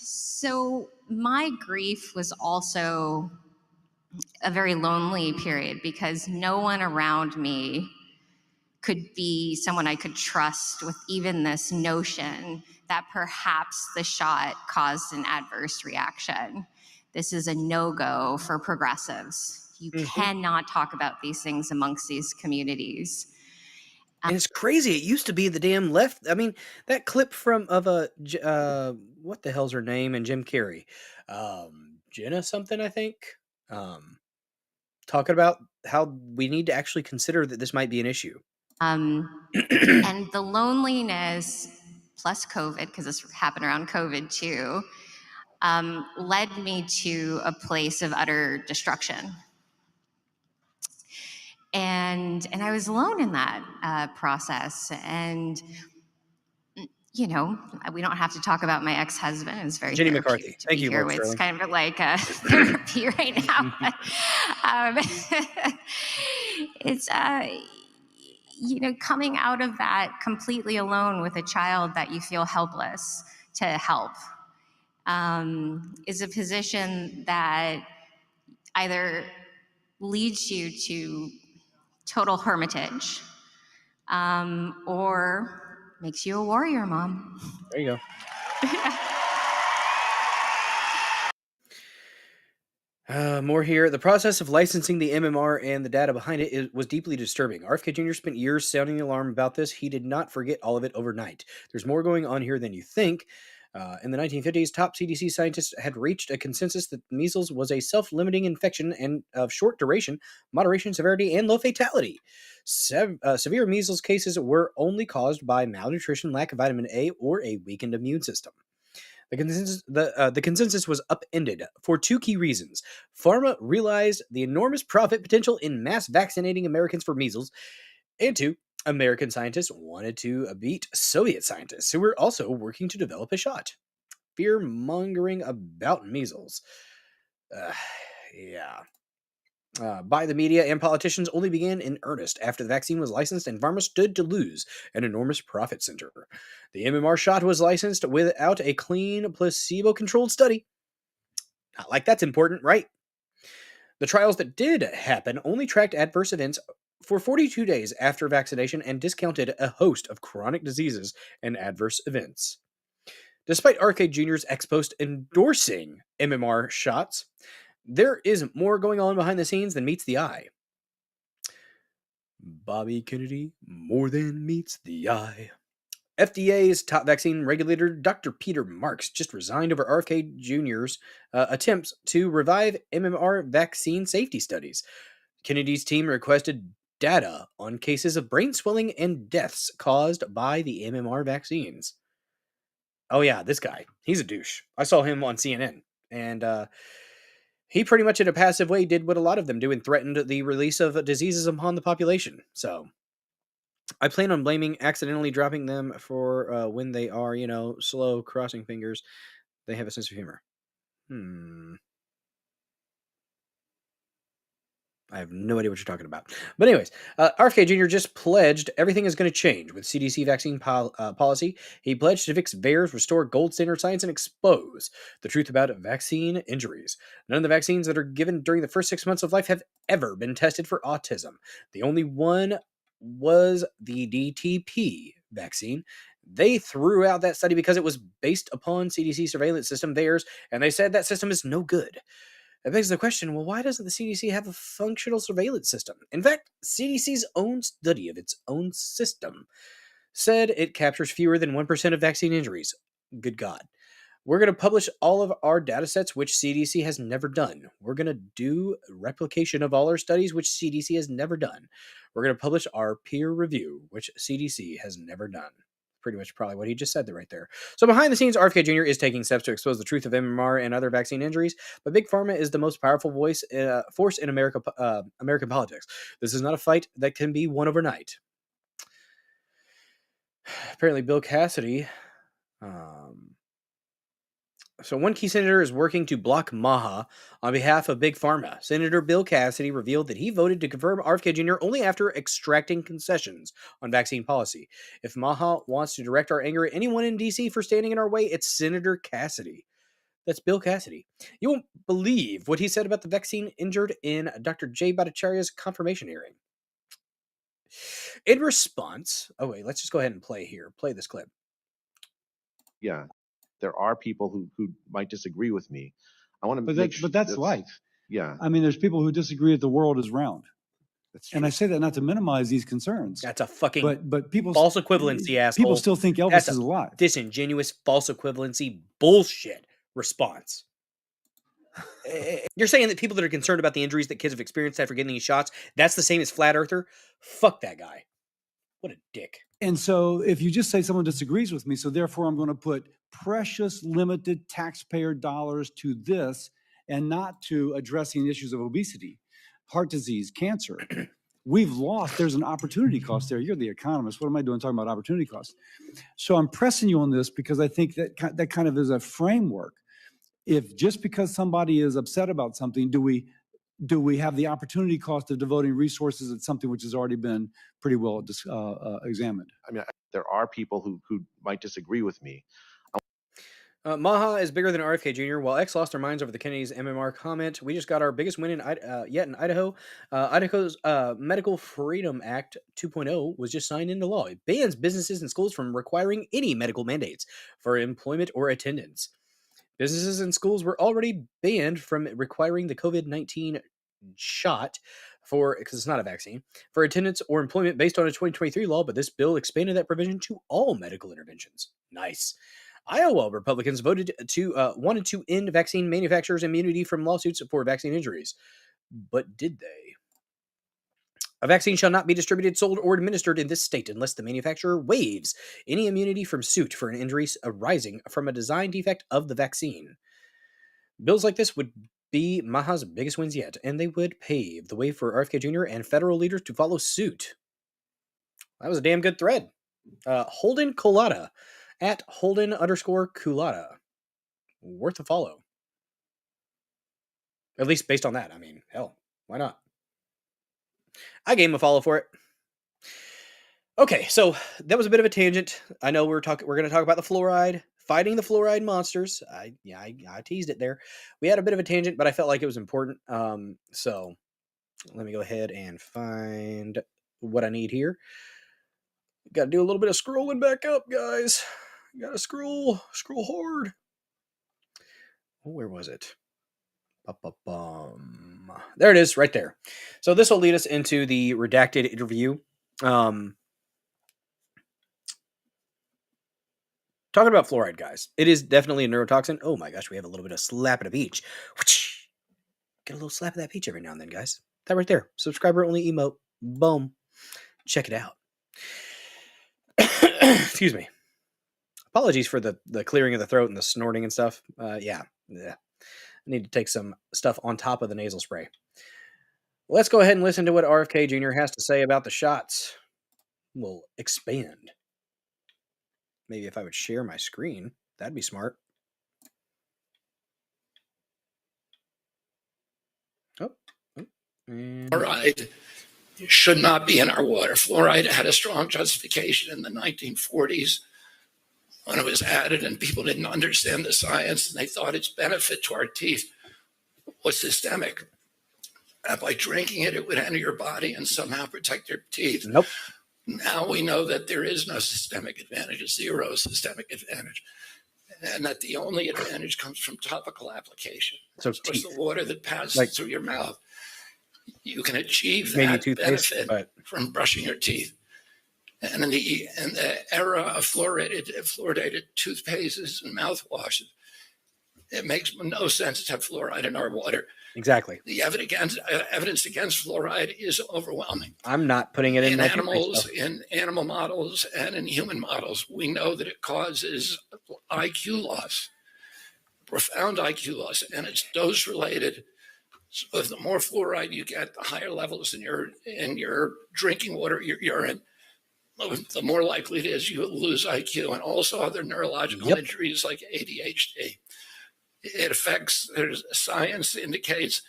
So my grief was also a very lonely period because no one around me could be someone I could trust with even this notion that perhaps the shot caused an adverse reaction. This is a no-go for progressives. You cannot talk about these things amongst these communities. And it's crazy. It used to be the damn left. I mean, that clip what the hell's her name? And Jim Carrey, Jenna something, I think, talking about how we need to actually consider that this might be an issue. And the loneliness plus COVID, because this happened around COVID too, led me to a place of utter destruction. And I was alone in that process. And, we don't have to talk about my ex-husband. It's very Jenny McCarthy. Thank you, Mark It's Sterling. kind of like therapy right now. It's, coming out of that completely alone with a child that you feel helpless to help is a position that either leads you to total hermitage or makes you a warrior mom. There you go. More here. The process of licensing the MMR and the data behind it was deeply disturbing. RFK Jr. spent years sounding the alarm about this. He did not forget all of it overnight. There's more going on here than you think. In the 1950s, top CDC scientists had reached a consensus that measles was a self-limiting infection and of short duration, moderation severity, and low fatality. Severe measles cases were only caused by malnutrition, lack of vitamin A, or a weakened immune system. The consensus was upended for two key reasons. Pharma realized the enormous profit potential in mass vaccinating Americans for measles, and two, American scientists wanted to beat Soviet scientists who were also working to develop a shot. Fear-mongering about measles. By the media and politicians only began in earnest after the vaccine was licensed and pharma stood to lose an enormous profit center. The MMR shot was licensed without a clean, placebo-controlled study. Not like that's important, right? The trials that did happen only tracked adverse events for 42 days after vaccination and discounted a host of chronic diseases and adverse events. Despite RFK Jr.'s ex-post endorsing MMR shots, there is more going on behind the scenes than meets the eye. Bobby Kennedy, more than meets the eye. FDA's top vaccine regulator, Dr. Peter Marks, just resigned over RFK Jr.'s attempts to revive MMR vaccine safety studies. Kennedy's team requested data on cases of brain swelling and deaths caused by the MMR vaccines. Oh, yeah, this guy. He's a douche. I saw him on CNN, and he pretty much in a passive way did what a lot of them do and threatened the release of diseases upon the population. So I plan on blaming accidentally dropping them for when they are, slow crossing fingers. They have a sense of humor. I have no idea what you're talking about. But anyways, RFK Jr. just pledged everything is going to change with CDC vaccine policy. He pledged to fix VAERS, restore gold standard science, and expose the truth about vaccine injuries. None of the vaccines that are given during the first 6 months of life have ever been tested for autism. The only one was the DTP vaccine. They threw out that study because it was based upon CDC surveillance system, VAERS, and they said that system is no good. That begs the question, well, why doesn't the CDC have a functional surveillance system? In fact, CDC's own study of its own system said it captures fewer than 1% of vaccine injuries. Good God. We're going to publish all of our data sets, which CDC has never done. We're going to do replication of all our studies, which CDC has never done. We're going to publish our peer review, which CDC has never done. Pretty much probably what he just said there right there. So behind the scenes, RFK Jr. is taking steps to expose the truth of MMR and other vaccine injuries, but Big Pharma is the most powerful force in American politics. This is not a fight that can be won overnight. Apparently, Bill Cassidy... So one key senator is working to block MAHA on behalf of Big Pharma. Senator Bill Cassidy revealed that he voted to confirm RFK Jr. only after extracting concessions on vaccine policy. If MAHA wants to direct our anger at anyone in D.C. for standing in our way, it's Senator Cassidy. That's Bill Cassidy. You won't believe what he said about the vaccine injured in Dr. Jay Bhattacharya's confirmation hearing. In response... Oh, wait, let's just go ahead and play this clip. Yeah. There are people who might disagree with me. I want to, but that's life. Yeah. I mean, there's people who disagree that the world is round. That's true. And I say that not to minimize these concerns. That's a fucking but people false equivalency, asshole. People still think Elvis That's is alive. Disingenuous false equivalency bullshit response. You're saying that people that are concerned about the injuries that kids have experienced after getting these shots, that's the same as flat earther? Fuck that guy. What a dick. And so if you just say someone disagrees with me, so therefore I'm going to put precious limited taxpayer dollars to this and not to addressing issues of obesity, heart disease, cancer. We've lost, there's an opportunity cost there. You're the economist. What am I doing talking about opportunity cost? So I'm pressing you on this because I think that kind of is a framework. If just because somebody is upset about something, do we have the opportunity cost of devoting resources at something which has already been pretty well examined? I mean, there are people who might disagree with me. MAHA is bigger than RFK Jr. While X lost their minds over the Kennedy's MMR comment, we just got our biggest win yet in Idaho. Idaho's Medical Freedom Act 2.0 was just signed into law. It bans businesses and schools from requiring any medical mandates for employment or attendance. Businesses and schools were already banned from requiring the COVID-19 shot because it's not a vaccine, for attendance or employment based on a 2023 law, but this bill expanded that provision to all medical interventions. Nice. Iowa Republicans wanted to end vaccine manufacturers' immunity from lawsuits for vaccine injuries. But did they? A vaccine shall not be distributed, sold, or administered in this state unless the manufacturer waives any immunity from suit for an injury arising from a design defect of the vaccine. Bills like this would be MAHA's biggest wins yet, and they would pave the way for RFK Jr. and federal leaders to follow suit. That was a damn good thread. Holden Colada at Holden_Culata. Worth a follow. At least based on that. I mean, hell, why not? I gave him a follow for it. Okay, so that was a bit of a tangent. I know we're going to talk about the fluoride, fighting the fluoride monsters. I teased it there. We had a bit of a tangent, but I felt like it was important. So let me go ahead and find what I need here. Got to do a little bit of scrolling back up, guys. Got to scroll hard. Oh, where was it? There it is, right there. So this will lead us into the redacted interview. Talking about fluoride, guys, it is definitely a neurotoxin. Oh my gosh, we have a little bit of slap at a peach. Get a little slap of that peach every now and then, guys. That right there. Subscriber only emote. Boom. Check it out. Excuse me. Apologies for the clearing of the throat and the snorting and stuff. Yeah. I need to take some stuff on top of the nasal spray. Let's go ahead and listen to what RFK Jr. has to say about the shots. We'll expand. Maybe if I would share my screen, that'd be smart. Fluoride should not be in our water. Fluoride had a strong justification in the 1940s when it was added, and people didn't understand the science, and they thought its benefit to our teeth was systemic. And by drinking it, it would enter your body and somehow protect your teeth. Nope. Now we know that there is no systemic advantage, zero systemic advantage, and that the only advantage comes from topical application. So it's teeth. the water that passes through your mouth. You can achieve Maybe that toothpaste, benefit from brushing your teeth. And in the era of fluoridated toothpastes and mouthwashes, it makes no sense to have fluoride in our water. Exactly. The evidence against fluoride is overwhelming. I'm not putting it in animals, in animal models, and in human models. We know that it causes IQ loss, profound IQ loss, and it's dose related. So if the more fluoride you get, the higher levels in your drinking water, your urine, the more likely it is you will lose IQ and also other neurological injuries like ADHD. It affects, there's science indicates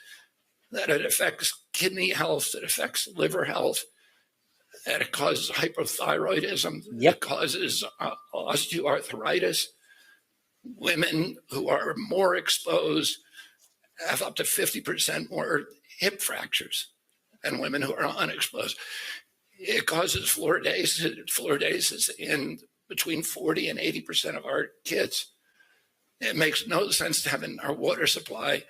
that it affects kidney health, it affects liver health, that it causes hypothyroidism, it causes osteoarthritis. Women who are more exposed have up to 50% more hip fractures than women who are unexposed. It causes fluoridasis in between 40 and 80% of our kids. It makes no sense to have in our water supply.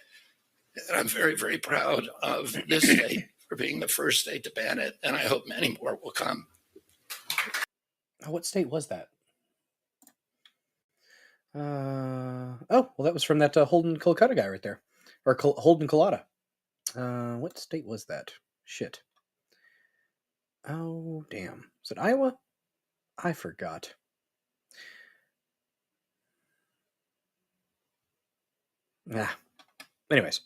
And I'm very, very proud of this state for being the first state to ban it. And I hope many more will come. What state was that? Oh, well, that was from that Holden Kolkata guy right there. Or Holden Colada. What state was that? Shit. Oh, damn. Was it Iowa? I forgot. Anyways,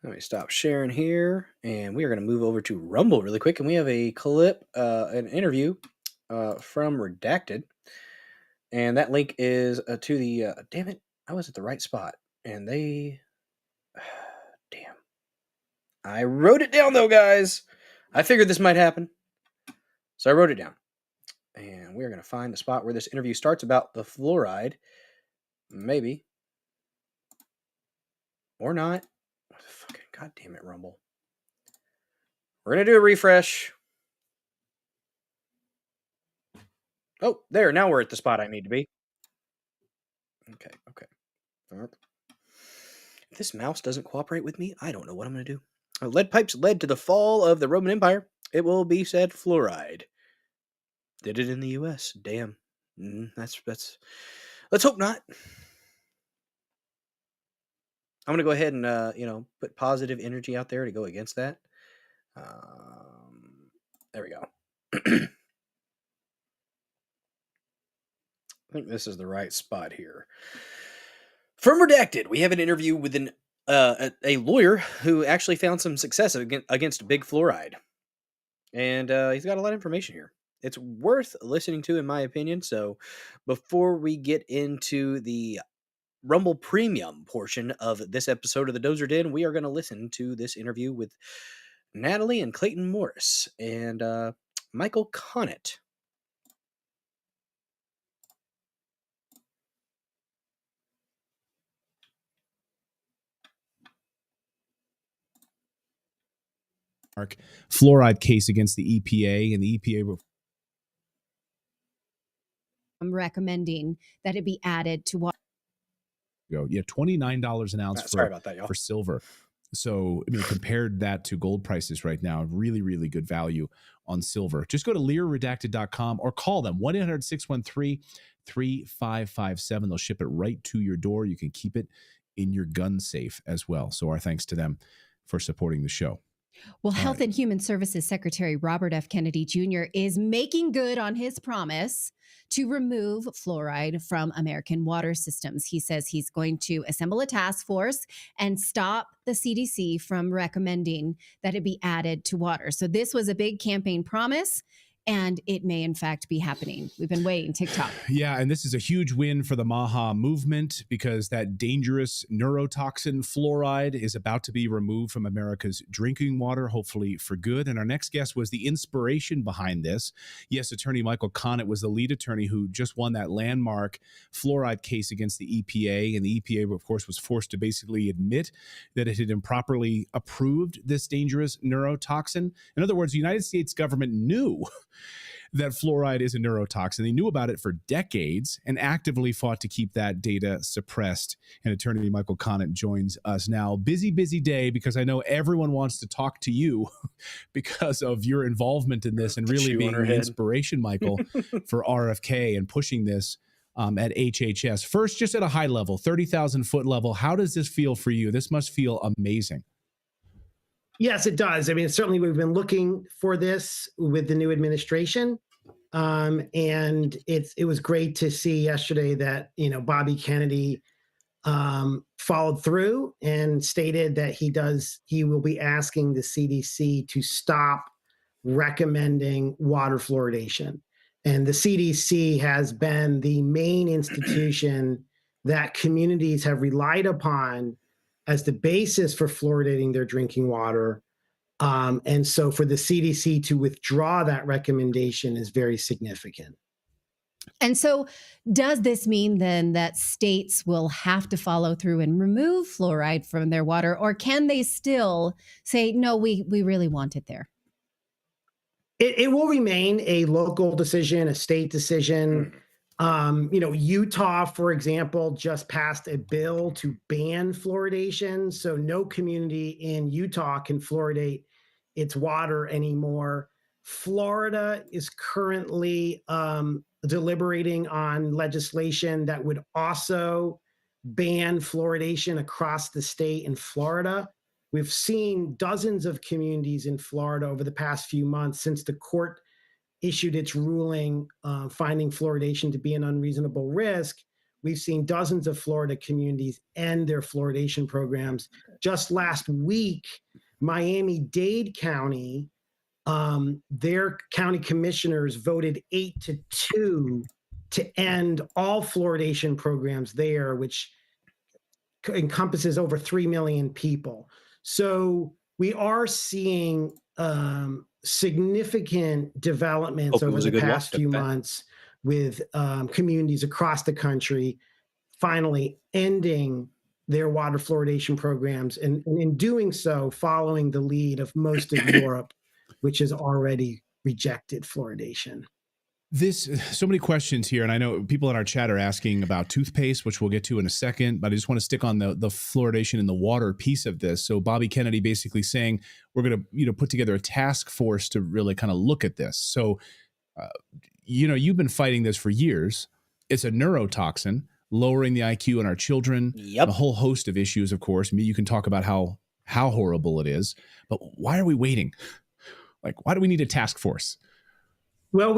let me stop sharing here, and we are going to move over to Rumble really quick, and we have a clip, an interview from Redacted, and that link is to the, damn it, I was at the right spot, and they, damn. I wrote it down, though, guys. I figured this might happen, so I wrote it down, and we're going to find the spot where this interview starts about the fluoride, maybe. Or not. Fucking goddamn it, Rumble. We're going to do a refresh. Oh, there. Now we're at the spot I need to be. Okay. If this mouse doesn't cooperate with me, I don't know what I'm going to do. Lead pipes led to the fall of the Roman Empire. It will be said fluoride. Did it in the U.S. Damn. That's. Let's hope not. I'm going to go ahead and, put positive energy out there to go against that. There we go. I think this is the right spot here. From Redacted, we have an interview with a lawyer who actually found some success against big fluoride. And he's got a lot of information here. It's worth listening to, in my opinion. So before we get into the Rumble Premium portion of this episode of the Dozer Den, we are going to listen to this interview with Natalie and Clayton Morris and Michael Connet. Fluoride case against the EPA, and the EPA I'm recommending that it be added to what $29 an ounce Sorry about that, y'all. for silver. So, I mean, compared that to gold prices right now, really, really good value on silver. Just go to LearRedacted.com or call them 1-800-613-3776. 3557. They'll ship it right to your door. You can keep it in your gun safe as well. So our thanks to them for supporting the show. Well, All Health right. and Human Services Secretary Robert F. Kennedy Jr. is making good on his promise to remove fluoride from American water systems. He says he's going to assemble a task force and stop the CDC from recommending that it be added to water. So this was a big campaign promise, and it may in fact be happening. We've been waiting, TikTok. Yeah, and this is a huge win for the MAHA movement because that dangerous neurotoxin fluoride is about to be removed from America's drinking water, hopefully for good. And our next guest was the inspiration behind this. Yes, attorney Michael Connet was the lead attorney who just won that landmark fluoride case against the EPA. And the EPA, of course, was forced to basically admit that it had improperly approved this dangerous neurotoxin. In other words, the United States government knew that fluoride is a neurotoxin. They knew about it for decades and actively fought to keep that data suppressed. And attorney Michael Connet joins us now. Busy day, because I know everyone wants to talk to you because of your involvement in this and really being the inspiration, Michael, for RFK and pushing this at HHS. First, just at a high level, 30,000 foot level, how does this feel for you? This must feel amazing. Yes, it does. I mean, certainly we've been looking for this with the new administration. And it was great to see yesterday that, Bobby Kennedy followed through and stated that he will be asking the CDC to stop recommending water fluoridation. And the CDC has been the main institution that communities have relied upon as the basis for fluoridating their drinking water. And so for the CDC to withdraw that recommendation is very significant. And so does this mean then that states will have to follow through and remove fluoride from their water, or can they still say, no, we really want it there? It will remain a local decision, a state decision. Utah, for example, just passed a bill to ban fluoridation. So no community in Utah can fluoridate its water anymore. Florida is currently deliberating on legislation that would also ban fluoridation across the state in Florida. We've seen dozens of communities in Florida over the past few months since the court issued its ruling finding fluoridation to be an unreasonable risk. We've seen dozens of Florida communities end their fluoridation programs. Just last week, Miami-Dade County, their county commissioners voted 8-2 to end all fluoridation programs there, which encompasses over 3 million people. So we are seeing significant developments over the past few months with communities across the country finally ending their water fluoridation programs, and in doing so, following the lead of most of Europe, which has already rejected fluoridation. So many questions here, and I know people in our chat are asking about toothpaste, which we'll get to in a second, but I just want to stick on the fluoridation in the water piece of this. So Bobby Kennedy basically saying we're going to put together a task force to really kind of look at this. So, you've been fighting this for years. It's a neurotoxin, lowering the IQ in our children, a whole host of issues, of course. You can talk about how horrible it is, but why are we waiting? Like, why do we need a task force? Well,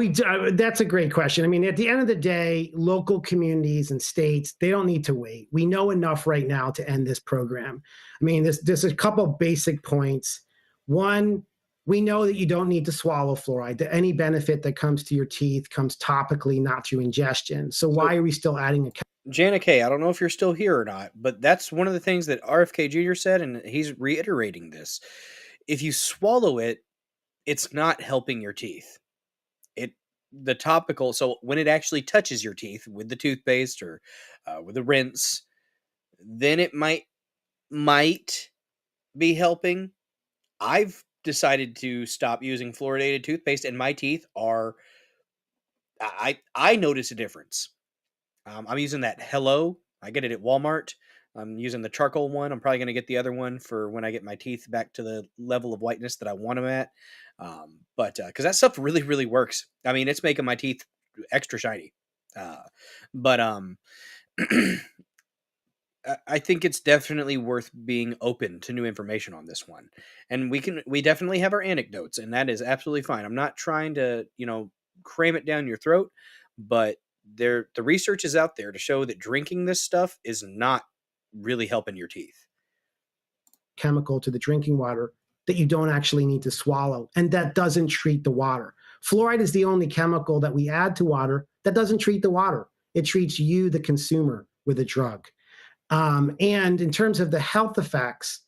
that's a great question. I mean, at the end of the day, local communities and states, they don't need to wait. We know enough right now to end this program. I mean, there's a couple basic points. One, we know that you don't need to swallow fluoride, that any benefit that comes to your teeth comes topically, not through ingestion. So why are we still adding a... Janet K., I don't know if you're still here or not, but that's one of the things that RFK Jr. said, and he's reiterating this. If you swallow it, it's not helping your teeth. The topical, so when it actually touches your teeth with the toothpaste or with a rinse, then it might be helping. I've decided to stop using fluoridated toothpaste, and my teeth are, I notice a difference. I'm using that Hello. I get it at Walmart. I'm using the charcoal one. I'm probably going to get the other one for when I get my teeth back to the level of whiteness that I want them at. But because that stuff really, really works. I mean, it's making my teeth extra shiny. But I think it's definitely worth being open to new information on this one. And we definitely have our anecdotes, and that is absolutely fine. I'm not trying to, cram it down your throat, but the research is out there to show that drinking this stuff is not really helping your teeth. Chemical to the drinking water that you don't actually need to swallow, and that doesn't treat the water. Fluoride is the only chemical that we add to water that doesn't treat the water. It treats you, the consumer, with a drug. And in terms of the health effects,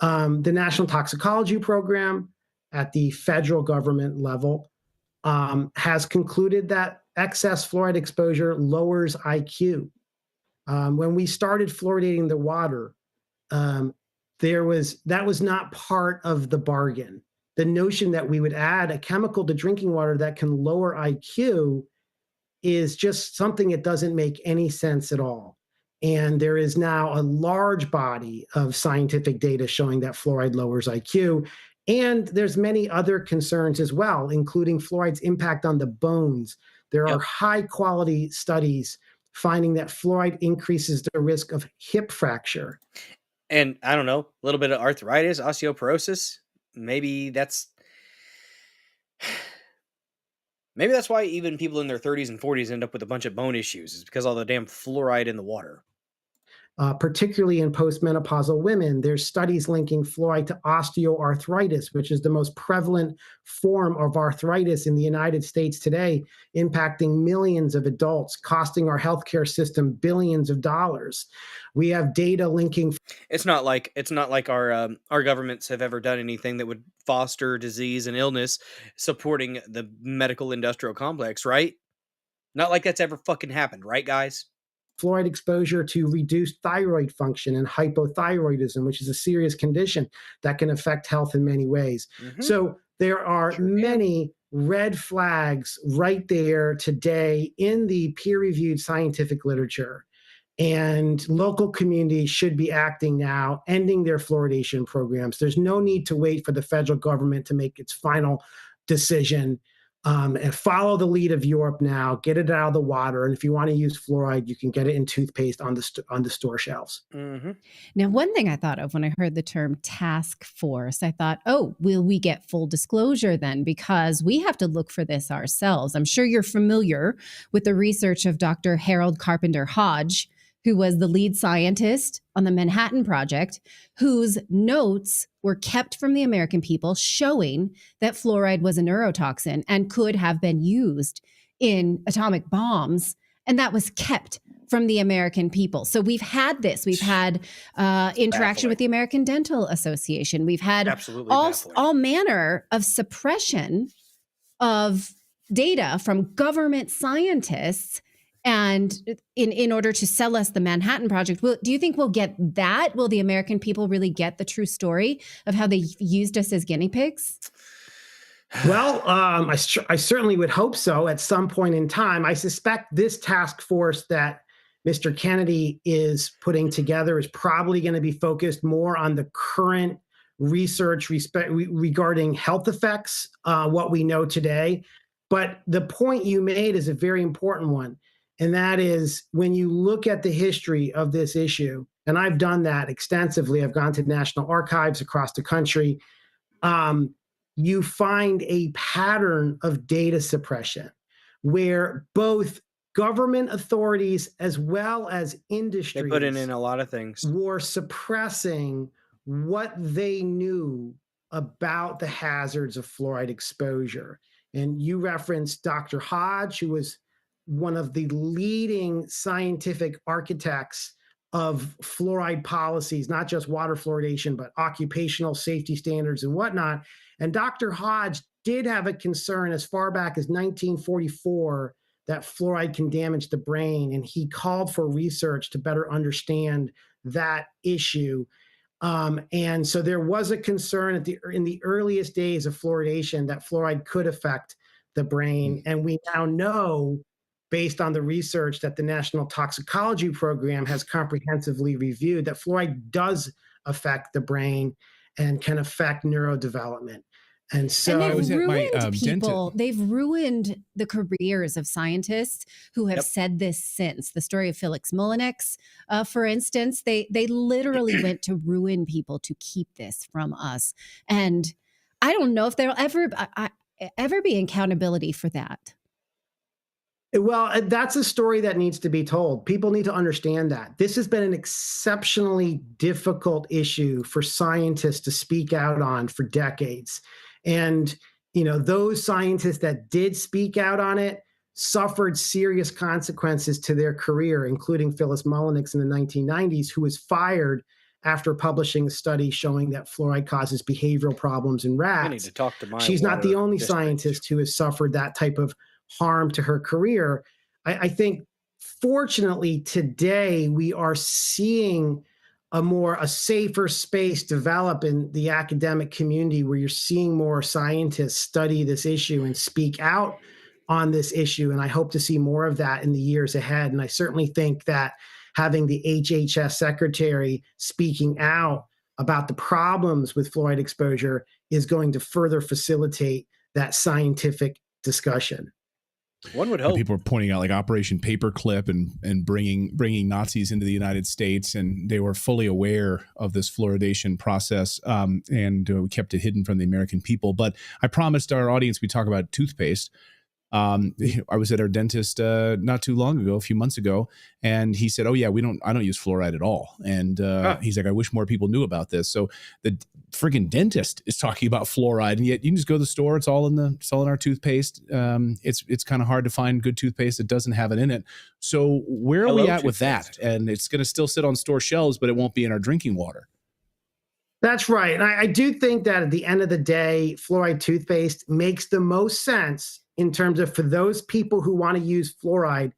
the National Toxicology Program at the federal government level has concluded that excess fluoride exposure lowers IQ. When we started fluoridating the water, that was not part of the bargain. The notion that we would add a chemical to drinking water that can lower IQ is just something that doesn't make any sense at all. And there is now a large body of scientific data showing that fluoride lowers IQ. And there's many other concerns as well, including fluoride's impact on the bones. There are high quality studies finding that fluoride increases the risk of hip fracture. And I don't know, a little bit of arthritis, osteoporosis. Maybe that's why even people in their 30s and 40s end up with a bunch of bone issues, is because all the damn fluoride in the water. Particularly in postmenopausal women, there's studies linking fluoride to osteoarthritis, which is the most prevalent form of arthritis in the United States today, impacting millions of adults, costing our healthcare system billions of dollars. We have data linking. It's not like our governments have ever done anything that would foster disease and illness supporting the medical industrial complex, right? Not like that's ever fucking happened, right, guys? Fluoride exposure to reduced thyroid function and hypothyroidism, which is a serious condition that can affect health in many ways. So there are many red flags right there today in the peer-reviewed scientific literature. And local communities should be acting now, ending their fluoridation programs. There's no need to wait for the federal government to make its final decision. And follow the lead of Europe now. Get it out of the water, and if you want to use fluoride, you can get it in toothpaste on the store shelves. Now, one thing I thought of when I heard the term task force, I thought, oh, will we get full disclosure then? Because we have to look for this ourselves. I'm sure you're familiar with the research of Dr. Harold Carpenter Hodge, who was the lead scientist on the Manhattan Project, whose notes were kept from the American people showing that fluoride was a neurotoxin and could have been used in atomic bombs. And that was kept from the American people. So we've had this. We've had interaction with the American Dental Association. We've had all manner of suppression of data from government scientists, and in order to sell us the Manhattan Project. Do you think we'll get that? Will the American people really get the true story of how they used us as guinea pigs? Well, I certainly would hope so at some point in time. I suspect this task force that Mr. Kennedy is putting together is probably going to be focused more on the current research regarding health effects, what we know today. But the point you made is a very important one. And that is, when you look at the history of this issue, and I've done that extensively, I've gone to national archives across the country, you find a pattern of data suppression where both government authorities as well as industries, they put in a lot of things, were suppressing what they knew about the hazards of fluoride exposure. And you referenced Dr. Hodge, who was one of the leading scientific architects of fluoride policies, not just water fluoridation, but occupational safety standards and whatnot. And Dr. Hodge did have a concern as far back as 1944 that fluoride can damage the brain. And he called for research to better understand that issue. And so there was a concern in the earliest days of fluoridation that fluoride could affect the brain. And we now know, based on the research that the National Toxicology Program has comprehensively reviewed, that fluoride does affect the brain and can affect neurodevelopment. And so And they've ruined dentist. people. They've ruined the careers of scientists who have said this since. The story of Felix Mullinex, for instance, they literally went to ruin people to keep this from us. And I don't know if there'll ever be accountability for that. Well, that's a story that needs to be told. People need to understand that. This has been an exceptionally difficult issue for scientists to speak out on for decades. And, those scientists that did speak out on it suffered serious consequences to their career, including Phyllis Mullinex in the 1990s, who was fired after publishing a study showing that fluoride causes behavioral problems in rats. I need to talk to my She's not the water only district. scientist who has suffered that type of harm to her career. I think, fortunately, today we are seeing a safer space develop in the academic community, where you're seeing more scientists study this issue and speak out on this issue. And I hope to see more of that in the years ahead. And I certainly think that having the HHS secretary speaking out about the problems with fluoride exposure is going to further facilitate that scientific discussion. One would hope. People are pointing out like Operation Paperclip and bringing Nazis into the United States, and they were fully aware of this fluoridation process, and we kept it hidden from the American people. But I promised our audience we talk about toothpaste. I was at our dentist not too long ago, a few months ago, and he said, "Oh yeah, I don't use fluoride at all." And he's like, "I wish more people knew about this." So the friggin' dentist is talking about fluoride, and yet you can just go to the store; it's all in our toothpaste. It's kind of hard to find good toothpaste that doesn't have it in it. So where are we at with that? And it's going to still sit on store shelves, but it won't be in our drinking water. That's right. And I do think that at the end of the day, fluoride toothpaste makes the most sense in terms of, for those people who want to use fluoride,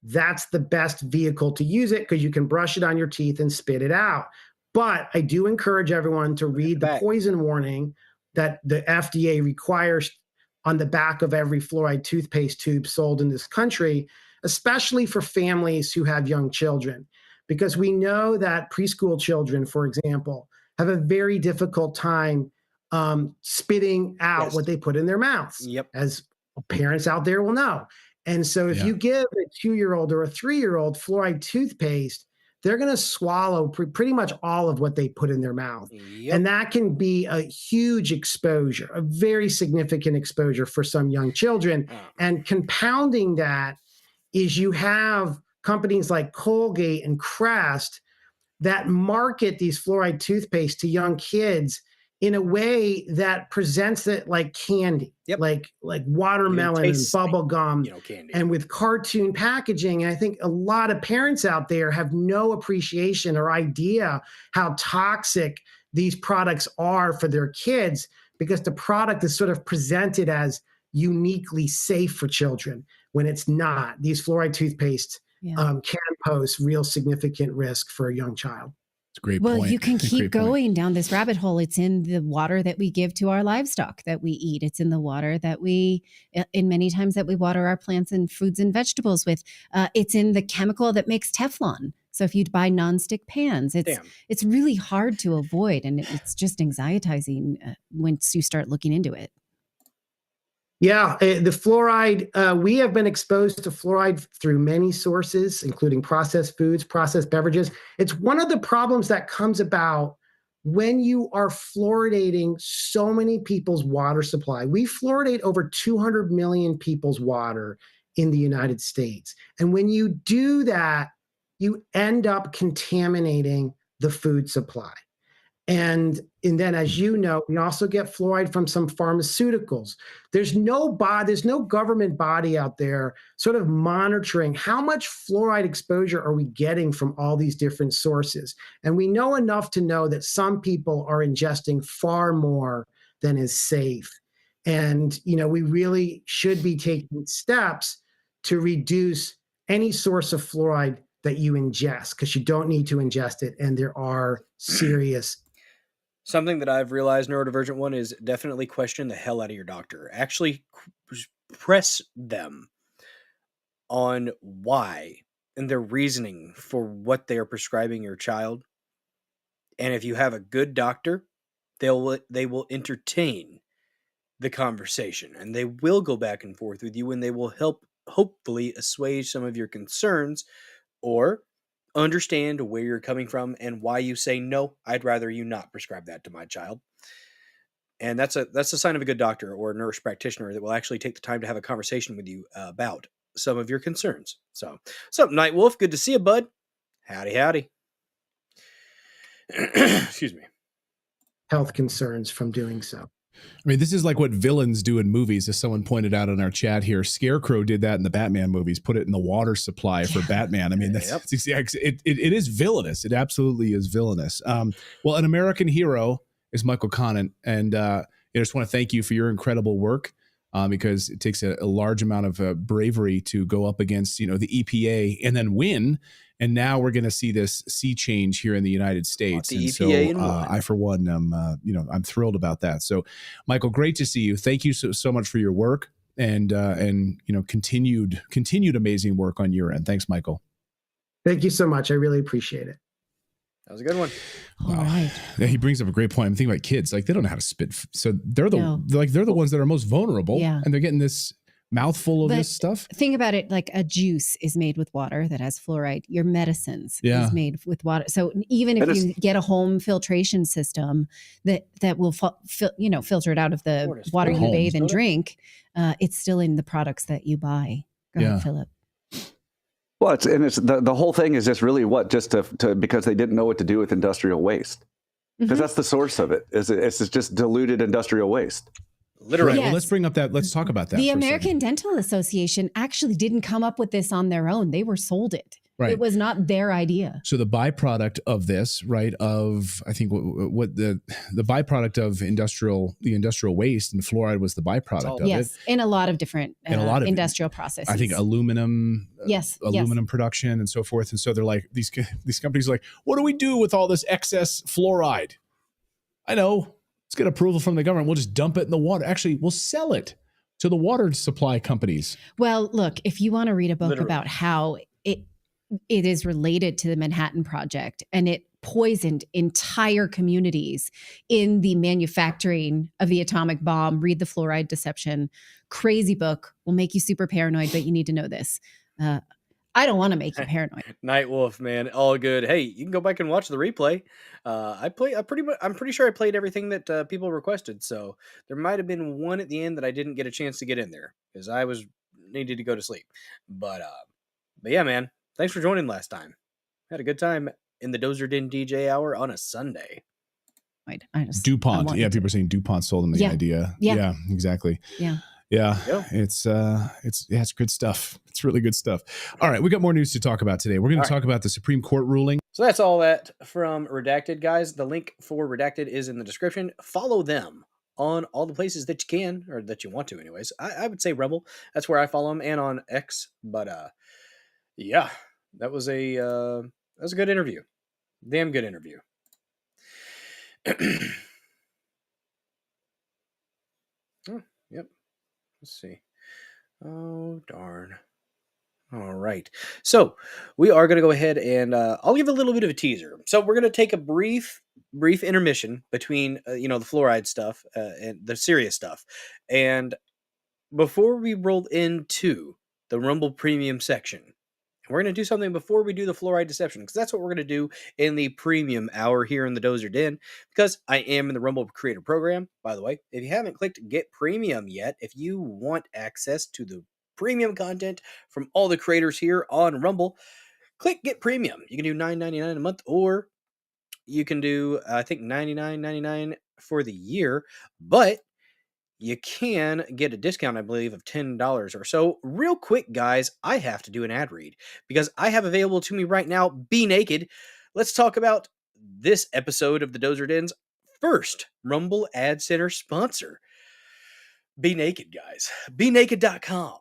that's the best vehicle to use it, because you can brush it on your teeth and spit it out. But I do encourage everyone to read the poison warning that the FDA requires on the back of every fluoride toothpaste tube sold in this country, especially for families who have young children, because we know that preschool children, for example, have a very difficult time spitting out what they put in their mouths, as parents out there will know. And so if you give a 2-year-old or a 3-year-old fluoride toothpaste, they're going to swallow pretty much all of what they put in their mouth. And that can be a huge exposure, a very significant exposure for some young children. And compounding that is you have companies like Colgate and Crest that market these fluoride toothpaste to young kids in a way that presents it like candy, like watermelon and bubble gum, and with cartoon packaging. And I think a lot of parents out there have no appreciation or idea how toxic these products are for their kids, because the product is sort of presented as uniquely safe for children when it's not. These fluoride toothpaste can pose real significant risk for a young child. It's a great Well, point. you can keep going down this rabbit hole. It's in the water that we give to our livestock that we eat. It's in the water that in many times that we water our plants and fruits and vegetables with. It's in the chemical that makes Teflon. So if you buy nonstick pans, it's really hard to avoid, and it's just anxietizing once you start looking into it. Yeah, the fluoride, we have been exposed to fluoride through many sources, including processed foods, processed beverages. It's one of the problems that comes about when you are fluoridating so many people's water supply. We fluoridate over 200 million people's water in the United States. And when you do that, you end up contaminating the food supply. And then, as you know, we also get fluoride from some pharmaceuticals. There's no government body out there sort of monitoring how much fluoride exposure are we getting from all these different sources. And we know enough to know that some people are ingesting far more than is safe. And, we really should be taking steps to reduce any source of fluoride that you ingest, because you don't need to ingest it. And there are serious Something that I've realized, neurodivergent one, is definitely question the hell out of your doctor. Actually press them on why and their reasoning for what they are prescribing your child. And if you have a good doctor, they will entertain the conversation, and they will go back and forth with you, and they will help hopefully assuage some of your concerns or understand where you're coming from and why you say, no, I'd rather you not prescribe that to my child. And that's a sign of a good doctor or a nurse practitioner that will actually take the time to have a conversation with you about some of your concerns. So, what's up, Night Wolf? Good to see you, bud. Howdy, howdy. Excuse me. Health concerns from doing so. I mean, this is like what villains do in movies, as someone pointed out in our chat here. Scarecrow did that in the Batman movies, put it in the water supply for Batman. I mean, it is villainous. It absolutely is villainous. Well, an American hero is Michael Connet, and I just want to thank you for your incredible work, because it takes a large amount of bravery to go up against, the EPA and then win. And now we're going to see this sea change here in the United States. The and EPA so I, for one, I'm thrilled about that. So, Michael, great to see you. Thank you so much for your work and continued amazing work on your end. Thanks, Michael. Thank you so much. I really appreciate it. That was a good one. All right. Yeah, he brings up a great point. I'm thinking about kids. Like, they don't know how to spit. So they're the ones that are most vulnerable. Yeah. And they're getting this mouthful of this stuff. Think about it, like a juice is made with water that has fluoride. Your medicines is made with water. So even if you get a home filtration system that will filter it out of the water you bathe and drink, it's still in the products that you buy. Go ahead, Philip. Well, it's the whole thing is just really because they didn't know what to do with industrial waste, because that's the source of it. It's just diluted industrial waste. Literally. Yes. Well, let's talk about that. The American Dental Association actually didn't come up with this on their own. They were sold it. Right. It was not their idea. So the byproduct of this, right, of I think what the byproduct of the industrial waste, and fluoride was the byproduct of it. Yes, in a lot of different industrial processes. I think aluminum, production and so forth. And so they're like, these companies are like, what do we do with all this excess fluoride? I know. Let's get approval from the government. We'll just dump it in the water. Actually, we'll sell it to the water supply companies. Well, look, if you want to read a book about how it is related to the Manhattan Project and it poisoned entire communities in the manufacturing of the atomic bomb, read The Fluoride Deception. Crazy book. Will make you super paranoid, but you need to know this. I don't want to make you paranoid. Night Wolf, man, all good. Hey, you can go back and watch the replay. I'm pretty sure I played everything that people requested. So there might have been one at the end that I didn't get a chance to get in there because I needed to go to sleep. But yeah, man, thanks for joining last time. Had a good time in the Dozer Den DJ hour on a Sunday. DuPont. Yeah, people are saying DuPont sold them the idea. Yeah, exactly. Yeah, it's good stuff. It's really good stuff. All right, we got more news to talk about today. We're going to talk about the Supreme Court ruling. So that's all that from Redacted, guys. The link for Redacted is in the description. Follow them on all the places that you can, or that you want to anyways. I would say Rebel. That's where I follow them, and on X. But yeah, that was a good interview. Damn good interview. Yep. Let's see. Oh, darn. All right. So we are going to go ahead and I'll give a little bit of a teaser. So we're going to take a brief intermission between, the fluoride stuff and the serious stuff. And before we roll into the Rumble Premium section, we're going to do something before we do the Fluoride Deception, because that's what we're going to do in the premium hour here in the Dozer Den, because I am in the Rumble Creator Program. By the way, if you haven't clicked Get Premium yet, if you want access to the premium content from all the creators here on Rumble, click Get Premium. You can do $9.99 a month, or you can do, I think, $99.99 for the year, but you can get a discount, I believe, of $10 or so. Real quick, guys, I have to do an ad read because I have available to me right now Be Naked. Let's talk about this episode of the Dozer Den's first Rumble Ad Center sponsor. Be Naked, guys. BeNaked.com.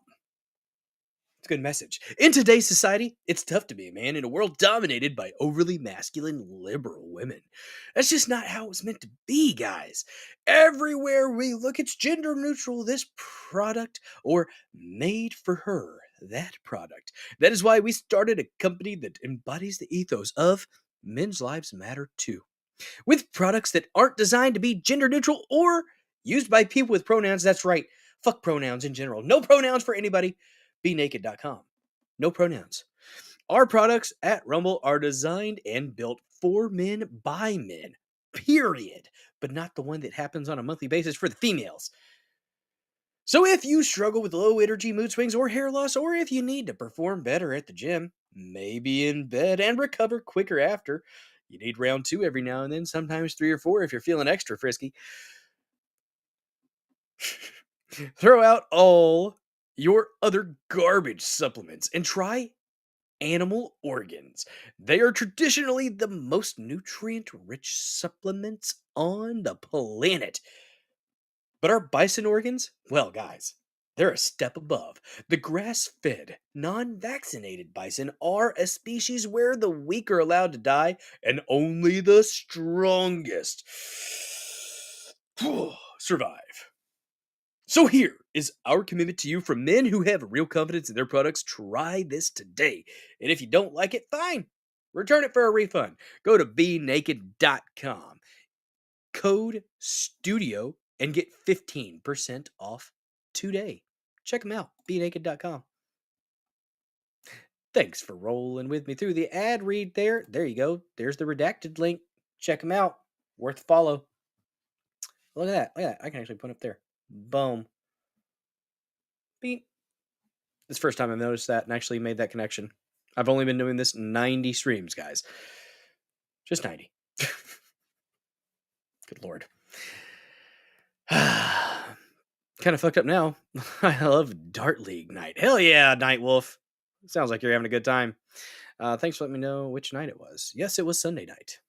It's a good message. In today's society, it's tough to be a man in a world dominated by overly masculine, liberal women. That's just not how it's meant to be, guys. Everywhere we look, it's gender neutral, this product, or made for her, that product. That is why we started a company that embodies the ethos of Men's Lives Matter Too, with products that aren't designed to be gender neutral or used by people with pronouns. That's right. Fuck pronouns in general. No pronouns for anybody. BeNaked.com. No pronouns. Our products at Rumble are designed and built for men by men. Period. But not the one that happens on a monthly basis for the females. So if you struggle with low energy, mood swings, or hair loss, or if you need to perform better at the gym, maybe in bed, and recover quicker after, you need round 2 every now and then, sometimes 3 or 4 if you're feeling extra frisky. Throw out all your other garbage supplements and try animal organs. They are traditionally the most nutrient-rich supplements on the planet. But our bison organs? Well, guys, they're a step above. The grass-fed, non-vaccinated bison are a species where the weak are allowed to die and only the strongest survive. So here is our commitment to you from men who have real confidence in their products. Try this today. And if you don't like it, fine. Return it for a refund. Go to BeNaked.com. Code STUDIO and get 15% off today. Check them out. BeNaked.com. Thanks for rolling with me through the ad read there. There you go. There's the redacted link. Check them out. Worth a follow. Look at that. Look at that. I can actually put it up there. Boom. Beep. This is the first time I've noticed that and actually made that connection. I've only been doing this 90 streams, guys. Just 90. Good Lord. Kind of fucked up now. I love Dart League night. Hell yeah, Night Wolf. Sounds like you're having a good time. Thanks for letting me know which night it was. Yes, it was Sunday night.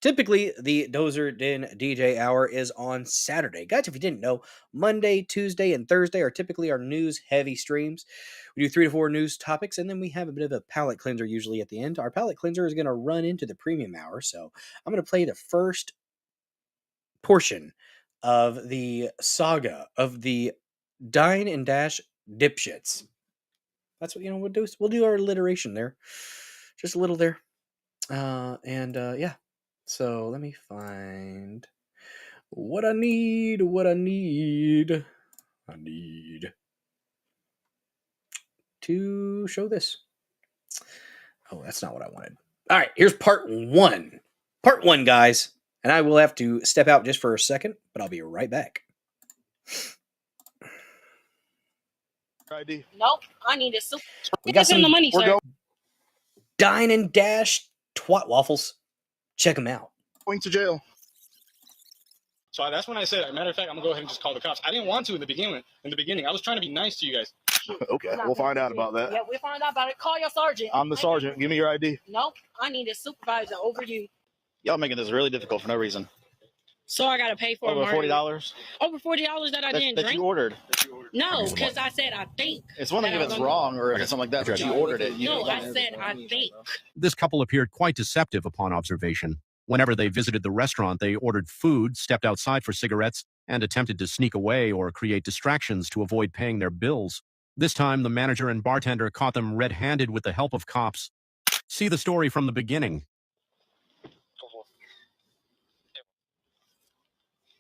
Typically, the Dozer Den DJ hour is on Saturday. Guys, if you didn't know, Monday, Tuesday, and Thursday are typically our news-heavy streams. We do 3 to 4 news topics, and then we have a bit of a palate cleanser usually at the end. Our palate cleanser is going to run into the premium hour, so I'm going to play the first portion of the saga of the Dine and Dash dipshits. That's what, we'll do. We'll do our alliteration there. Just a little there. Yeah. So let me find what I need. I need to show this. Oh, that's not what I wanted. All right, here's part 1. Part 1, guys. And I will have to step out just for a second, but I'll be right back. ID. Nope, I need a soup. We got some the money, sir. Dine and Dash twat waffles. Check them out. Going to jail. So that's when I said, matter of fact, I'm gonna go ahead and just call the cops. I didn't want to in the beginning. I was trying to be nice to you guys. Okay, we'll find out about that. Yeah, we'll find out about it. Call your sergeant. I'm the sergeant. Give me your ID. Nope, I need a supervisor over you. Y'all making this really difficult for no reason. So I gotta pay for Over $40? Over $40 that I didn't That drink. you ordered. No, because I said I think. It's one thing if it's wrong or if it's something like that, but you ordered it. No, I said I think. This couple appeared quite deceptive upon observation. Whenever they visited the restaurant, they ordered food, stepped outside for cigarettes, and attempted to sneak away or create distractions to avoid paying their bills. This time, the manager and bartender caught them red-handed with the help of cops. See the story from the beginning.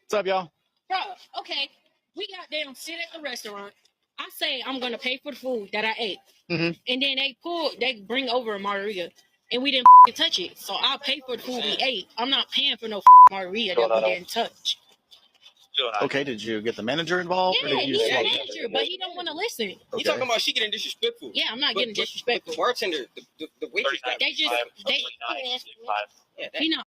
What's up, y'all? Bro, okay, we got down, sit at the restaurant. I say I'm gonna pay for the food that I ate, and then they bring over a margarita, and we didn't touch it. So I'll pay for the food we ate. I'm not paying for no margarita that we didn't touch. Okay, did you get the manager involved? Yeah, or did you he's just the walk- manager, but he don't want to listen. You talking about she getting disrespectful? Yeah, I'm not getting disrespectful. The bartender, the waitress, he not.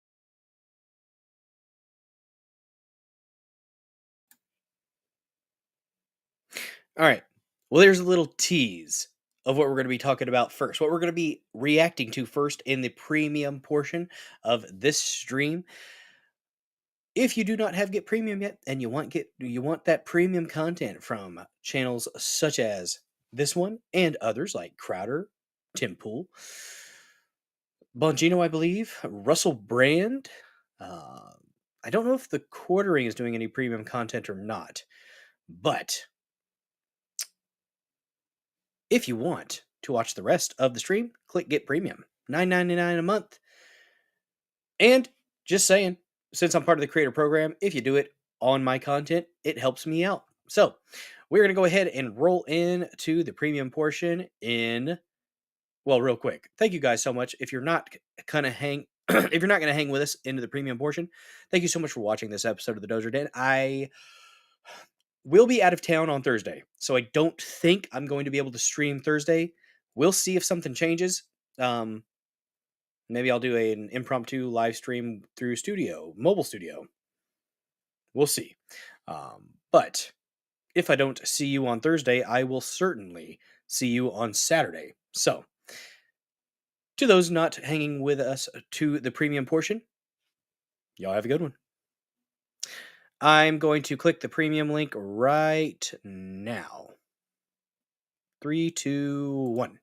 All right. Well, there's a little tease of what we're going to be talking about first. What we're going to be reacting to first in the premium portion of this stream. If you do not have Get Premium yet and you want that premium content from channels such as this one and others like Crowder, Tim Pool, Bongino, I believe, Russell Brand. I don't know if the Quartering is doing any premium content or not, but if you want to watch the rest of the stream, click Get Premium. $9.99 a month. And just saying, since I'm part of the creator program, if you do it, on my content, it helps me out. So we're going to go ahead and roll into the premium portion in, well, real quick. Thank you guys so much. If you're not going to hang, if you're not going to hang with us into the premium portion, thank you so much for watching this episode of the Dozer Den. I will be out of town on Thursday, so I don't think I'm going to be able to stream Thursday. We'll see if something changes. Maybe I'll do an impromptu live stream through mobile studio. We'll see. But if I don't see you on Thursday, I will certainly see you on Saturday. So, to those not hanging with us to the premium portion, y'all have a good one. I'm going to click the premium link right now. 3, 2, 1.